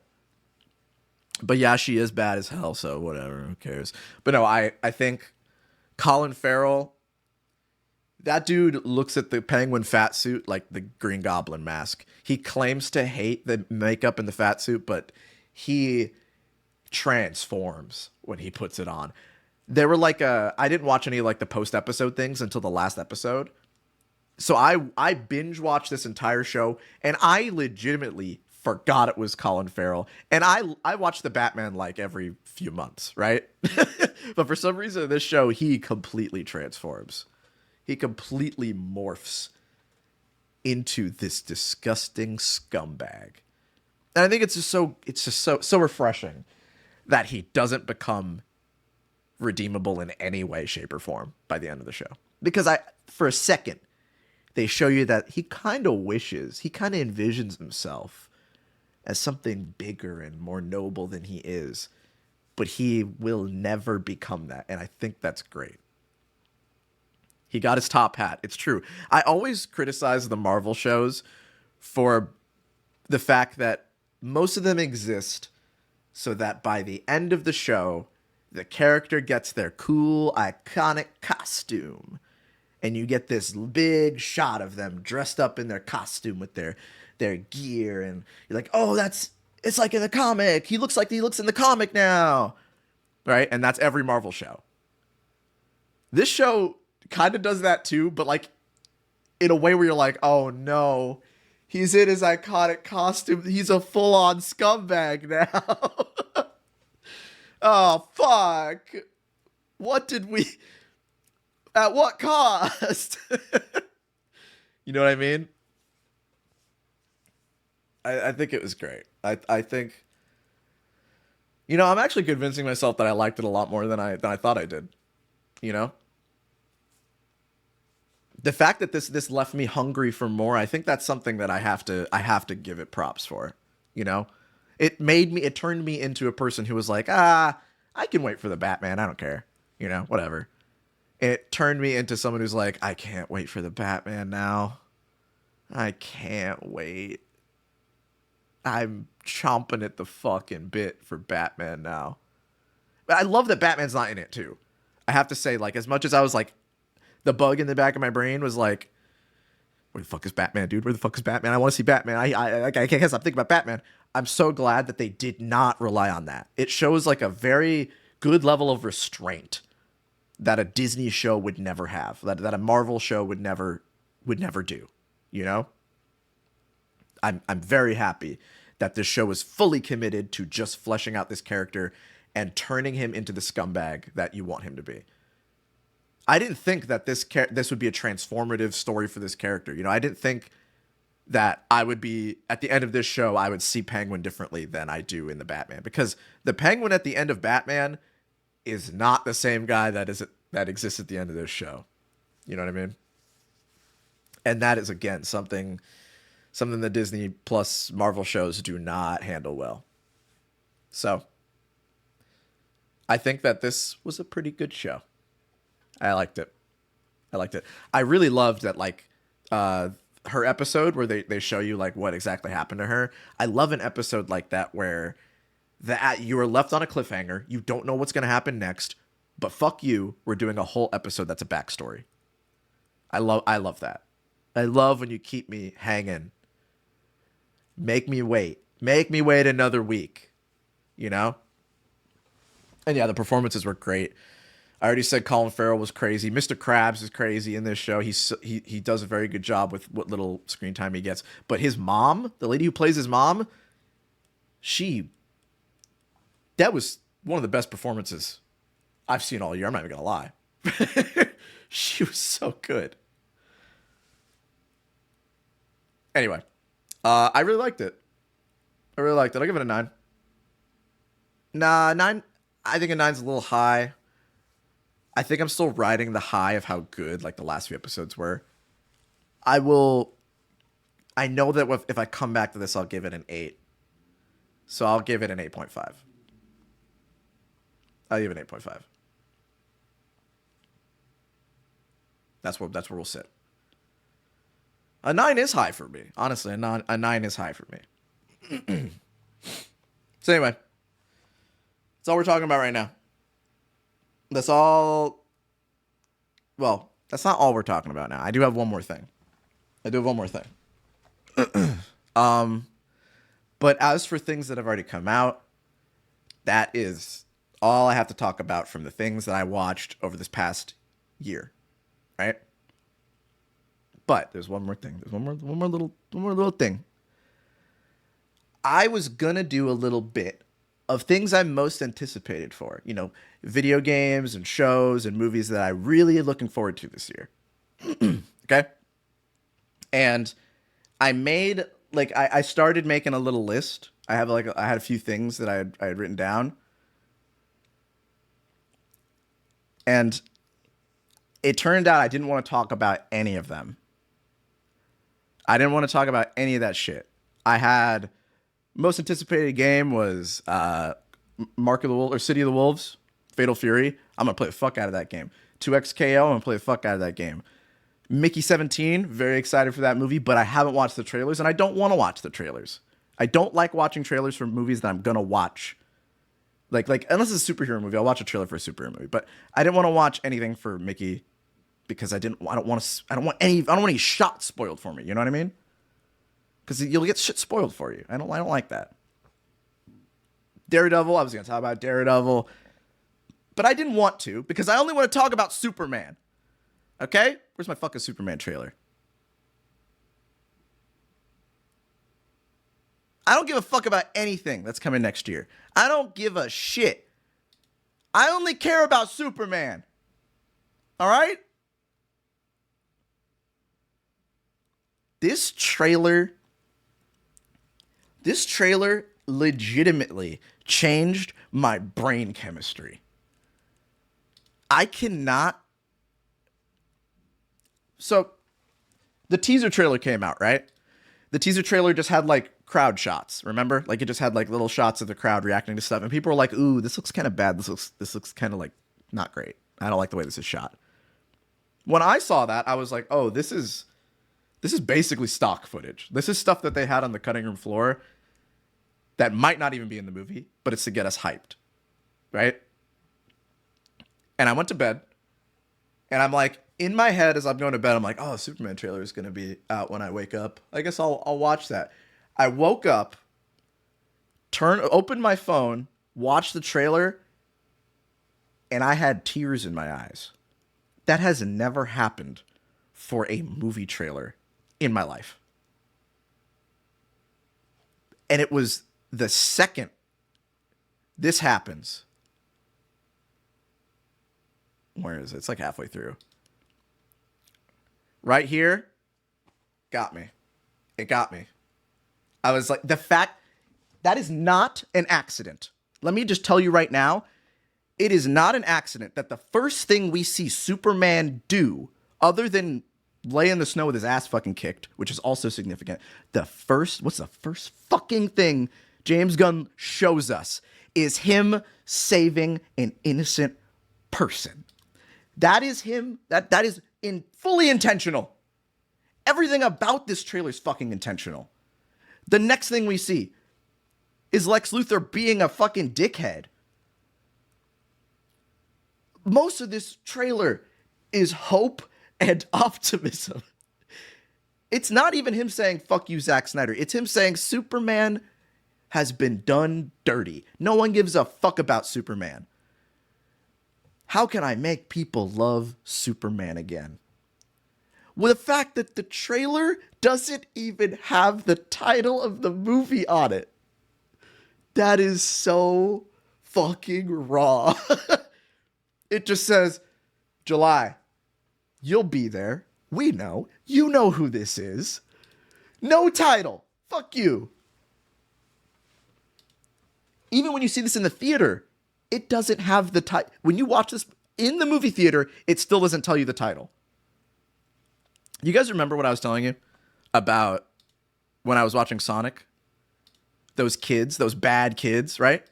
But yeah, she is bad as hell, so whatever, who cares? But no, I think Colin Farrell, that dude looks at the penguin fat suit like the Green Goblin mask. He claims to hate the makeup in the fat suit, but he transforms when he puts it on. There were like I didn't watch any like the post episode things until the last episode. So I binge watched this entire show and I legitimately forgot it was Colin Farrell. And I watch the Batman like every few months, right? But for some reason in this show, he completely transforms. He completely morphs into this disgusting scumbag. And I think it's just so refreshing that he doesn't become redeemable in any way, shape, or form by the end of the show. Because for a second, they show you that he kind of envisions himself as something bigger and more noble than he is. But he will never become that. And I think that's great. He got his top hat. It's true. I always criticize the Marvel shows for the fact that most of them exist so that by the end of the show, the character gets their cool, iconic costume. And you get this big shot of them dressed up in their costume with their gear. And you're like, oh, it's like in the comic. He looks like he looks in the comic now. Right? And that's every Marvel show. This show kind of does that too, but like in a way where you're like, oh no, he's in his iconic costume. He's a full-on scumbag now. Oh, fuck. At what cost? You know what I mean? I think it was great. I think, I'm actually convincing myself that I liked it a lot more than I thought I did. You know? The fact that this left me hungry for more, I think that's something that I have to give it props for. It turned me into a person who was like, I can wait for the Batman. I don't care. Whatever. It turned me into someone who's like, I can't wait for the Batman now. I can't wait. I'm chomping at the fucking bit for Batman now. But I love that Batman's not in it too. I have to say, like, as much as I was like, the bug in the back of my brain was like, where the fuck is Batman, dude? Where the fuck is Batman? I want to see Batman. I can't stop thinking about Batman. I'm so glad that they did not rely on that. It shows like a very good level of restraint that a Disney show would never have, that a Marvel show would never do. I'm very happy that this show is fully committed to just fleshing out this character and turning him into the scumbag that you want him to be. I didn't think that this would be a transformative story for this character. I didn't think that I would be, at the end of this show, I would see Penguin differently than I do in the Batman. Because the Penguin at the end of Batman is not the same guy that exists at the end of this show. You know what I mean? And that is, again, something the Disney plus Marvel shows do not handle well. So, I think that this was a pretty good show. I liked it. I really loved that, like, her episode where they show you, like, what exactly happened to her. I love an episode like that where you are left on a cliffhanger. You don't know what's going to happen next, but fuck you, we're doing a whole episode that's a backstory. I love that. I love when you keep me hanging. Make me wait another week, And yeah, the performances were great. I already said Colin Farrell was crazy. Mr. Krabs is crazy in this show. He does a very good job with what little screen time he gets. But his mom, the lady who plays his mom, that was one of the best performances I've seen all year. I'm not even gonna lie. She was so good. Anyway, I really liked it. I'll give it a 9. Nah, 9. I think a 9's a little high. I think I'm still riding the high of how good like the last few episodes were. I know that if I come back to this, I'll give it an 8. So I'll give it an 8.5. I'll give it an 8.5. That's where we'll sit. A 9 is high for me. Honestly, a 9 is high for me. So anyway, that's all we're talking about right now. That's all. Well, that's not all we're talking about now. I do have one more thing. But as for things that have already come out, that is all I have to talk about from the things that I watched over this past year, right? But there's one more thing. There's one more little thing. I was gonna do a little bit of things I'm most anticipated for, video games and shows and movies that I really am looking forward to this year. Okay? And I made like I started making a little list. I have like I had a few things that I had written down, and it turned out I didn't want to talk about any of them. I didn't want to talk about any of that shit. I had most anticipated game was Mark of the Wolves or City of the Wolves, Fatal Fury. I'm gonna play the fuck out of that game. 2XKO, I'm gonna play the fuck out of that game. Mickey 17, very excited for that movie, but I haven't watched the trailers and I don't want to watch the trailers. I don't like watching trailers for movies that I'm gonna watch. Like unless it's a superhero movie, I'll watch a trailer for a superhero movie. But I didn't want to watch anything for Mickey because I don't want any shot spoiled for me. You know what I mean? Because you'll get shit spoiled for you. I don't like that. Daredevil, I was gonna talk about Daredevil, but I didn't want to because I only want to talk about Superman. Okay? Where's my fucking Superman trailer? I don't give a fuck about anything that's coming next year. I don't give a shit. I only care about Superman. All right? This trailer legitimately changed my brain chemistry. I cannot. So, the teaser trailer came out, right? The teaser trailer just had like crowd shots, remember? Like it just had like little shots of the crowd reacting to stuff, and people were like, "Ooh, this looks kind of bad. This looks kind of like not great. I don't like the way this is shot." When I saw that, I was like, "Oh, this is basically stock footage. This is stuff that they had on the cutting room floor that might not even be in the movie, but it's to get us hyped." Right? And I went to bed, and I'm like, in my head as I'm going to bed, I'm like, "Oh, Superman trailer is going to be out when I wake up. I guess I'll watch that." I woke up, opened my phone, watched the trailer, and I had tears in my eyes. That has never happened for a movie trailer in my life. And it was the second this happens. Where is it? It's like halfway through. Right here, got me. It got me. I was like, the fact that is not an accident. Let me just tell you right now, it is not an accident that the first thing we see Superman do, other than lay in the snow with his ass fucking kicked, which is also significant, what's the first fucking thing James Gunn shows us is him saving an innocent person. That is him. That is fully intentional. Everything about this trailer is fucking intentional. The next thing we see is Lex Luthor being a fucking dickhead. Most of this trailer is hope and optimism. It's not even him saying, "Fuck you, Zack Snyder." It's him saying Superman has been done dirty. No one gives a fuck about Superman. How can I make people love Superman again? With the fact that the trailer doesn't even have the title of the movie on it. That is so fucking raw. It just says, July, you'll be there. We know. You know who this is. No title. Fuck you. Even when you see this in the theater, it doesn't have the title. When you watch this in the movie theater, it still doesn't tell you the title. You guys remember what I was telling you about when I was watching Sonic? Those kids, those bad kids, right?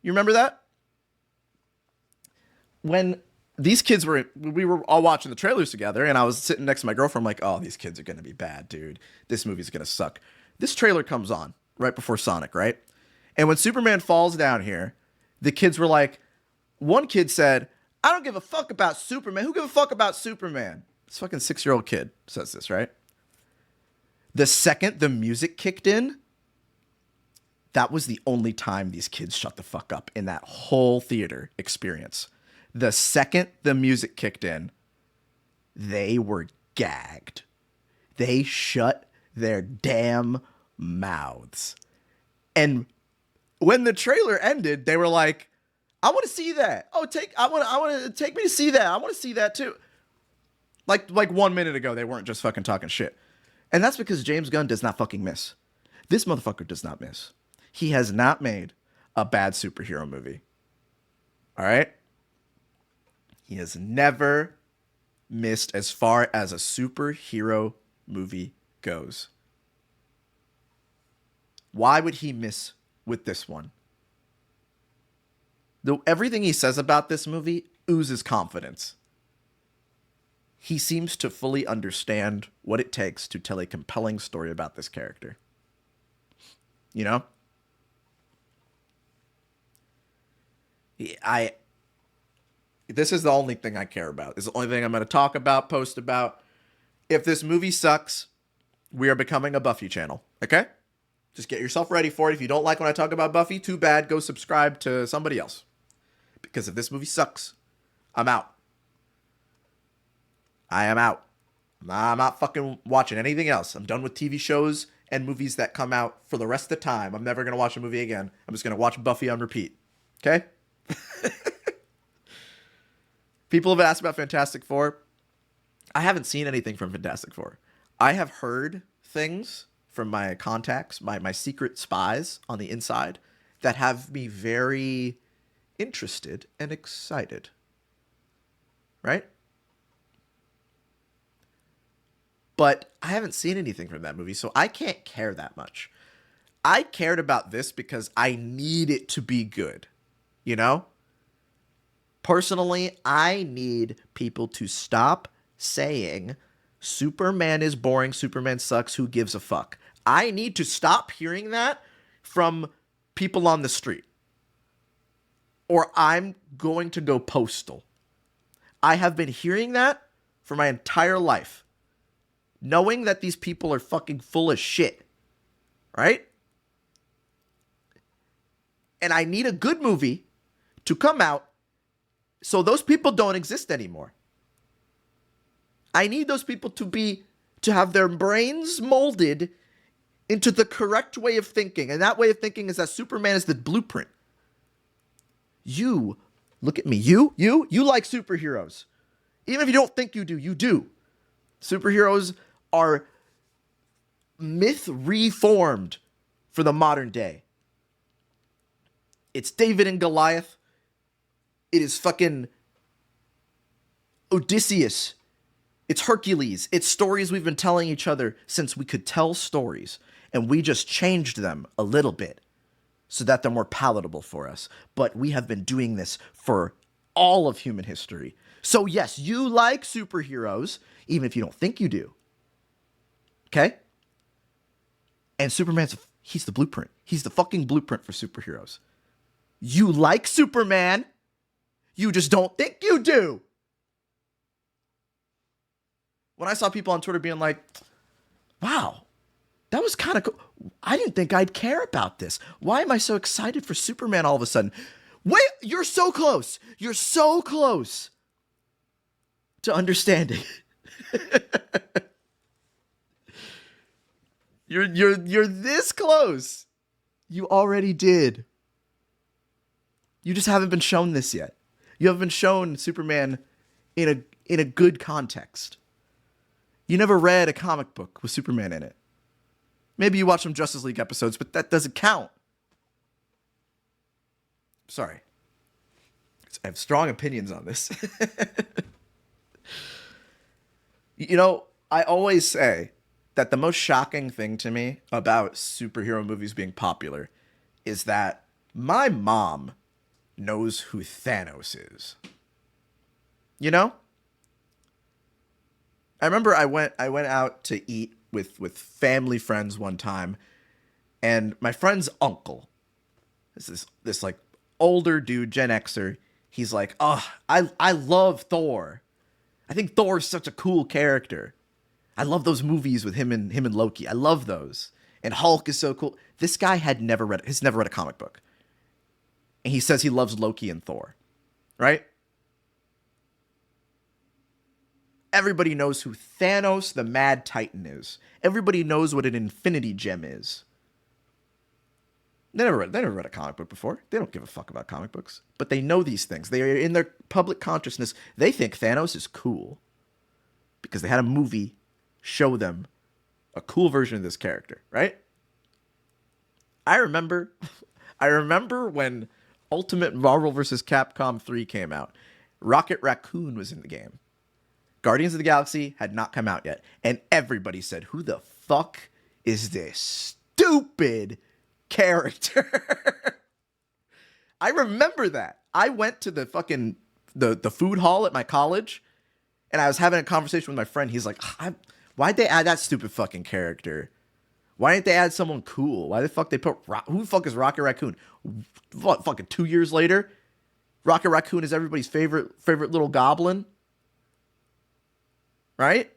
You remember that? When these kids we were all watching the trailers together, and I was sitting next to my girlfriend, I'm like, "Oh, these kids are going to be bad, dude. This movie's going to suck." This trailer comes on right before Sonic, right? And when Superman falls down here, the kids were like, one kid said, "I don't give a fuck about Superman. Who gives a fuck about Superman?" This fucking 6-year-old kid says this, right? The second the music kicked in, that was the only time these kids shut the fuck up in that whole theater experience. The second the music kicked in, they were gagged. They shut their damn mouths. And when the trailer ended, they were like, "I want to see that. Oh, I want to take me to see that. I want to see that too." Like 1 minute ago, they weren't just fucking talking shit. And that's because James Gunn does not fucking miss. This motherfucker does not miss. He has not made a bad superhero movie. All right? He has never missed as far as a superhero movie goes. Why would he miss with this one? Everything he says about this movie oozes confidence. He seems to fully understand what it takes to tell a compelling story about this character. You know? This is the only thing I care about. It's the only thing I'm going to talk about, post about. If this movie sucks, we are becoming a Buffy channel. Okay? Just get yourself ready for it. If you don't like when I talk about Buffy, too bad. Go subscribe to somebody else. Because if this movie sucks, I'm out. I am out. I'm not fucking watching anything else. I'm done with TV shows and movies that come out for the rest of the time. I'm never going to watch a movie again. I'm just going to watch Buffy on repeat. Okay? People have asked about Fantastic Four. I haven't seen anything from Fantastic Four. I have heard things from my contacts, my secret spies on the inside, that have me very interested and excited. Right? But I haven't seen anything from that movie, so I can't care that much. I cared about this because I need it to be good. You know? Personally, I need people to stop saying Superman is boring, Superman sucks, who gives a fuck. I need to stop hearing that from people on the street. Or I'm going to go postal. I have been hearing that for my entire life. Knowing that these people are fucking full of shit. Right? And I need a good movie to come out so those people don't exist anymore. I need those people to have their brains molded into the correct way of thinking. And that way of thinking is that Superman is the blueprint. You, look at me. You like superheroes. Even if you don't think you do, you do. Superheroes are myth reformed for the modern day. It's David and Goliath. It is fucking Odysseus. It's Hercules. It's stories we've been telling each other since we could tell stories. And we just changed them a little bit so that they're more palatable for us. But we have been doing this for all of human history. So yes, you like superheroes, even if you don't think you do. Okay? And he's the blueprint. He's the fucking blueprint for superheroes. You like Superman, you just don't think you do. When I saw people on Twitter being like, wow, that was kind of cool. I didn't think I'd care about this. Why am I so excited for Superman all of a sudden? Wait, you're so close. You're so close to understanding. You're this close. You already did. You just haven't been shown this yet. You haven't been shown Superman in a good context. You never read a comic book with Superman in it. Maybe you watched some Justice League episodes, but that doesn't count. Sorry. I have strong opinions on this. You know, I always say that the most shocking thing to me about superhero movies being popular is that my mom knows who Thanos is. You know? I remember I went out to eat with family friends one time, and my friend's uncle, this like older dude, Gen Xer, he's like, oh, I love Thor. I think Thor's such a cool character. I love those movies with him and Loki. I love those. And Hulk is so cool. This guy has never read a comic book. And he says he loves Loki and Thor. Right? Everybody knows who Thanos the Mad Titan is. Everybody knows what an Infinity Gem is. They never read a comic book before. They don't give a fuck about comic books. But they know these things. They are in their public consciousness. They think Thanos is cool. Because they had a movie show them A cool version of this character, right? I remember I remember when Ultimate Marvel vs. Capcom 3 came out. Rocket Raccoon was in the game. Guardians of the Galaxy had not come out yet, and everybody said, "Who the fuck is this stupid character?" I remember that. I went to the fucking the food hall at my college, and I was having a conversation with my friend. He's like, "Why'd they add that stupid fucking character? Why didn't they add someone cool? Why the fuck they put who the fuck is Rocket Raccoon?" What, fucking 2 years later, Rocket Raccoon is everybody's favorite little goblin, right?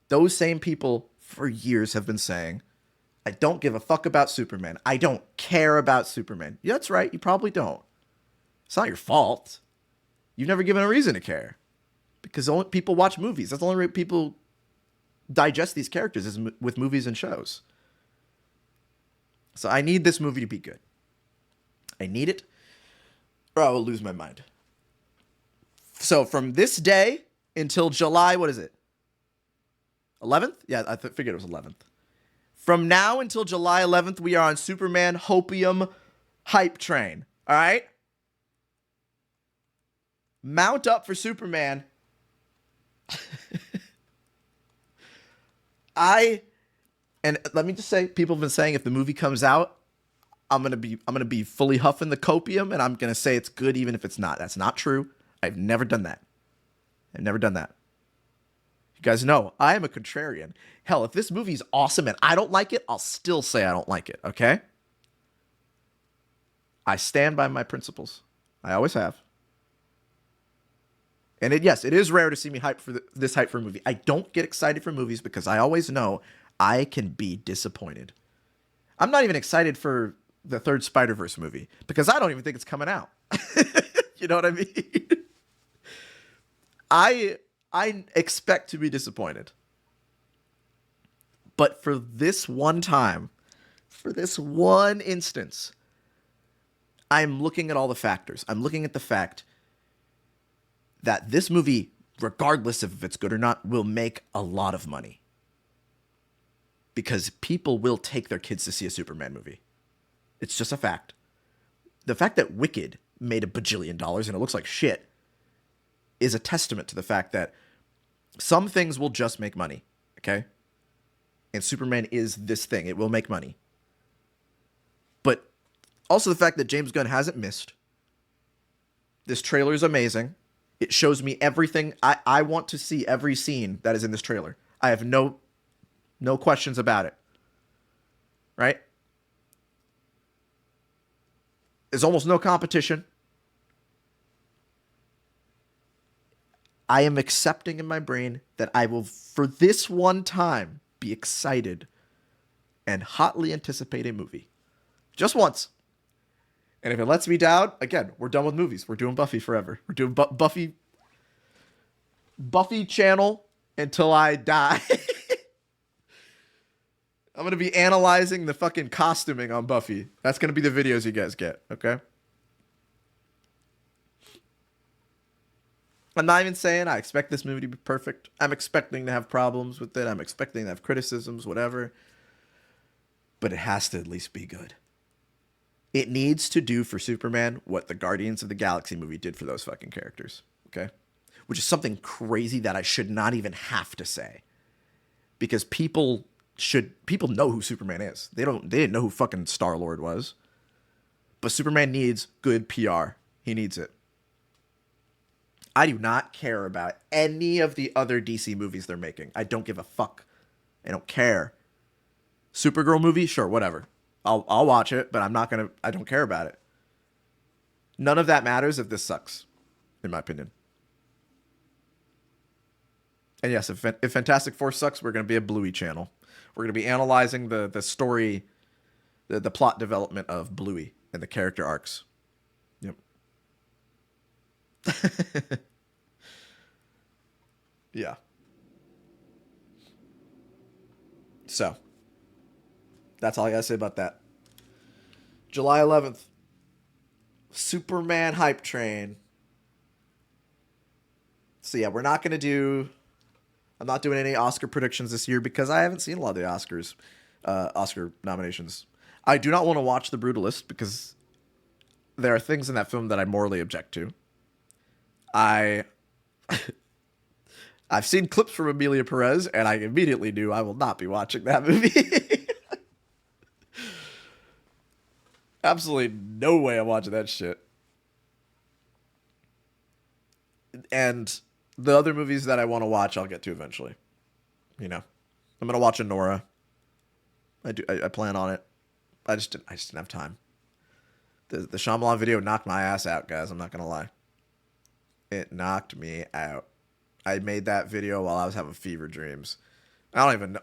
Those same people for years have been saying, "I don't give a fuck about Superman. I don't care about Superman." Yeah, that's right. You probably don't. It's not your fault. You've never given a reason to care. Because only people watch movies. That's the only way people digest these characters is with movies and shows. So I need this movie to be good. I need it, or I will lose my mind. So from this day until July, what is it? 11th? Yeah, I figured it was 11th. From now until July 11th, we are on Superman Hopium hype train. All right? Mount up for Superman. And let me just say, people have been saying if the movie comes out, I'm gonna be fully huffing the copium, and I'm gonna say it's good even if it's not. That's not true. I've never done that. I've never done that. You guys know I am a contrarian. Hell, if this movie's awesome and I don't like it, I'll still say I don't like it. Okay? I stand by my principles. I always have. And yes, it is rare to see me hype for this hype for a movie. I don't get excited for movies because I always know I can be disappointed. I'm not even excited for the third Spider-Verse movie because I don't even think it's coming out. You know what I mean? I expect to be disappointed. But for this one time, for this one instance, I'm looking at all the factors. I'm looking at the fact that this movie, regardless of if it's good or not, will make a lot of money. Because people will take their kids to see a Superman movie. It's just a fact. The fact that Wicked made $1 bajillion and it looks like shit is a testament to the fact that some things will just make money, okay? And Superman is this thing. It will make money. But also the fact that James Gunn hasn't missed. This trailer is amazing. It shows me everything. I want to see every scene that is in this trailer. I have no questions about it. Right? There's almost no competition. I am accepting in my brain that I will, for this one time, be excited and hotly anticipate a movie. Just once. And if it lets me down, again, we're done with movies. We're doing Buffy forever. We're doing Buffy channel until I die. I'm going to be analyzing the fucking costuming on Buffy. That's going to be the videos you guys get, okay? I'm not even saying I expect this movie to be perfect. I'm expecting to have problems with it. I'm expecting to have criticisms, whatever. But it has to at least be good. It needs to do for Superman what the Guardians of the Galaxy movie did for those fucking characters, okay? Which is something crazy that I should not even have to say. Because people know who Superman is. They didn't know who fucking Star-Lord was. But Superman needs good PR. He needs it. I do not care about any of the other DC movies they're making. I don't give a fuck. I don't care. Supergirl movie? Sure, whatever. I'll watch it, but I don't care about it. None of that matters if this sucks, in my opinion. And yes, if Fantastic Four sucks, we're going to be a Bluey channel. We're going to be analyzing the story, the plot development of Bluey and the character arcs. Yep. Yeah. So, that's all I gotta say about that. July 11th. Superman hype train. So yeah, we're not gonna do... I'm not doing any Oscar predictions this year because I haven't seen a lot of the Oscar nominations. I do not want to watch The Brutalist because there are things in that film that I morally object to. I've seen clips from Emilia Perez, and I immediately knew I will not be watching that movie. Absolutely no way I'm watching that shit. And the other movies that I want to watch, I'll get to eventually. You know, I'm gonna watch Nora. I plan on it. I just didn't have time. The Shyamalan video knocked my ass out, guys. I'm not gonna lie. It knocked me out. I made that video while I was having fever dreams. I don't even know.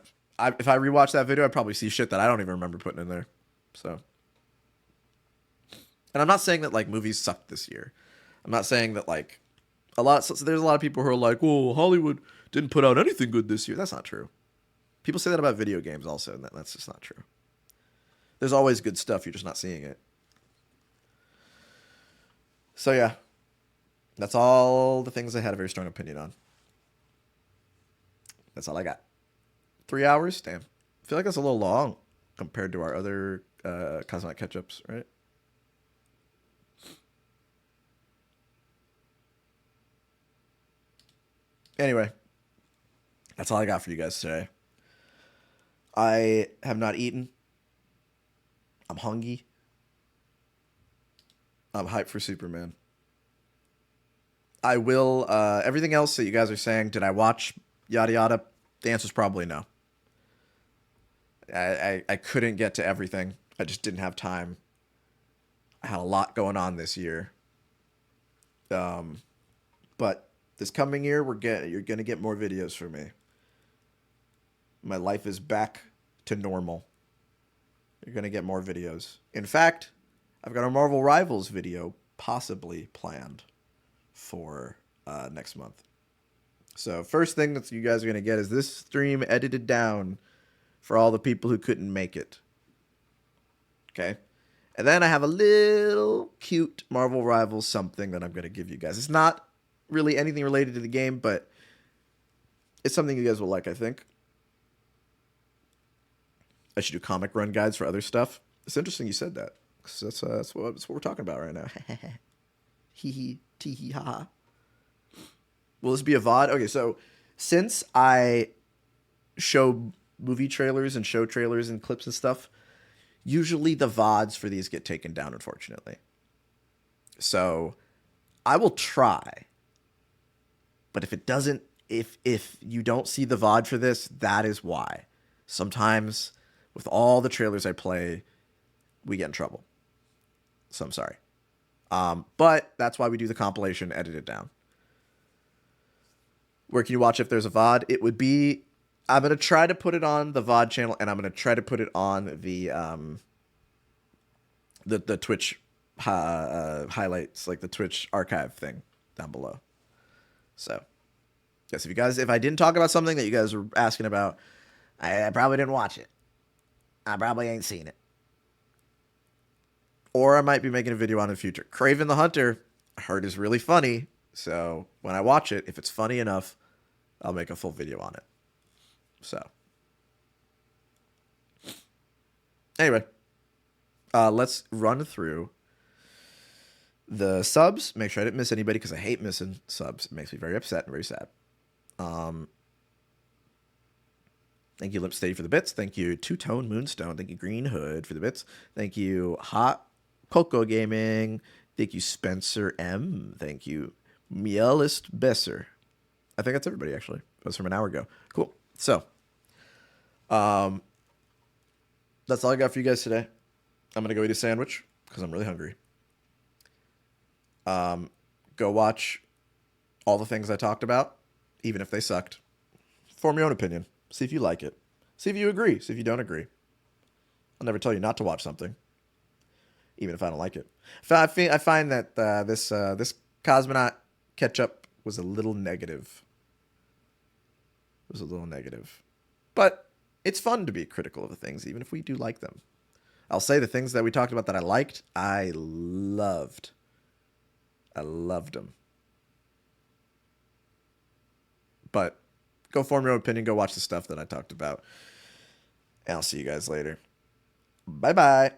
If I rewatch that video, I'd probably see shit that I don't even remember putting in there. So, and I'm not saying that like movies sucked this year. I'm not saying that like so there's a lot of people who are like, "Well, Hollywood didn't put out anything good this year." That's not true. People say that about video games also, and that's just not true. There's always good stuff. You're just not seeing it. So yeah, that's all the things I had a very strong opinion on. That's all I got. 3 hours? Damn. I feel like that's a little long compared to our other Cosmonaut catch-ups, right? Anyway, that's all I got for you guys today. I have not eaten. I'm hungry. I'm hyped for Superman. I will, everything else that you guys are saying, did I watch yada yada? The answer's probably no. I couldn't get to everything. I just didn't have time. I had a lot going on this year. But this coming year, you're gonna get more videos from me. My life is back to normal. You're gonna get more videos. In fact, I've got a Marvel Rivals video possibly planned for next month. So first thing that you guys are gonna get is this stream edited down for all the people who couldn't make it. Okay? And then I have a little cute Marvel Rivals something that I'm gonna give you guys. It's not really anything related to the game, but it's something you guys will like, I think. I should do comic run guides for other stuff. It's interesting you said that. That's what we're talking about right now. Hee hee, tee hee ha ha. Will this be a VOD? Okay, so since I show movie trailers and show trailers and clips and stuff, usually the VODs for these get taken down, unfortunately. So I will try. But if it doesn't, if you don't see the VOD for this, that is why. Sometimes with all the trailers I play, we get in trouble. So I'm sorry. But that's why we do the compilation, edit it down. Where can you watch if there's a VOD? It would be, I'm going to try to put it on the VOD channel, and I'm going to try to put it on the Twitch highlights, like the Twitch archive thing down below. So, yes, if I didn't talk about something that you guys were asking about, I probably didn't watch it. I probably ain't seen it. Or I might be making a video on it in the future. Kraven the Hunter, I heard is really funny. So when I watch it, if it's funny enough, I'll make a full video on it. So. Anyway. Let's run through the subs. Make sure I didn't miss anybody because I hate missing subs. It makes me very upset and very sad. Thank you, Lipsteady, for the bits. Thank you, Two Tone Moonstone. Thank you, Green Hood, for the bits. Thank you, Hot Coco Gaming. Thank you, Spencer M. Thank you, Mielist Besser. I think that's everybody, actually. That was from an hour ago. Cool. So, that's all I got for you guys today. I'm going to go eat a sandwich because I'm really hungry. Go watch all the things I talked about, even if they sucked. Form your own opinion. See if you like it. See if you agree. See if you don't agree. I'll never tell you not to watch something, even if I don't like it. I find that this Cosmonaut catch-up was a little negative. It was a little negative. But it's fun to be critical of the things, even if we do like them. I'll say the things that we talked about that I liked, I loved. I loved them. But Go form your own opinion. Go watch the stuff that I talked about. And I'll see you guys later. Bye bye.